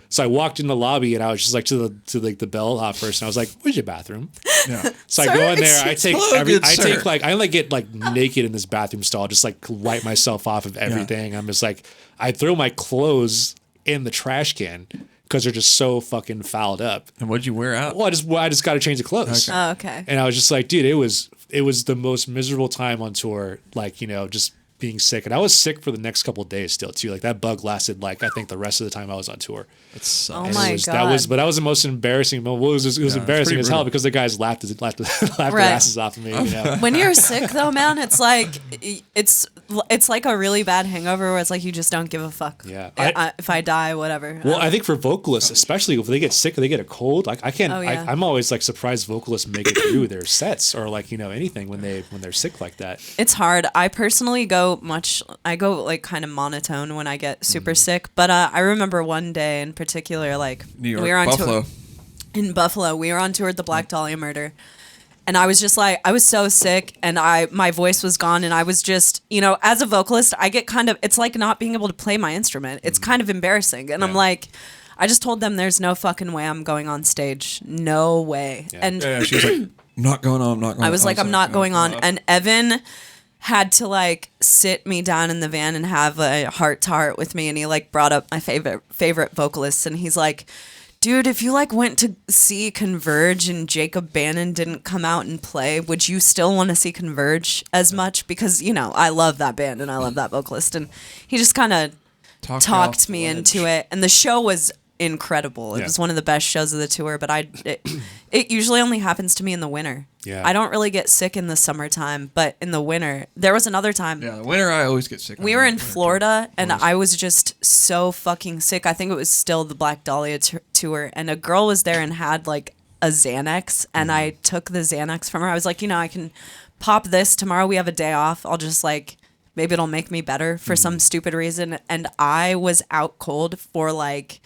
so I walked in the lobby and I was just like to the bell person. I was like, "Where's your bathroom?" Yeah. So I go in there. I take Hello, good sir. I like get like naked in this bathroom stall, just like wipe myself off of everything. I'm just like I throw my clothes in the trash can because they're just so fucking fouled up. And what'd you wear out? Well, I just got to change the clothes. Oh, okay. And I was just like, dude, it was the most miserable time on tour. Like, just being sick. And I was sick for the next couple of days still too. Like that bug lasted like I think the rest of the time I was on tour. Oh And my that God. was the most embarrassing moment. Well, it was embarrassing pretty as hell brutal. because the guys laughed their Right. asses off of me. When you're sick though, man, it's like it's like a really bad hangover where it's like you just don't give a fuck. Yeah. If I die, whatever. Well, I think for vocalists, especially if they get sick or they get a cold, like I can't. Oh, yeah. I'm always like surprised vocalists make it through their sets or like anything when they're sick like that. It's hard. I personally go like kind of monotone when I get super sick. But I remember one day in particular, like New York, we were on Buffalo. tour in Buffalo. We were on tour at the Black Dahlia murder, And I was just like, I was so sick and my voice was gone. And I was just, as a vocalist, I get it's like not being able to play my instrument. It's kind of embarrassing. And I'm like, I just told them there's no fucking way I'm going on stage. No way. Yeah. And she was like, not going on, not going on. I was like, I'm not going on. And Evan had to like sit me down in the van and have a heart to heart with me. And he like brought up my favorite vocalists. And he's like, dude, if you like went to see Converge and Jacob Bannon didn't come out and play, would you still want to see Converge as much? Because, I love that band and I love that vocalist. And he just kind of talked me into it. And the show was incredible. It was one of the best shows of the tour, but it usually only happens to me in the winter. Yeah. I don't really get sick in the summertime, but in the winter, there was another time. Yeah, the winter I always get sick. We were in Florida and I was just so fucking sick. I think it was still the Black Dahlia tour, and a girl was there and had like a Xanax, and I took the Xanax from her. I was like, I can pop this tomorrow. We have a day off. I'll just like, maybe it'll make me better for some stupid reason. And I was out cold for like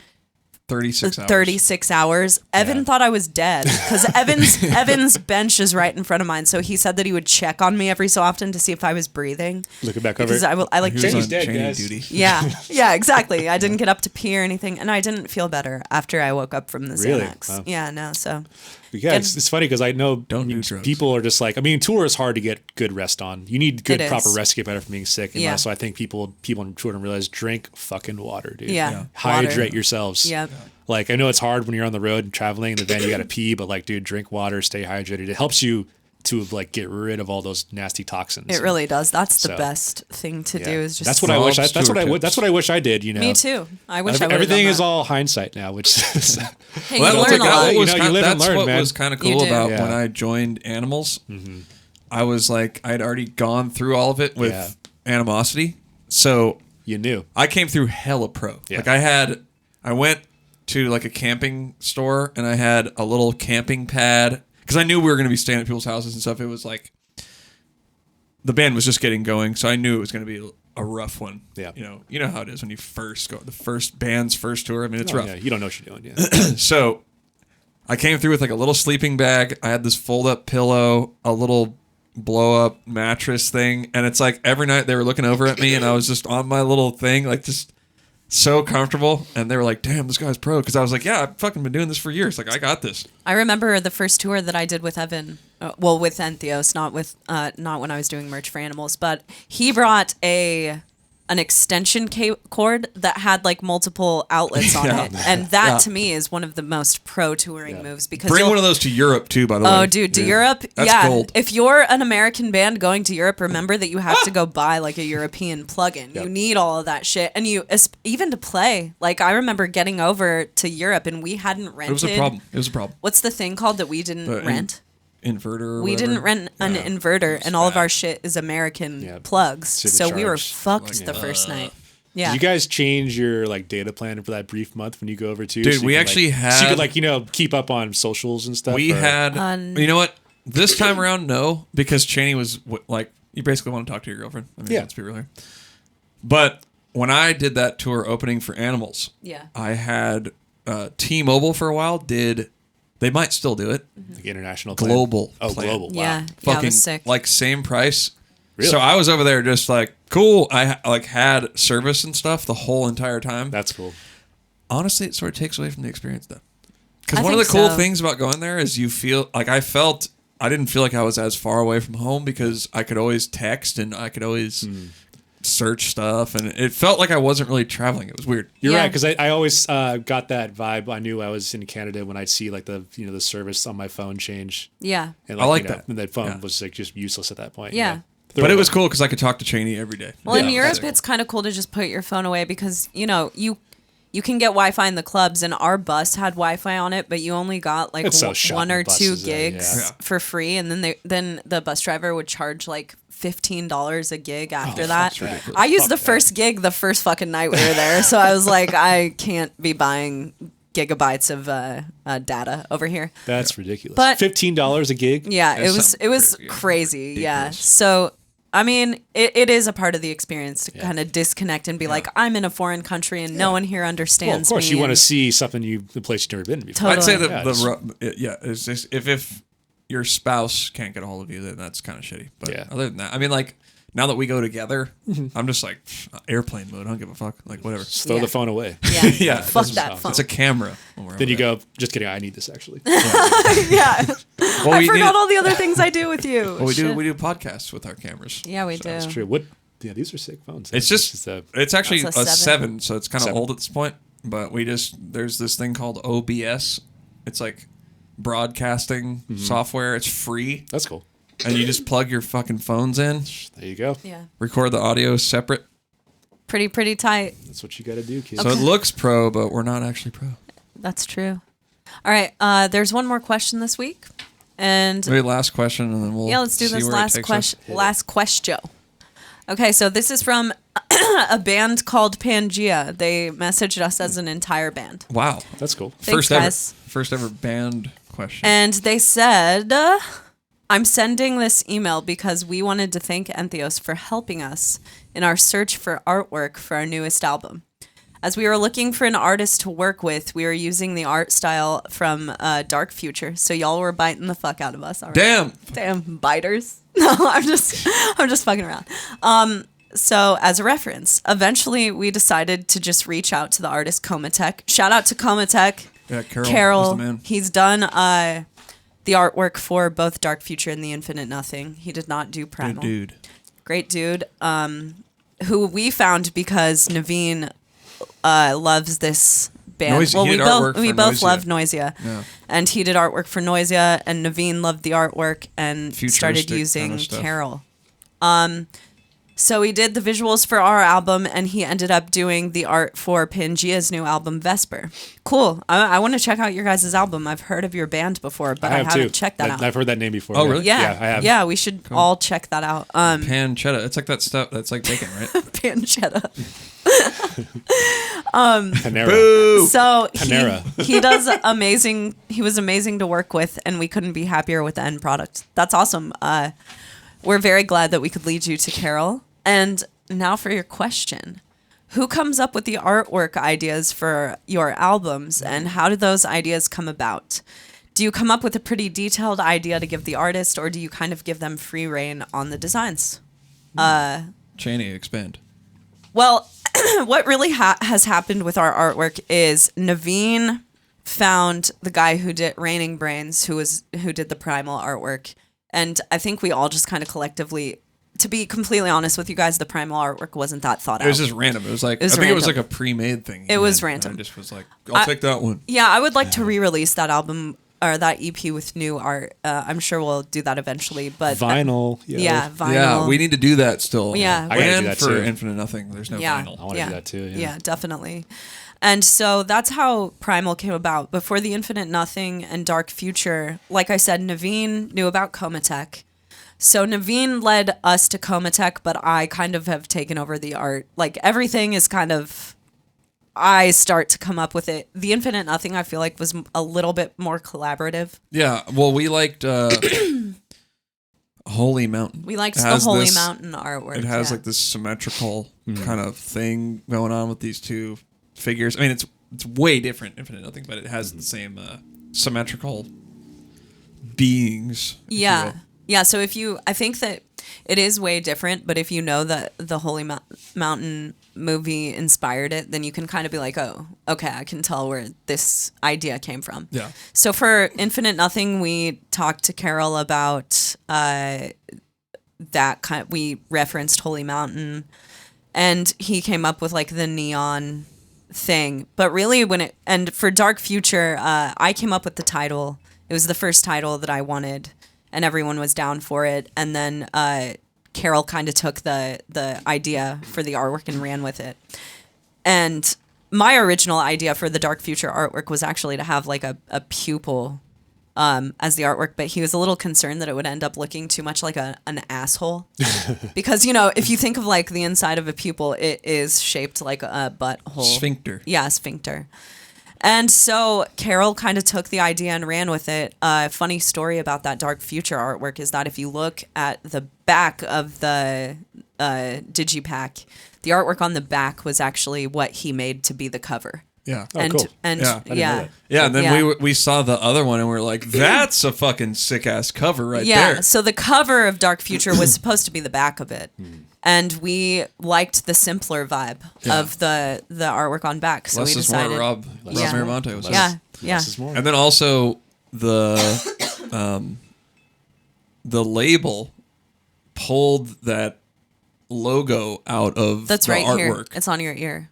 36 hours. Evan thought I was dead because Evan's bench is right in front of mine. So he said that he would check on me every so often to see if I was breathing. Looking back over. Because I like Chaney's dead, Chaney guys. duty. Yeah, exactly. I didn't get up to pee or anything, and I didn't feel better after I woke up from the Really? Xanax. Wow. Yeah, no. So Yeah, it's funny because I know Don't do drugs. people are just like, tour is hard to get good rest on. You need good It proper is. rest to get better from being sick. And Yeah. also I think people on tour don't realize drink fucking water, dude. Yeah. Hydrate Water. yourselves. Yep. Like I know it's hard when you're on the road and traveling in the van, you gotta pee, but like, dude, drink water, stay hydrated. It helps you to like get rid of all those nasty toxins. it really does. That's the So, best thing to do. Is just that's what I wish. Follow That's what I tour would. That's what I wish I did. Me too. I wish I would. Everything is all hindsight now, which is Hey, Well, you that's learn a what lot. was You kind- live and that's learn, what man. was kind of You cool do. about Yeah. when I joined Animals. I was like, I'd already gone through all of it with Yeah. Animosity, so you knew. I came through hella pro. Yeah. Like I went to like a camping store and I had a little camping pad because I knew we were going to be staying at people's houses and stuff. It was like the band was just getting going, so I knew it was going to be a rough one. Yeah. You know how it is when you first go, the first band's first tour. I mean, it's rough. Yeah, you don't know what you're doing. Yeah. So I came through with like a little sleeping bag. I had this fold up pillow, a little blow up mattress thing. And it's like every night they were looking over at me and I was just on my little thing, like just so comfortable. And they were like, damn, this guy's pro. Cause I was like, yeah, I've fucking been doing this for years. Like I got this. I remember the first tour that I did with Evan. With Entheos, not when I was doing merch for Animals, but he brought an extension cord that had like multiple outlets on Yeah. it, and that Yeah. to me is one of the most pro touring moves because Bring you'll- one of those to Europe too, by the way. Oh, dude, to Europe, That's yeah. gold. If you're an American band going to Europe, remember that you have to go buy like a European plug-in. You need all of that shit, and even to play. Like I remember getting over to Europe and we hadn't rented. It was a problem. What's the thing called that we didn't The rent? Inverter. Or We whatever. didn't rent an inverter, and all of our shit is American plugs. So we were Supercharged. fucked the first night. Yeah. Did you guys change your like data plan for that brief month when you go over too? Dude, you we can, actually like, so you had- could like keep up on socials and stuff. We or- had, you know what? This time around, no, because Chaney was like, you basically want to talk to your girlfriend. I mean, let's be real here. But when I did that tour opening for Animals, Yeah. I had T-Mobile for a while. They might still do it. like international plan? Global. Oh, plan. global. Wow. Yeah. Yeah, it Fucking was sick. like same price. Really? So I was over there just like cool. I like had service and stuff the whole entire time. That's cool. Honestly, it sort of takes away from the experience though. Because I one of the think cool so. things about going there is you feel like I didn't feel like I was as far away from home because I could always text and I could always search stuff, and it felt like I wasn't really traveling. It was weird. You're Yeah. right, because I always got that vibe. I knew I was in Canada when I'd see like the the service on my phone change. Yeah. And, I like that. And that phone Yeah. was like just useless at that point. Yeah. you know? But it was cool because I could talk to Chaney every day. Well, in Yeah, Europe, that's cool. it's kind of cool to just put your phone away because, you can get Wi-Fi in the clubs, and our bus had Wi-Fi on it, but you only got like It's so shot one in or two buses, gigs yeah. for free, and then the bus driver would charge like $15 a gig after that. that's ridiculous. I used Fuck the that. first gig the first fucking night we were there, so I was like, I can't be buying gigabytes of data over here. That's ridiculous. But- $15 a gig. Yeah, That's it was something crazy. Yeah. ridiculous. So, I mean, it is a part of the experience to kind of disconnect and be like, I'm in a foreign country and no one here Well, of understands course, me. you want to and- see something the place you've never been before. Totally. I'd say that Yeah, it's just if your spouse can't get a hold of you, then that's kind of shitty. But Yeah. other than that, I mean, like, now that we go together, I'm just like, airplane mode. I don't give a fuck. Like, whatever. Just throw Yeah. the phone away. Yeah. Yeah. Fuck that phone. It's a camera. when we're Then over you there. go, just kidding, I need this actually. Yeah. Well, I we forgot need- all the other things I do with you. Well, we Shit. do podcasts with our cameras. Yeah, we do. That's true. What? Yeah, these are sick phones. It's just, it's actually That's a a 7, so it's kind of 7. old at this point. But there's this thing called OBS. It's like broadcasting software. It's free, That's cool. and you just plug your fucking phones in, There you go. Yeah. record the audio separate. Pretty tight. That's what you got to do, kids. So it looks pro, but we're not actually pro. That's true. All right. There's one more question this week. And Maybe last question, and then we'll yeah, let's do see this where it last takes us. question. Last question. Okay, so this is from a band called Pangea. They messaged us as an entire band. Wow, That's cool. Thanks, guys. First ever band question. And they said, I'm sending this email because we wanted to thank Entheos for helping us in our search for artwork for our newest album. As we were looking for an artist to work with, we were using the art style from Dark Future. So y'all were biting the fuck out of us. Already. Damn biters. No, I'm just fucking around. So as a reference, eventually we decided to just reach out to the artist Komatek. Shout out to Komatek. Yeah, Carol. Carol, is the man. he's done the artwork for both Dark Future and The Infinite Nothing. He did not do Primal. Good dude. Great dude. Who we found because Navene loves this band. Noisy. Well, He we did both artwork for love Noisia. Noisia, Yeah. and he did artwork for Noisia, and Navene loved the artwork and started Futuristic using kinda stuff. Carol. So he did the visuals for our album, and he ended up doing the art for Pangea's new album, Vesper. Cool. I want to check out your guys' album. I've heard of your band before, but I have haven't too. checked that out. I've heard that name before. Oh, really? Yeah, Yeah, I have. Yeah, we should all check that out. Pancetta. It's like that stuff. That's like bacon, right? Pancetta. Panera. Boo! So Panera. he does amazing. He was amazing to work with, and we couldn't be happier with the end product. That's awesome. We're very glad that we could lead you to Carol. And now for your question. Who comes up with the artwork ideas for your albums, and how do those ideas come about? Do you come up with a pretty detailed idea to give the artist, or do you kind of give them free reign on the designs? Chaney, expand. Well, what really has happened with our artwork is Navene found the guy who did Raining Brains, who did the Primal artwork, and I think we all just kind of collectively, to be completely honest with you guys, the Primal artwork wasn't that thought out. It was just random. It was like, It was I think it was random. like a pre-made thing. It was And random. I just was like, I'll take that one. Yeah, I would like to re-release that album or that EP with new art. I'm sure we'll do that eventually, but Vinyl. yeah, vinyl. Yeah, we need to do that still. Yeah, I gotta do and that for too. Infinite Nothing, there's no Yeah. vinyl. I want to do that too. Yeah, definitely. And so that's how Primal came about. Before The Infinite Nothing and Dark Future, like I said, Navene knew about Komatek. So Navene led us to Komatek, but I kind of have taken over the art. Like everything is kind of, I start to come up with it. The Infinite Nothing, I feel like, was a little bit more collaborative. Yeah, well, we liked Holy Mountain. We liked It the has Holy this- Mountain artwork. It has yeah. like this symmetrical kind of thing going on with these two figures. I mean, it's way different, Infinite Nothing, but it has the same symmetrical beings. if you Yeah. will. Yeah, so I think that it is way different, but if you know that the Holy Mountain movie inspired it, then you can kind of be like, oh, okay, I can tell where this idea came from. Yeah. So for Infinite Nothing, we talked to Carol about that we referenced Holy Mountain, and he came up with like the neon thing. But really and for Dark Future, I came up with the title. It was the first title that I wanted, and everyone was down for it. And then Carol kind of took the idea for the artwork and ran with it. And my original idea for the Dark Future artwork was actually to have like a pupil as the artwork, but he was a little concerned that it would end up looking too much like an asshole. Because, if you think of like the inside of a pupil, it is shaped like a butthole. Sphincter. Yeah, sphincter. And so Carol kind of took the idea and ran with it. Funny story about that Dark Future artwork is that if you look at the back of the digipack, the artwork on the back was actually what he made to be the cover. Yeah. Oh, and cool. and Yeah. I didn't know yeah. that. Yeah, and then Yeah. we saw the other one and we are like, that's a fucking sick ass cover right Yeah, there. so the cover of Dark Future was supposed to be the back of it. And we liked the simpler vibe of the artwork on back. So Less we is decided more. Rob Yeah. Maramonte was Yeah. Yeah. Less is more. And then also the label pulled that logo out of That's the right artwork. here. It's on your ear.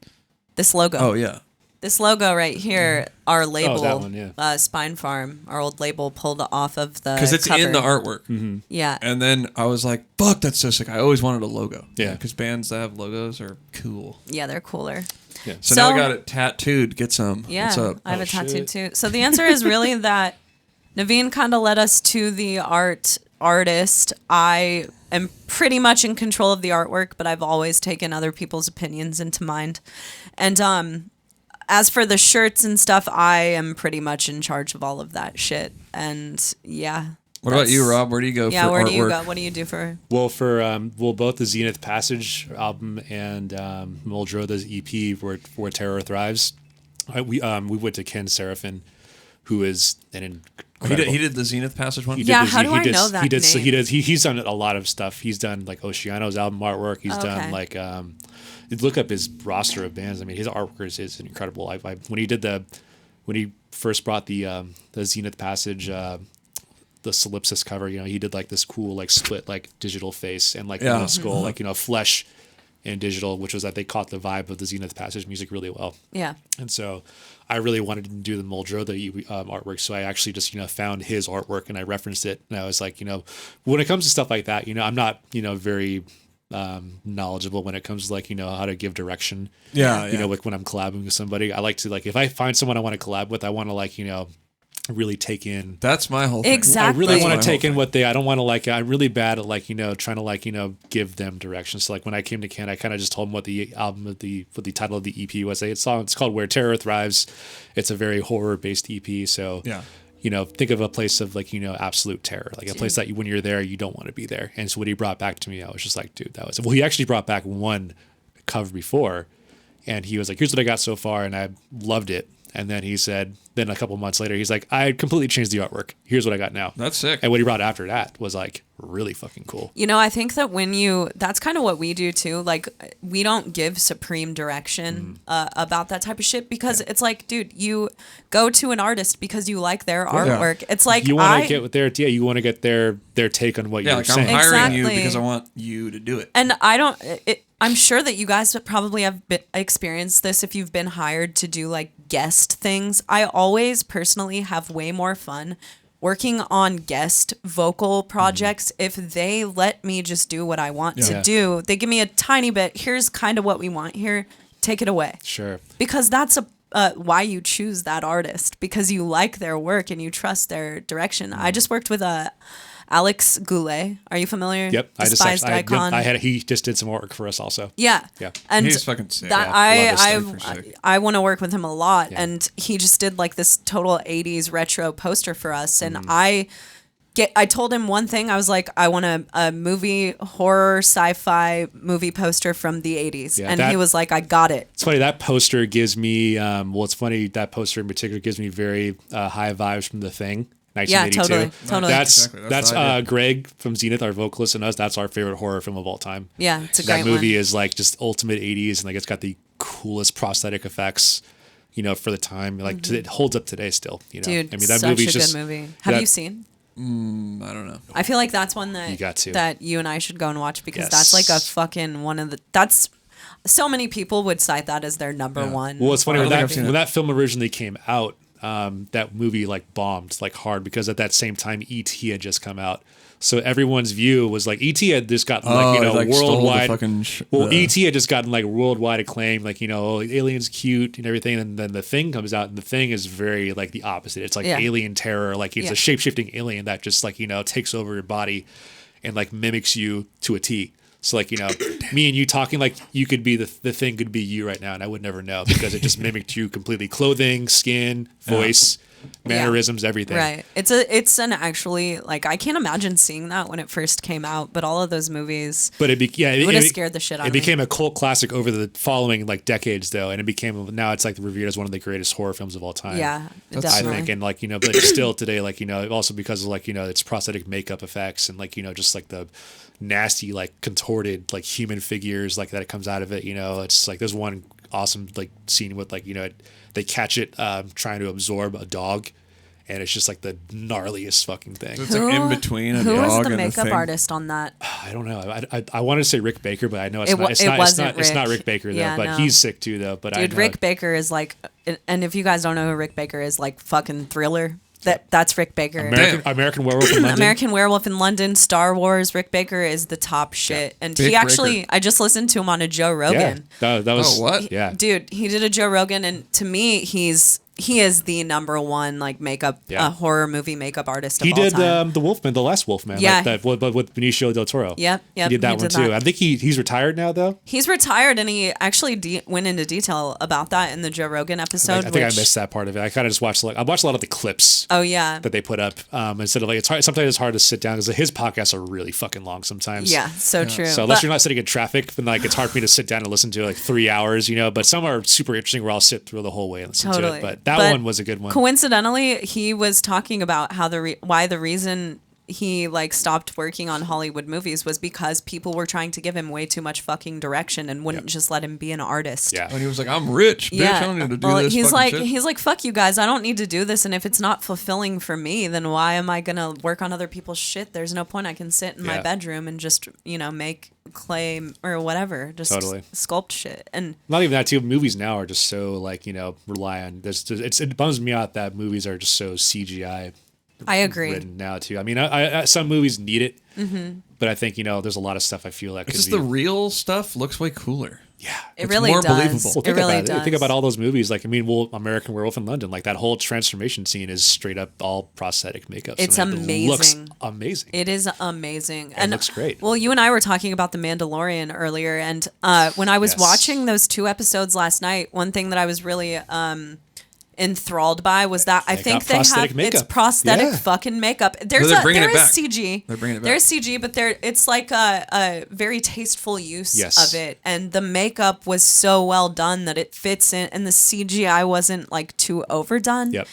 This logo. Oh yeah. This logo right here, our label, that one, yeah. Spine Farm, our old label pulled off of the Because it's cover. in the artwork. Yeah. And then I was like, fuck, that's so sick. I always wanted a logo. Yeah. Because bands that have logos are cool. Yeah, they're cooler. So now So- I got it tattooed. Get some. Yeah, What's up? I have a tattoo shit. too. So the answer is really that Navene kind of led us to the artist. I am pretty much in control of the artwork, but I've always taken other people's opinions into mind. And as for the shirts and stuff, I am pretty much in charge of all of that shit. And yeah. What about you, that's- Rob? Where do you go Yeah, for where artwork? do you go? What do you do for? Well, for both the Zenith Passage album and Muldrotha's EP, where Terror Thrives, we went to Ken Seraphin, who is an incredible. He did the Zenith Passage one? He did Yeah, the- how do he I did- know that He did. So he name? does. He's done a lot of stuff. He's done like Oceano's album artwork. He's Okay. done like you look up his roster of bands. I mean, his artwork is incredible. When he first brought the Zenith Passage, the Solipsis cover, he did like this cool like split like digital face and like Yeah. skull, like flesh and digital, which was that they caught the vibe of the Zenith Passage music really well. Yeah. And so I really wanted to do the Muldrotha artwork. So I actually just, found his artwork and I referenced it. And I was like, when it comes to stuff like that, I'm not, very knowledgeable when it comes to like, how to give direction. Yeah, Like when I'm collabing with somebody, I like to like, if I find someone I want to collab with, I want to like, really take in. That's my whole thing. Exactly. I really That's want my to take whole in what I'm really bad at like, trying to like, give them direction. So like when I came to Ken, I kind of just told him what the album what the title of the EP was. It's called Where Terror Thrives. It's a very horror based EP. So, Yeah. think of a place of like, absolute terror, like a place that when you're there, you don't want to be there. And so what he brought back to me, I was just like, dude, he actually brought back one cover before and he was like, here's what I got so far. And I loved it. And then he said, then a couple months later, he's like, I completely changed the artwork. Here's what I got now. That's sick. And what he brought after that was like really fucking cool. I think that that's kind of what we do too. Like, we don't give supreme direction about that type of shit because it's like, dude, you go to an artist because you like their artwork. It's like, You want to get with you want to get their take on what Yeah, you're like I'm saying. hiring you Exactly. because I want you to do it. And I'm sure that you guys probably have experienced this if you've been hired to do like guest things. I always personally have way more fun working on guest vocal projects if they let me just do what I want to Yeah. do. They give me a tiny bit. Here's kind of what we want here. Take it away. Sure. Because that's why you choose that artist, because you like their work and you trust their direction. I just worked with Alex Goulet. Are you familiar? Yep. Despised Icon. He just did some work for us also. Yeah. Yeah. And He's fucking sick. that Yeah, love his stuff. Super sick. I want to work with him a lot, and he just did like this total 80s retro poster for us, and I told him one thing. I was like, I want a movie horror sci-fi movie poster from the 80s, Yeah, and he was like, I got it. It's funny, that poster gives me that poster in particular gives me very high vibes from The Thing. 1982. Yeah, totally. That's Exactly. That's that's what I did. Greg from Zenith, our vocalist, and us. That's our favorite horror film of all time. Yeah, it's a great That movie one. is like just ultimate 80s, and like it's got the coolest prosthetic effects, for the time. Like it holds up today still. Dude, I mean that such movie's a just good movie. Have that- you seen? I don't know. I feel like that's one that You got to. that you and I should go and watch because Yes. that's like a fucking one of the. That's so many people would cite that as their number one. Well, it's funny I when don't think I've seen when it. that film originally came out, that movie like bombed like hard because at that same time E.T. had just come out. So everyone's view was like E.T. had just gotten worldwide. E.T. had just gotten like worldwide acclaim, like aliens cute and everything, and then The Thing comes out, and The Thing is very like the opposite. It's like Yeah. alien terror, like it's Yeah. a shape shifting alien that just like takes over your body and like mimics you to a T. So like me and you talking like you could be the Thing could be you right now, and I would never know because it just mimicked you completely. Clothing, skin, voice. mannerisms, everything. Right. It's an actually, like, I can't imagine seeing that when it first came out, but all of those movies But it would have scared the shit out of me. It became a cult classic over the following like decades though, and it became, now it's like revered as one of the greatest horror films of all time. Yeah, That's definitely. I think, and like, but it's still today, like, also because of like, its prosthetic makeup effects and like, just like the nasty, like contorted, like human figures like that comes out of it. It's like there's one awesome like scene with like, they catch it trying to absorb a dog, and it's just like the gnarliest fucking thing. So it's like in between a Who dog was the and makeup thing. artist on that? I don't know. I wanted to say Rick Baker, but I know it's It not. wasn't It's not Rick. Rick Baker though. Yeah, but no. he's sick too though. But Dude, I know, Rick Baker is like, and if you guys don't know who Rick Baker is, like fucking Thriller. That's Rick Baker. American Werewolf in London. American Werewolf in London, Star Wars. Rick Baker is the top shit, and Big he actually, Ricker. I just listened to him on a Joe Yeah, Rogan. that was what? Yeah, Dude, he did a Joe Rogan, and to me, he is the number one like makeup horror movie makeup artist of he all did time. the Wolfman, the last Wolfman. Yeah. Like that, but with Benicio del Toro. Yep, he did that he one did too. that. I think he's retired now though. He's retired, and he actually went into detail about that in the Joe Rogan episode. I think I missed that part of it. I kind of just watched I watched a lot of the clips. Oh yeah, That they put up instead of like, it's hard. Sometimes it's hard to sit down because his podcasts are really fucking long sometimes. yeah, so true. So unless But- you're not sitting in traffic, then like it's hard for me to sit down and listen to like 3 hours, But some are super interesting where I'll sit through the whole way and listen to Totally. it. But that But one was a good one. Coincidentally, he was talking about how why the reason he like stopped working on Hollywood movies was because people were trying to give him way too much fucking direction and wouldn't just let him be an artist. Yeah. And he was like, I'm rich, bitch. I don't need to do this. he's fucking like shit. he's like, fuck you guys, I don't need to do this, and if it's not fulfilling for me, then why am I gonna work on other people's shit? There's no point. I can sit in my Yeah. bedroom and just make clay or whatever, just Totally. sculpt shit. And Not even that too. Movies now are just so like, rely on this. It bums me out that movies are just so CGI I agree. written now too. I mean, I some movies need it, but I think there's a lot of stuff I feel like It's could just be, the real stuff looks way cooler. yeah. It It's really more does. believable. Well, It think really about does. it. Think about all those movies. Like, American Werewolf in London. Like that whole transformation scene is straight up all prosthetic makeup. It's It looks amazing. amazing. It is amazing. And looks great. Well, you and I were talking about The Mandalorian earlier, and when I was Yes. watching those 2 episodes last night, one thing that I was really enthralled by was that I They think got they prosthetic have makeup. it's prosthetic Yeah. fucking makeup. There's they're bringing there it is back. CG. They're bringing it back. There's CG, but it's like a very tasteful use Yes. of it, and the makeup was so well done that it fits in, and the CGI wasn't like too overdone. Yep.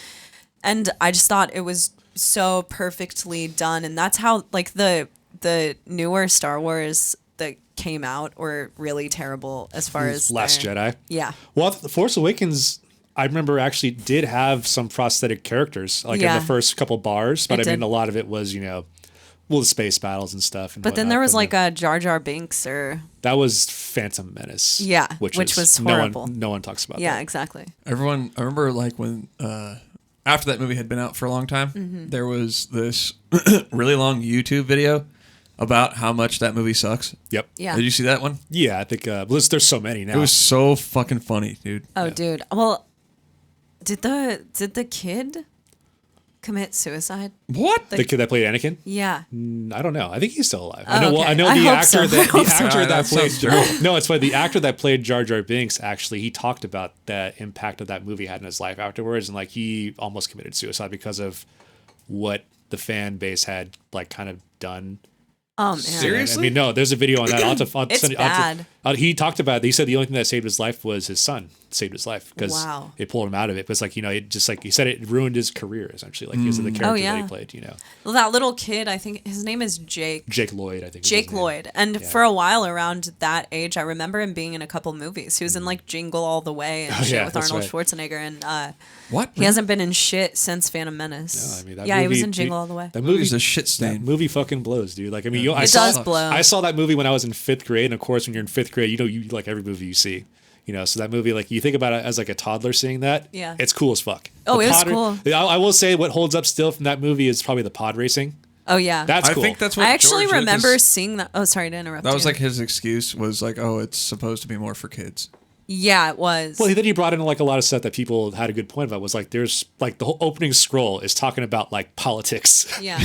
And I just thought it was so perfectly done, and that's how like the newer Star Wars that came out were really terrible as far as Last their- Jedi. Yeah. Well, The Force Awakens, I remember actually did have some prosthetic characters, like in Yeah. the first couple bars, but It I mean, did. a lot of it was, the space battles and stuff. And But then whatnot, there was but like a Jar Jar Binks or that was Phantom Menace. Yeah, which which was no horrible. one, no one talks about. yeah, that. exactly. Everyone, I remember like when after that movie had been out for a long time, Mm-hmm. there was this really long YouTube video about how much that movie sucks. Yep. Yeah. Did you see that one? Yeah, I think there's so many now. It was so fucking funny, dude. Oh, dude. Well, did the kid commit suicide? What? the kid that played Anakin. Yeah. I don't know. I think he's still alive. Oh, okay. I know I the hope actor so. that I hope the so. actor That that played. sounds terrible. No, it's funny. The actor that played Jar Jar Binks actually he talked about the impact that movie had in his life afterwards, and like he almost committed suicide because of what the fan base had like kind of done. Oh man. Seriously? I mean, no, there's a video on that. It's bad. He talked about it. He said the only thing that saved his life was his son saved his life because Wow. it pulled him out of it. But it's like, it just like he said, it ruined his career essentially. Like because of the character that yeah. he played, Well, that little kid, I think his name is Jake. Jake Lloyd, I think. is Jake his name. Lloyd. And for a while around that age, I remember him being in a couple movies. He was in like Jingle All the Way and shit yeah, with that's Arnold right. Schwarzenegger. And What? he hasn't been in shit since Phantom Menace. No, I mean, that yeah, he movie- was in Jingle All the Way. That Movie's movie, a shit that stain. movie fucking blows, dude. Like, I mean, I It saw, does blow. I saw that movie when I was in 5th grade, and of course, when you're in 5th grade, you like every movie you see. So that movie, like you think about it as like a toddler seeing that, Yeah. it's cool as fuck. Oh, The it was pod- cool. I will say what holds up still from that movie is probably the pod racing. Oh, yeah. That's I cool. think that's what I actually George remember Lucas- seeing that. Oh, sorry to interrupt that was you. like his excuse was like, oh, it's supposed to be more for kids. Yeah, it was. Well, then he brought in like a lot of stuff that people had a good point about. Was like there's like the whole opening scroll is talking about like politics. yeah.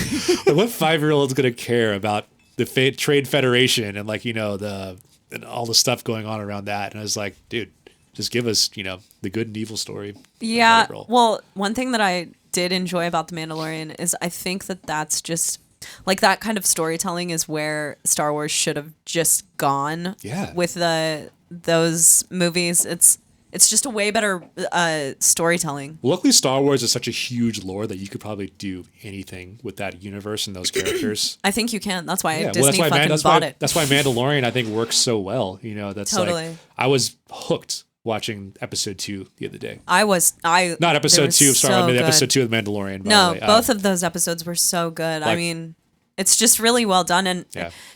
Like, what 5-year-old's gonna care about the Trade Federation and like and all the stuff going on around that? And I was like, dude, just give us the good and evil story. Yeah. Let it roll. Well, one thing that I did enjoy about The Mandalorian is I think that that's just like that kind of storytelling is where Star Wars should have just gone. Yeah. With those movies, it's just a way better storytelling. Luckily, Star Wars is such a huge lore that you could probably do anything with that universe and those characters. I think you can. That's why Disney that's why fucking bought it. That's why Mandalorian, I think, works so well. You know, that's Totally. like, I was hooked watching episode 2 the other day. Not episode 2 of Star Wars, I mean, good. episode 2 of The Mandalorian. By No, the way. both of those episodes were so good. I mean, it's just really well done. And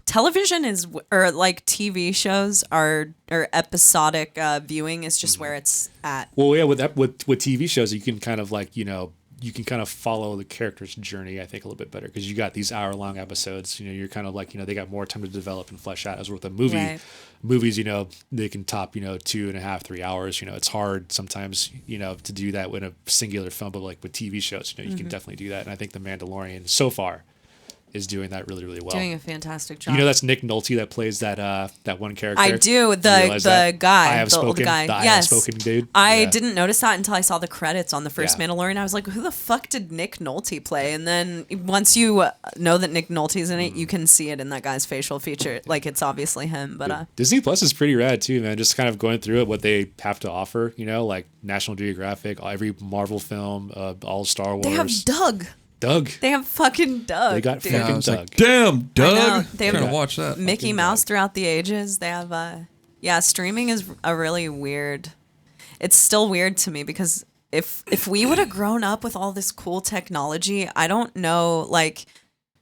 television or like TV shows or episodic viewing is just where it's at. Well, yeah, with TV shows, you can kind of like, you know, you can kind of follow the character's journey, I think, a little bit better because you got these hour-long episodes. You know, you're kind of like, you know, they got more time to develop and flesh out. As with a movie, Right. Movies, you know, they can top, you know, 2.5, 3 hours. You know, it's hard sometimes, you know, to do that with a singular film, but like with TV shows, you know, you can definitely do that. And I think The Mandalorian so far is doing that really, really well. Doing a fantastic job. You know, that's Nick Nolte that plays that one character. I do. You realize The that? guy. I have the old spoken. guy. The I have Yes. spoken dude. I Yeah. didn't notice that until I saw the credits on the first Yeah. Mandalorian. I was like, who the fuck did Nick Nolte play? And then once you know that Nick Nolte's in it, you can see it in that guy's facial feature. Like, it's obviously him. But Disney Plus is pretty rad too, man. Just kind of going through it, what they have to offer, you know, like National Geographic, every Marvel film, all Star Wars. they have Doug. Doug. They have fucking Doug. They got dude. fucking I was Doug. like, damn, Doug. know. They I'm have- gonna watch that. Mickey Fucking Mouse Doug. throughout the ages. They have streaming is a really weird. It's still weird to me because if we would have grown up with all this cool technology, I don't know, like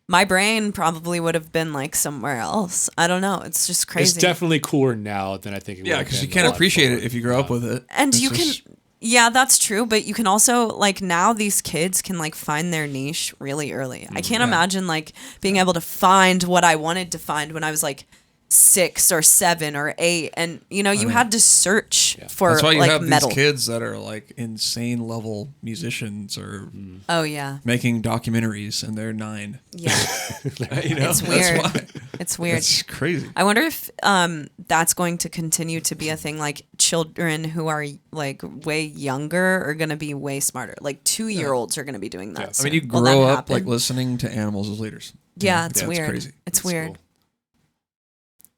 my brain probably would have been like somewhere else. I don't know. It's just crazy. It's definitely cooler now than I think it Yeah, would because you been can't a lot appreciate forward. it if you grow up with it. And It's you just- can, yeah, that's true. But you can also, like, now these kids can, like, find their niche really early. I can't imagine, like, being able to find what I wanted to find when I was, like, 6 or 7 or 8. And, you know, you had to search for, That's why you like, have metal. these kids that are like insane level musicians or Oh, yeah. making documentaries, and they're 9. Yeah. You know, It's weird. That's why. It's weird. It's crazy. I wonder if that's going to continue to be a thing. Like children who are like way younger are going to be way smarter. Like 2-year-olds are going to be doing that. I mean, you Will that grow up happen? like listening to animals as leaders. Yeah, it's weird. crazy. It's weird. cool.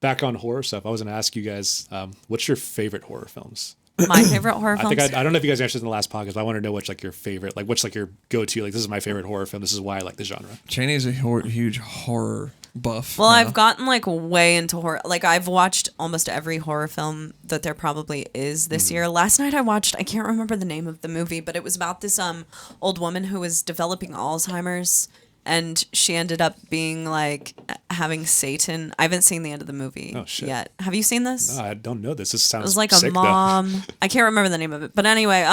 Back on horror stuff, I was going to ask you guys, what's your favorite horror films? My favorite horror films. I don't know if you guys answered in the last podcast, but I want to know what's like your favorite, like what's like your go-to, like this is my favorite horror film. This is why I like the genre. Chaney's a huge horror buff. Well, now. I've gotten like way into horror. Like I've watched almost every horror film that there probably is this year. Last night I can't remember the name of the movie, but it was about this old woman who was developing Alzheimer's, and she ended up being like having Satan. I haven't seen the end of the movie yet. Have you seen this? No, I don't know this. This sounds It was like sick, a mom. I can't remember the name of it. But anyway,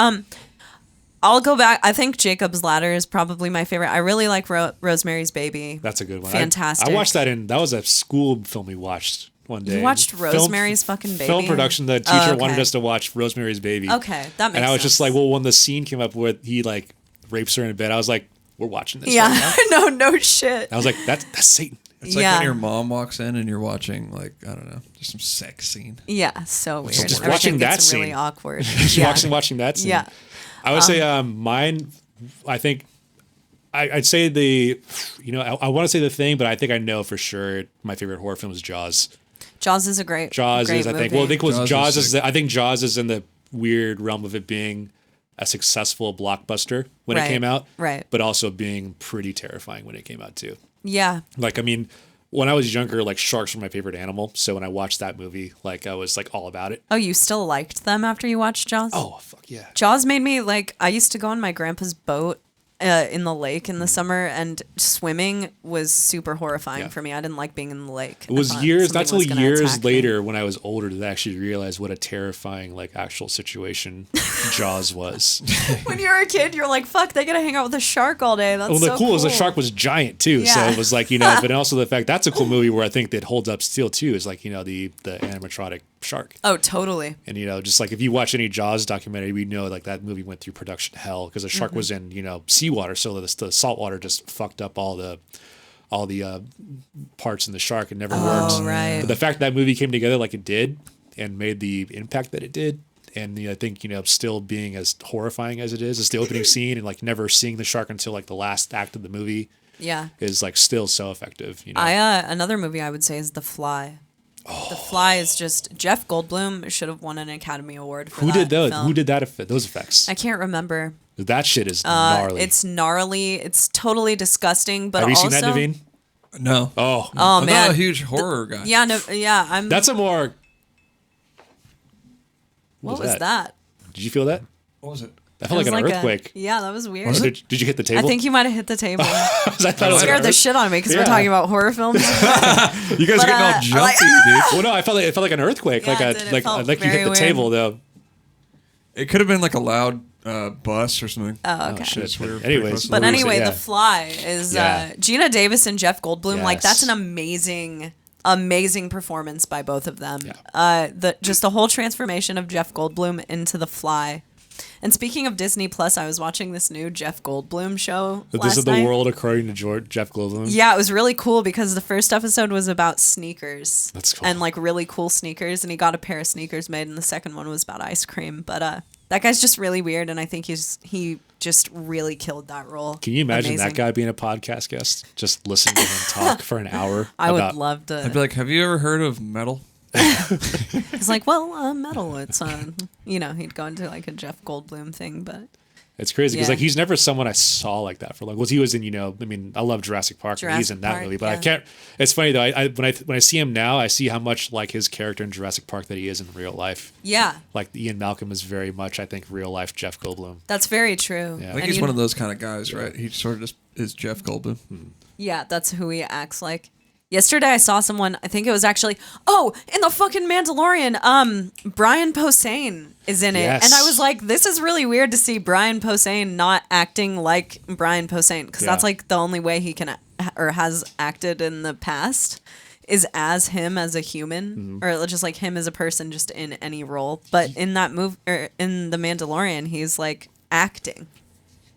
I'll go back. I think Jacob's Ladder is probably my favorite. I really like Rosemary's Baby. That's a good one. Fantastic. I watched that that was a school film we watched one day. You watched Rosemary's fucking Baby? Film production. The teacher wanted us to watch Rosemary's Baby. Okay, that makes And I was sense. just like, well, when the scene came up where he like rapes her in bed, I was like, we're watching this. Yeah, Right now. no shit. I was like, that's Satan. It's like Yeah. when your mom walks in and you're watching, like, I don't know, just some sex scene. Yeah, so weird. just Everything watching that gets really scene. awkward. She yeah. walks in watching that scene. Yeah. I would say mine. I think I'd say I want to say The Thing, but I think I know for sure my favorite horror film is Jaws. Jaws is a great. Jaws great is, I think. movie. Well, I think it was Jaws is Jaws is. sick. I think Jaws is in the weird realm of it being a successful blockbuster when it Right, came out, right. But also being pretty terrifying when it came out too. Yeah, Like, I mean, when I was younger, like sharks were my favorite animal. So when I watched that movie, like I was like all about it. Oh, you still liked them after you watched Jaws? Oh fuck yeah! Jaws made me like. I used to go on my grandpa's boat in the lake in the summer, and swimming was super horrifying Yeah. for me. I didn't like being in the lake. It was I thought years, not something till was gonna years attack me. later when I was older that I actually realized what a terrifying, like, actual situation Jaws was. When you were a kid, you're like, "Fuck, they gotta hang out with a shark all day." That's Well, the so cool cool is the shark was giant too, so Yeah. it was like, but also the fact that's a cool movie where I think that holds up still too is like, the animatronic shark. Oh, totally. And just like if you watch any Jaws documentary, we know like that movie went through production hell because the shark Mm-hmm. was in seawater, so the salt water just fucked up all the parts in the shark and never worked. right. But the fact that movie came together like it did and made the impact that it did And I think, still being as horrifying as it is the opening scene and like never seeing the shark until like the last act of the movie is like still so effective. Another movie I would say is The Fly. The Fly is just Jeff Goldblum should have won an Academy Award for Who did those? film. Who did those effects? I can't remember. That shit is gnarly. It's gnarly. It's totally disgusting. But have you also, seen that, Navene? No. Oh, I'm man, not a huge horror guy. Yeah, no, yeah. I'm. that's a more. What was that? Did you feel that? What was it? I felt like an earthquake. Yeah, that was weird. Was it? Did you hit the table? I think you might have hit the table. I thought it was Scared the shit out of me because we're talking about horror films. You guys are getting all jumpy, like, dude. Well, no, it felt like an earthquake. Yeah, it did. It felt like you hit very the weird. table though. It could have been like a loud bus or something. Oh, okay. shit. It's weird. Anyways, But what were you anyway, saying? The Fly is Gina Davis and Jeff Goldblum. Like, that's an amazing performance by both of them. Yeah. Just the whole transformation of Jeff Goldblum into The Fly. And speaking of Disney Plus, I was watching this new Jeff Goldblum show This last is the night. world according to Jeff Goldblum. Yeah, it was really cool because the first episode was about sneakers. That's cool. And like really cool sneakers, and he got a pair of sneakers made, and the second one was about ice cream. But that guy's just really weird, and I think he just really killed that role. Can you imagine Amazing. that guy being a podcast guest? Just listening to him talk for an hour. I would love to. I'd be like, have you ever heard of metal? He's like, well, metal. It's he'd go into like a Jeff Goldblum thing, but It's crazy because Yeah. like he's never someone I saw like that for. Like, well, he was in, I mean, I love Jurassic Park. And he's in Jurassic that Park, movie, but I yeah. can't. It's funny though. When I see him now, I see how much like his character in Jurassic Park that he is in real life. yeah, Like Ian Malcolm is very much, I think, real life Jeff Goldblum. that's very true. Yeah. I think he's one of those kind of guys, right? He sort of just is Jeff Goldblum. Yeah, that's who he acts like. Yesterday I saw someone, I think it was actually, in the fucking Mandalorian, Brian Posehn is in it. Yes. And I was like, this is really weird to see Brian Posehn not acting like Brian Posehn, because that's like the only way he can, or has acted in the past, is as him as a human, or just like him as a person just in any role. But in that movie, or in the Mandalorian, he's like acting.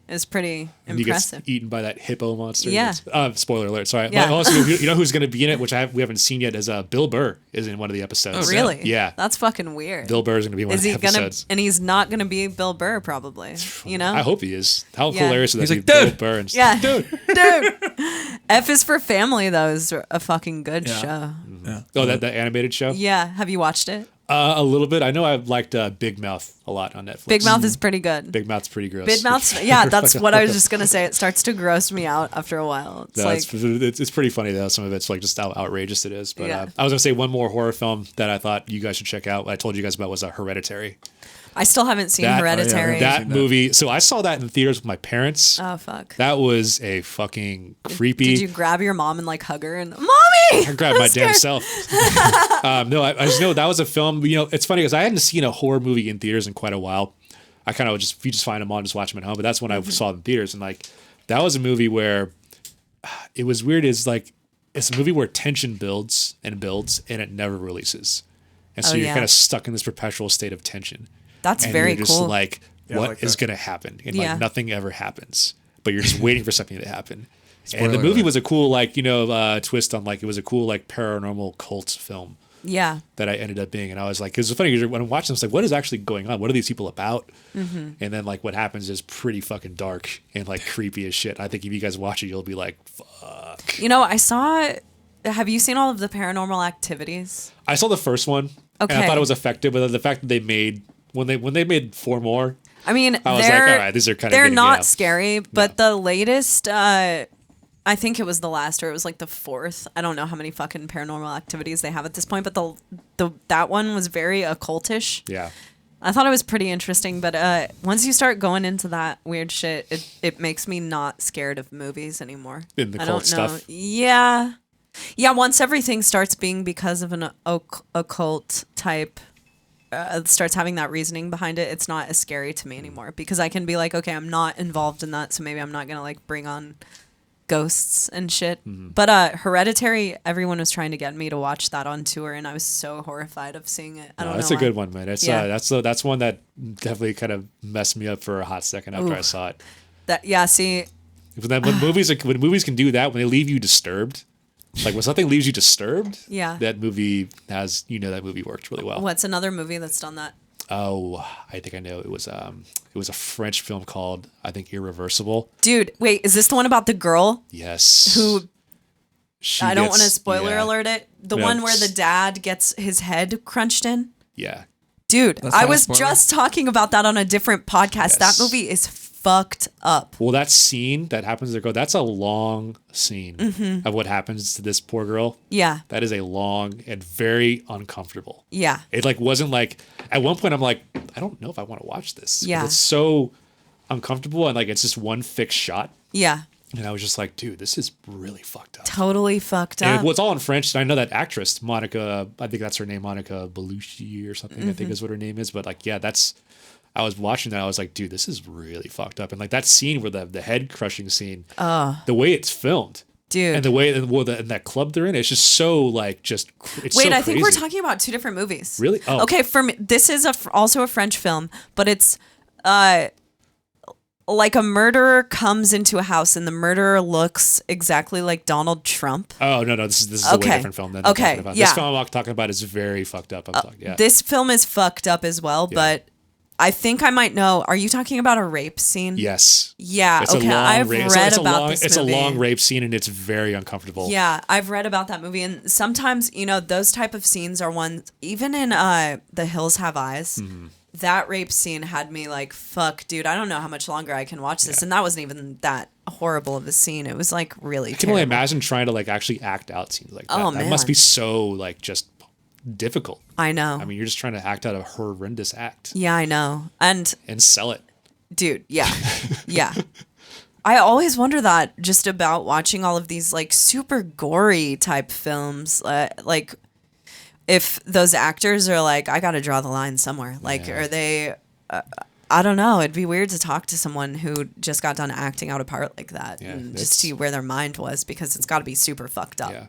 It's pretty And he gets impressive. eaten by that hippo monster. Yeah. Spoiler alert. Sorry. Yeah. But also, you know who's going to be in it, which we haven't seen yet, is Bill Burr is in one of the episodes. Oh, Really? Yeah. That's fucking weird. Bill Burr is going to be in one Is of the he gonna? episodes. And he's not gonna be Bill Burr, probably. You know. I hope he is. How Yeah. hilarious would that He's be? like, Bill "Dude." Burr and Yeah. dude. Dude. F is for Family, though, is a fucking good Yeah. show. Yeah. Oh, that animated show? Yeah. Have you watched it? A little bit. I know I've liked Big Mouth a lot on Netflix. Big Mouth is pretty good. Big Mouth's pretty gross. Big Mouth's. Yeah, that's what I was just gonna say. It starts to gross me out after a while. It's No, like it's pretty funny though. Some of it's like just how outrageous it is. But Yeah. I was gonna say one more horror film that I thought you guys should check out. What I told you guys about was Hereditary. I still haven't seen That- Hereditary. yeah. That seen that. movie. So I saw that in theaters with my parents. Oh fuck. That was a fucking creepy. Did you grab your mom and like hug her and mommy? I grabbed my I'm damn scared." self. No, I just know that was a film. It's funny because I hadn't seen a horror movie in theaters in quite a while. I kind of if you just find them on, just watch them at home. But that's when I saw them in theaters, and like that was a movie where it was weird. It's a movie where tension builds and it never releases, and so Oh, you're yeah. kind of stuck in this perpetual state of tension. That's And very you're just cool. like, Yeah, I what like is that. going to happen? And Yeah. like nothing ever happens, but you're just waiting for something to happen. And the Spoiler movie alert. was a cool twist on it was a cool paranormal cult film Yeah. that I ended up being. And I was like, it's funny because when I'm watching, it's like, what is actually going on? What are these people about? Mm-hmm. And then what happens is pretty fucking dark and creepy as shit. I think if you guys watch it, you'll be like, fuck. I saw. Have you seen all of the Paranormal Activities? I saw the first one and I Okay. thought it was effective, but then the fact that they made when they made 4 more, I mean, I was like, all right, these are kind of they're getting not out. scary, but the latest, I think it was the last, or it was like the 4th. I don't know how many fucking Paranormal Activities they have at this point, but that one was very occultish. Yeah. I thought it was pretty interesting, but once you start going into that weird shit, it makes me not scared of movies anymore. In the I cult don't know. stuff? Yeah. Yeah, once everything starts being because of an occult type, starts having that reasoning behind it, it's not as scary to me anymore, because I can be like, okay, I'm not involved in that, so maybe I'm not gonna bring on ghosts and shit. But Hereditary, everyone was trying to get me to watch that on tour, and I was so horrified of seeing it. I don't know. That's a why. good one, man. It's Yeah. that's one that definitely kind of messed me up for a hot second after I saw it. See, When movies can do that, when they leave you disturbed, when something leaves you disturbed, Yeah. that movie that movie worked really well. what's another movie that's done that? Oh, I think I know. It was a French film called, I think, Irreversible. Dude, wait, is this the one about the girl Yes. who? I don't want to gets- spoiler yeah. alert it. The No, one where the dad gets his head crunched in. Yeah. Dude, That's I not a was spoiler. just talking about that on a different podcast. Yes. That movie is fucked up. Well, that scene that happens to the girl, that's a long scene Mm-hmm. of what happens to this poor girl. Yeah, That is a long and very uncomfortable. yeah, It like wasn't like at one point I'm like, I don't know if I want to watch this. 'Cause Yeah. It's so uncomfortable and like it's just one fixed shot. yeah. And I was just like, dude, this is really fucked up. Totally fucked And up. well, it's all in French. And I know that actress, Monica, I think that's her name, Monica Bellucci or something, I Mm-hmm. think is what her name is. But like, yeah, I was watching that. I was like, dude, this is really fucked up. And like that scene where the head crushing scene, the way it's filmed. Dude. And the way, and that club they're in, it's just so like, it's Wait, so I think we're crazy. talking about two different movies. Really? Oh. Okay, for me, this is also a French film, but it's like a murderer comes into a house and the murderer looks exactly like Donald Trump. Oh, no, this is a way Okay. different film than I'm Okay, talking about. yeah. This film I'm talking about is very fucked up. Yeah. This film is fucked up as well, but I think I might know. Are you talking about a rape scene? Yes. Yeah, It's a okay. long I've rape. read It's a about long, this It's movie. a long rape scene and it's very uncomfortable. Yeah, I've read about that movie, and sometimes those type of scenes are ones. Even in The Hills Have Eyes, Mm-hmm. that rape scene had me like, "Fuck, dude, I don't know how much longer I can watch this." And that wasn't even that horrible of a scene. It was like really. I can only imagine trying to like actually act out scenes like that. Oh, That must man. be so like just difficult. I know. I mean, you're just trying to act out a horrendous act Yeah, I know. And and sell it. dude, yeah, yeah. I always wonder that just about watching all of these like super gory type films, like if those actors are like, I got to draw the line somewhere. Like, Yeah. are they? I don't know. It'd be weird to talk to someone who just got done acting out a part like that Yeah, and it's- just see where their mind was, because it's got to be super fucked up. Yeah.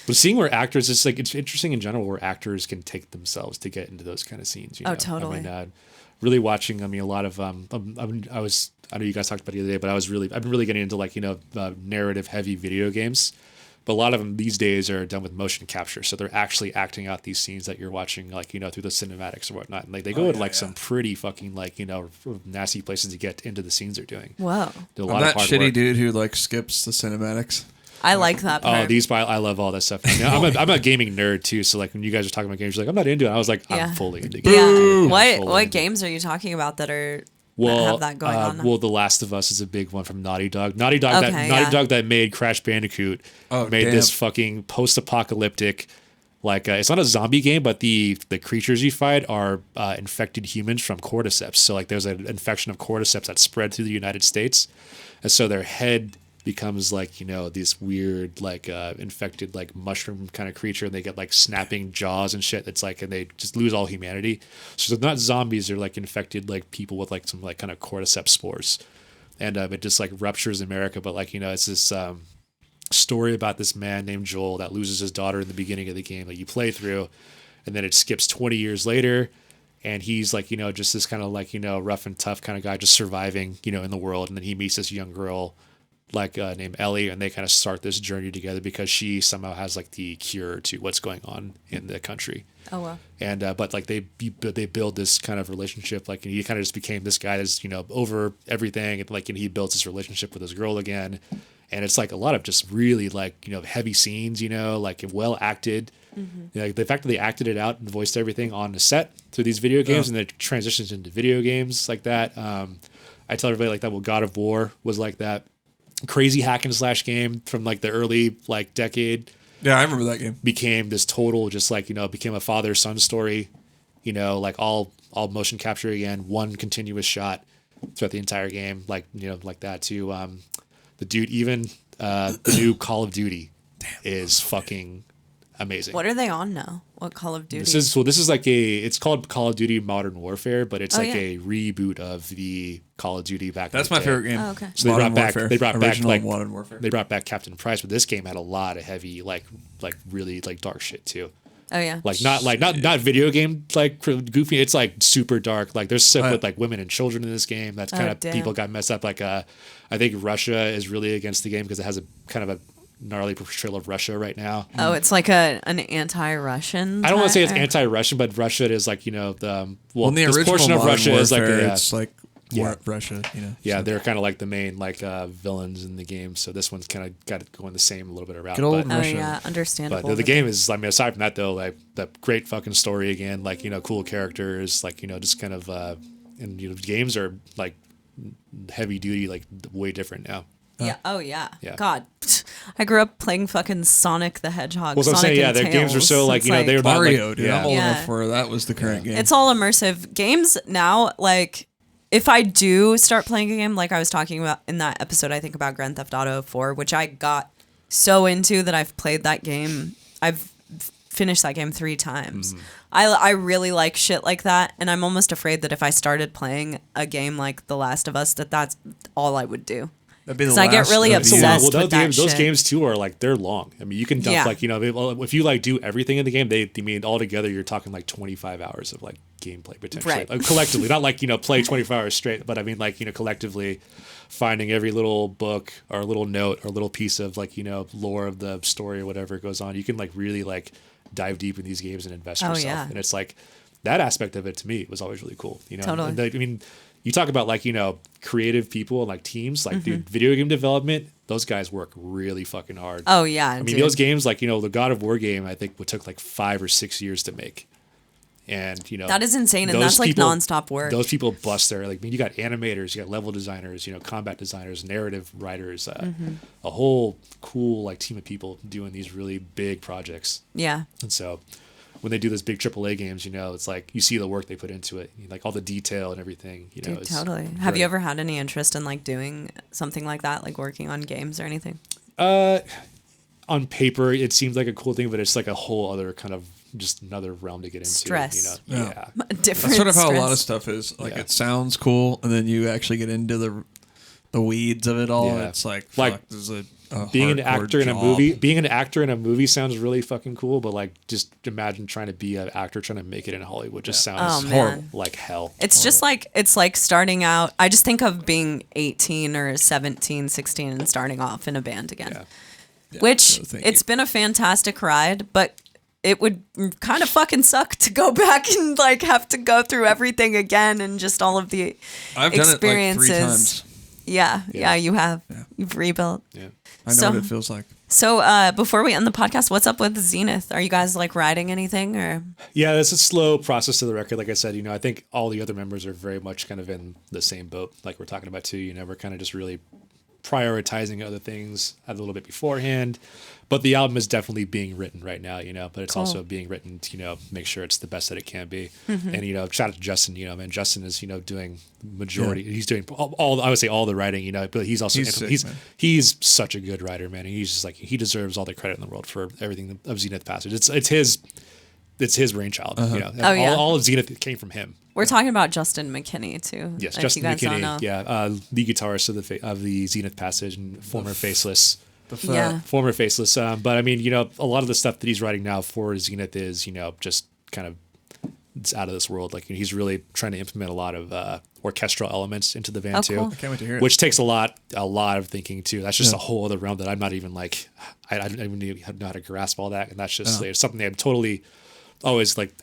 But seeing where actors, it's interesting in general where actors can take themselves to get into those kind of scenes. You know? Totally. I mean, really watching. I mean, a lot of I know you guys talked about it the other day, but I've been really getting into like narrative heavy video games. But a lot of them these days are done with motion capture, so they're actually acting out these scenes that you're watching, like through the cinematics or whatnot. And like they go to like some pretty fucking like nasty places to get into the scenes they're doing. Whoa. Do a I'm lot that of hard shitty work. dude who like skips the cinematics. I like that part. Oh, I love all that stuff. I'm a gaming nerd too, so like when you guys are talking about games, you're like, I'm not into it. I was like, Yeah. I'm fully into games. Yeah. I'm fully What into it. games are you talking about that are Well, that have that going on? Well, The Last of Us is a big one from Naughty Dog. Naughty Dog Okay, that made Crash Bandicoot Oh, made damn. this fucking post-apocalyptic, like it's not a zombie game, but the creatures you fight are infected humans from cordyceps. So like there's an infection of cordyceps that spread through the United States, and so their head becomes like this weird like infected like mushroom kind of creature, and they get like snapping jaws and shit. It's like, and they just lose all humanity. So they're not zombies, they're like infected like people with like some like kind of cordyceps spores, and it just like ruptures America. But like it's this story about this man named Joel that loses his daughter in the beginning of the game that you play through, and then it skips 20 years later, and he's like just this kind of like rough and tough kind of guy just surviving in the world, and then he meets this young girl like named Ellie, and they kind of start this journey together because she somehow has like the cure to what's going on in the country. Oh wow. And but like they build this kind of relationship, like, and he kind of just became this guy that's over everything, and like, and he builds this relationship with this girl again, and it's like a lot of just really like heavy scenes, like well acted. Mm-hmm. Like the fact that they acted it out and voiced everything on the set through these video games, and then it transitions into video games like that. I tell everybody like that. Well, God of War was like that. Crazy hack and slash game from like the early like decade Yeah, I remember that game. became this total just like became a father son story, like all motion capture again, one continuous shot throughout the entire game, like like that too. The dude, even the new Call of Duty is fucking amazing. What are they on now? What Call of Duty? This is like it's called Call of Duty Modern Warfare, but it's like yeah. a reboot of the Call of Duty back. That's in my the day. favorite game. Oh, okay. So they Modern brought back Warfare. they brought Original back like Modern Warfare. they brought back Captain Price, but this game had a lot of heavy like really like dark shit too. Oh yeah. Like not video game like goofy. It's like super dark. Like there's stuff with like women and children in this game. That's kind of damn. people got messed up. Like I think Russia is really against the game because it has a kind of a gnarly portrayal of Russia right now. Oh, it's like an anti-Russian. I don't want to say it's type? anti-Russian, but Russia is like, the Well, in the this original portion of Modern Russia is like Warfare, it's like Yeah. Russia, yeah, so. they're kind of like the main villains in the game. So this one's kind of got it going the same a little bit around. Good old but, Oh Russia. yeah, understandable. but the game is, I mean, aside from that though, like the great fucking story again, like, cool characters, like, just kind of, and games are like heavy duty, like way different now. Yeah. Oh yeah. Yeah. God, I grew up playing fucking Sonic the Hedgehog. Well, so I'm Sonic saying, yeah, and their games were Tails. so like, It's they were not Mario, like, dude. I'm old Yeah. enough where that was the current game. It's all immersive. Games now, like, if I do start playing a game, like I was talking about in that episode, I think about Grand Theft Auto 4, which I got so into that I've played that game. I've finished that game 3 times. I really like shit like that, and I'm almost afraid that if I started playing a game like The Last of Us, that's all I would do. That'd be the 'Cause I get last really of you. obsessed. Well, with that those shit. games too are like, they're long. I mean, you can dump Yeah. like, if you like do everything in the game, they mean altogether you're talking like 25 hours of like gameplay potentially. Right. Collectively, not like, play 24 hours straight, but I mean like, collectively finding every little book or little note or little piece of like, lore of the story or whatever goes on. You can like really like dive deep in these games and invest Oh, yourself. yeah. And it's like that aspect of it to me was always really cool. Totally. And, I mean, you talk about like, creative people and like teams, like dude, video game development, those guys work really fucking hard. Oh yeah, I mean, those games, like, the God of War game, I think took like 5 or 6 years to make. And, that is insane, and those that's like people- nonstop work. Those people bust their, like, I mean, you got animators, you got level designers, combat designers, narrative writers, a whole cool, like, team of people doing these really big projects. Yeah. And so when they do those big AAA games, it's like you see the work they put into it, like all the detail and everything. Dude, it's totally. Have very- you ever had any interest in like doing something like that, like working on games or anything? On paper, it seems like a cool thing, but it's like a whole other kind of just another realm to get into. Stress. Yeah. Yeah. Different. That's sort of how a lot of stress. stuff is. Like, Yeah. it sounds cool, and then you actually get into the weeds of it all. Yeah. It's like, Like, fuck, this is a Being an hardcore actor in a job. movie, sounds really fucking cool, but like just imagine trying to be an actor trying to make it in Hollywood just sounds Oh, man. horrible, like hell. It's just like, it's like starting out. I just think of being 18 or 17, 16 and starting off in a band again. Yeah. Which no, thank it's been a fantastic ride, but it would kind of fucking suck to go back and like have to go through everything again and just all of the I've done it like 3 experiences. times. Yeah, Yeah. you have. You've rebuilt. Yeah. I know So- what it feels like. So before we end the podcast, what's up with Zenith? Are you guys like writing anything or? Yeah, it's a slow process to the record. Like I said, I think all the other members are very much kind of in the same boat. Like we're talking about too, we're kind of just really prioritizing other things a little bit beforehand. But the album is definitely being written right now, but it's Cool. also being written to, make sure it's the best that it can be. And, shout out to Justin, man, Justin is, doing majority, he's doing all, I would say all the writing, but he's also, He's sick, man. he's such a good writer, man. And he's just like, he deserves all the credit in the world for everything of Zenith Passage. It's his brainchild, Oh, yeah. all of Zenith came from him. We're talking about Justin McKinney too. Yes, if Justin you guys don't know. McKinney, yeah, lead guitarist of the Zenith Passage and former Faceless. Yeah. Former Faceless, but I mean, a lot of the stuff that he's writing now for Zenith is, just kind of it's out of this world. Like he's really trying to implement a lot of orchestral elements into the band Oh, too, cool. I can't wait to hear it. which takes a lot of thinking too. That's just a whole other realm that I'm not even like I don't even know how to grasp all that, and that's just it's something that I'm totally always like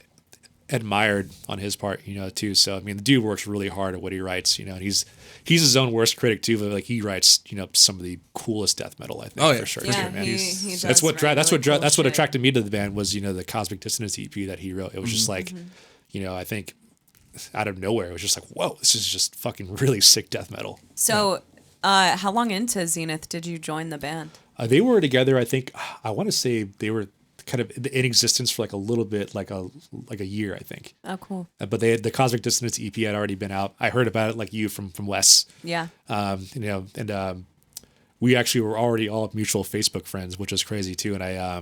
admired on his part, too. So I mean, the dude works really hard at what he writes, and he's his own worst critic too. But like he writes, some of the coolest death metal, I think, Oh, yeah. for sure. Yeah, too, man. he That's does what write that's really what cool that's what shit. attracted me to the band was the Cosmic Dissonance EP that he wrote. It was just like, I think out of nowhere, it was just like, whoa, this is just fucking really sick death metal. So, how long into Zenith did you join the band? They were together. I think I want to say they were kind of in existence for like a little bit, like a year, I think. Oh, cool. But the Cosmic Dissonance EP had already been out. I heard about it like you from Wes. Yeah. We actually were already all mutual Facebook friends, which was crazy too. And I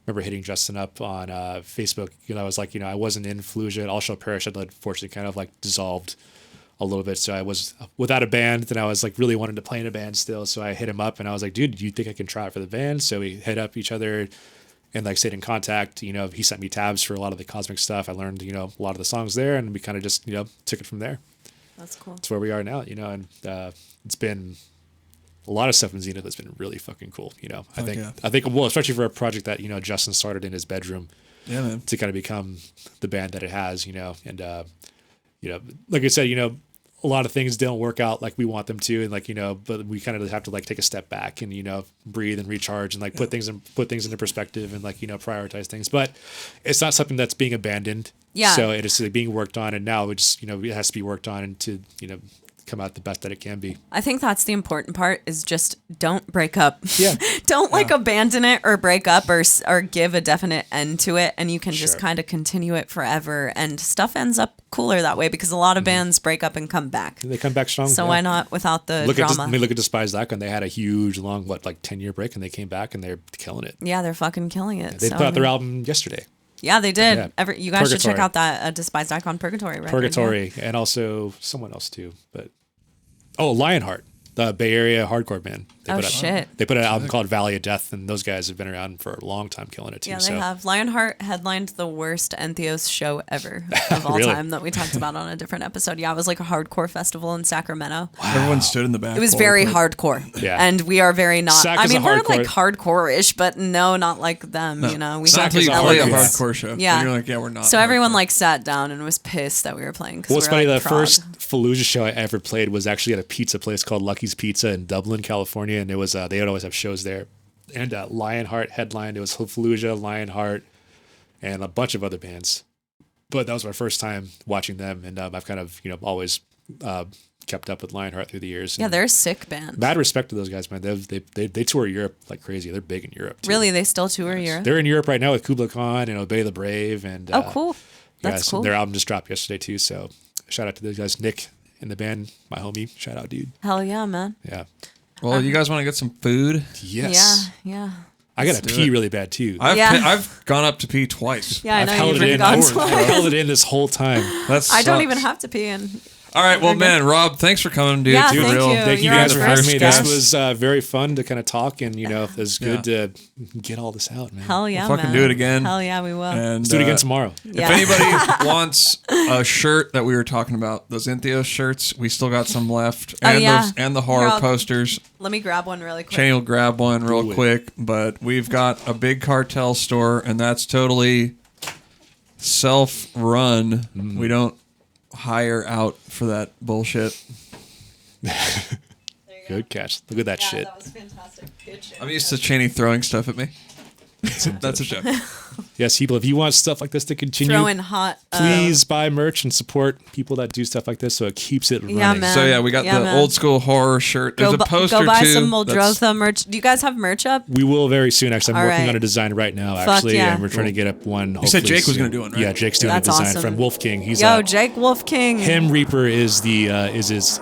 remember hitting Justin up on Facebook. I was like, I wasn't in Fallujah All Shall Perish. I'd unfortunately kind of like dissolved a little bit. So I was without a band, and I was like really wanted to play in a band still. So I hit him up and I was like, dude, do you think I can try it for the band? So we hit up each other and like stayed in contact. He sent me tabs for a lot of the Cosmic stuff. I learned, a lot of the songs there, and we kind of just, took it from there. That's cool. That's where we are now, and it's been a lot of stuff in Zenith has been really fucking cool. You know, I yeah. think, well, especially for a project that, you know, Justin started in his bedroom. Yeah, man. To kind of become the band that it has, you know, and, you know, like I said, you know, a lot of things don't work out like we want them to. And like, you know, but we kind of have to like take a step back and, you know, breathe and recharge and like put things into perspective and like, you know, prioritize things, but it's not something that's being abandoned. Yeah. So it is like being worked on, and now it's, you know, it has to be worked on and to, you know, come out the best that it can be. I think that's the important part, is just don't break up. Yeah. Don't like abandon it or break up or give a definite end to it, and you can just Sure. kind of continue it forever, and stuff ends up cooler that way, because a lot of bands break up and come back. They come back strong. So yeah. why not without the drama? Look at Despise Icon. They had a huge, long, 10-year break, and they came back and they're killing it. Yeah, they're fucking killing it. They so, put out their album yesterday. Yeah, they did. Yeah. You guys should check Purgatory. out that Despised Icon Purgatory record. Purgatory, and also someone else too. But Lionheart, the Bay Area hardcore band. Oh, shit. They put an album called Valley of Death, and those guys have been around for a long time, killing it too. Yeah, they have. Lionheart headlined the worst Entheos show ever of all Really? time that we talked about on a different episode. Yeah, it was like a hardcore festival in Sacramento. Everyone stood in the back. It was very hardcore. Yeah. And we are very not. Sac I is mean, a we're hardcore- like hardcore-ish, but no, not like them. You know, we Sac have is a play a elements. hardcore show. Yeah. And you're like, yeah, we're not. So everyone hardcore. like sat down and was pissed that we were playing. 'Cause Well, it's we funny. were, The like, Prague. first Fallujah show I ever played was actually at a pizza place called Lucky's Pizza in Dublin, California, and it was they would always have shows there. And Lionheart headlined. It was Fallujah, Lionheart, and a bunch of other bands. But that was my first time watching them, and I've kind of always kept up with Lionheart through the years. Yeah, And they're a sick band. mad respect to those guys, man. They tour Europe like crazy. They're big in Europe. Too. Really, they still tour Europe? They're in Europe right now with Kubla Khan and Obey the Brave, and Oh, cool. That's so cool. Their album just dropped yesterday too. So shout out to those guys, Nick in the band, my homie. Shout out, dude. Hell yeah, man. Yeah. Well, you guys want to get some food? Yes. Yeah. I gotta do pee it. really bad too. I've gone up to pee twice. Yeah, I I've know held you've it been in. gone I've twice. held it in this whole time. That's I don't even have to pee in. All right, well, man, Rob, thanks for coming, dude. Yeah, Dude, thank real, you. Thank you You're guys our for having first me. guest. This was very fun to kind of talk, and it was good to get all this out, man. Hell yeah, We'll fucking man. do it again. Hell yeah, we will. And Let's do it again tomorrow. Yeah. If anybody wants a shirt that we were talking about, those Entheos shirts, we still got some left, Oh, and yeah. and the horror Here, I'll- posters. Let me grab one really quick. Chaney will grab one real Do it. quick, but we've got a big cartel store, and that's totally self-run. We don't hire out for that bullshit. Good catch. Look at that shit. was fantastic. Good shit. I'm used to Chaney throwing stuff at me. That's a joke. Yes, people, if you want stuff like this to continue, Throwing hot. please buy merch and support people that do stuff like this so it keeps it running. Yeah, man. So yeah, we got Yeah, the man. old school horror shirt. There's a poster go buy too. some that's- Muldrotha merch. Do you guys have merch up? We will very soon. Actually, I'm All working right. on a design right now, Fuck actually, yeah. and we're trying to get up one. You said hopefully Jake was soon. gonna do one, right? Yeah, Jake's doing That's a design awesome. from Wolf King. He's Yo, Jake Wolf King. Him Reaper is the is his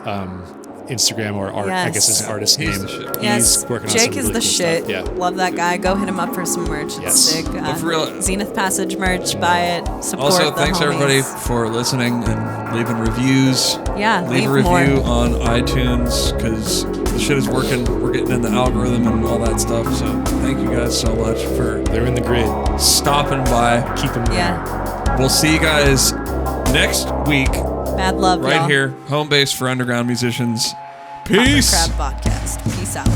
Instagram or art. I guess Yes. his artist He's name. the shit. Yes, He's working on Jake some is really the cool shit. stuff. Yeah. Love that guy. Go hit him up for some merch. It's Yes. sick. But for real- Zenith Passage merch. Buy it. Support Also, the thanks homies. everybody for listening and leaving reviews. Yeah, leave a leave more. review on iTunes because the shit is working. We're getting in the algorithm and all that stuff. So thank you guys so much for They're in the grid. stopping by. Keep them. Yeah. We'll see you guys next week Mad love, right y'all. here, home base for underground musicians. Peace. KoperCrabb Podcast. Peace out.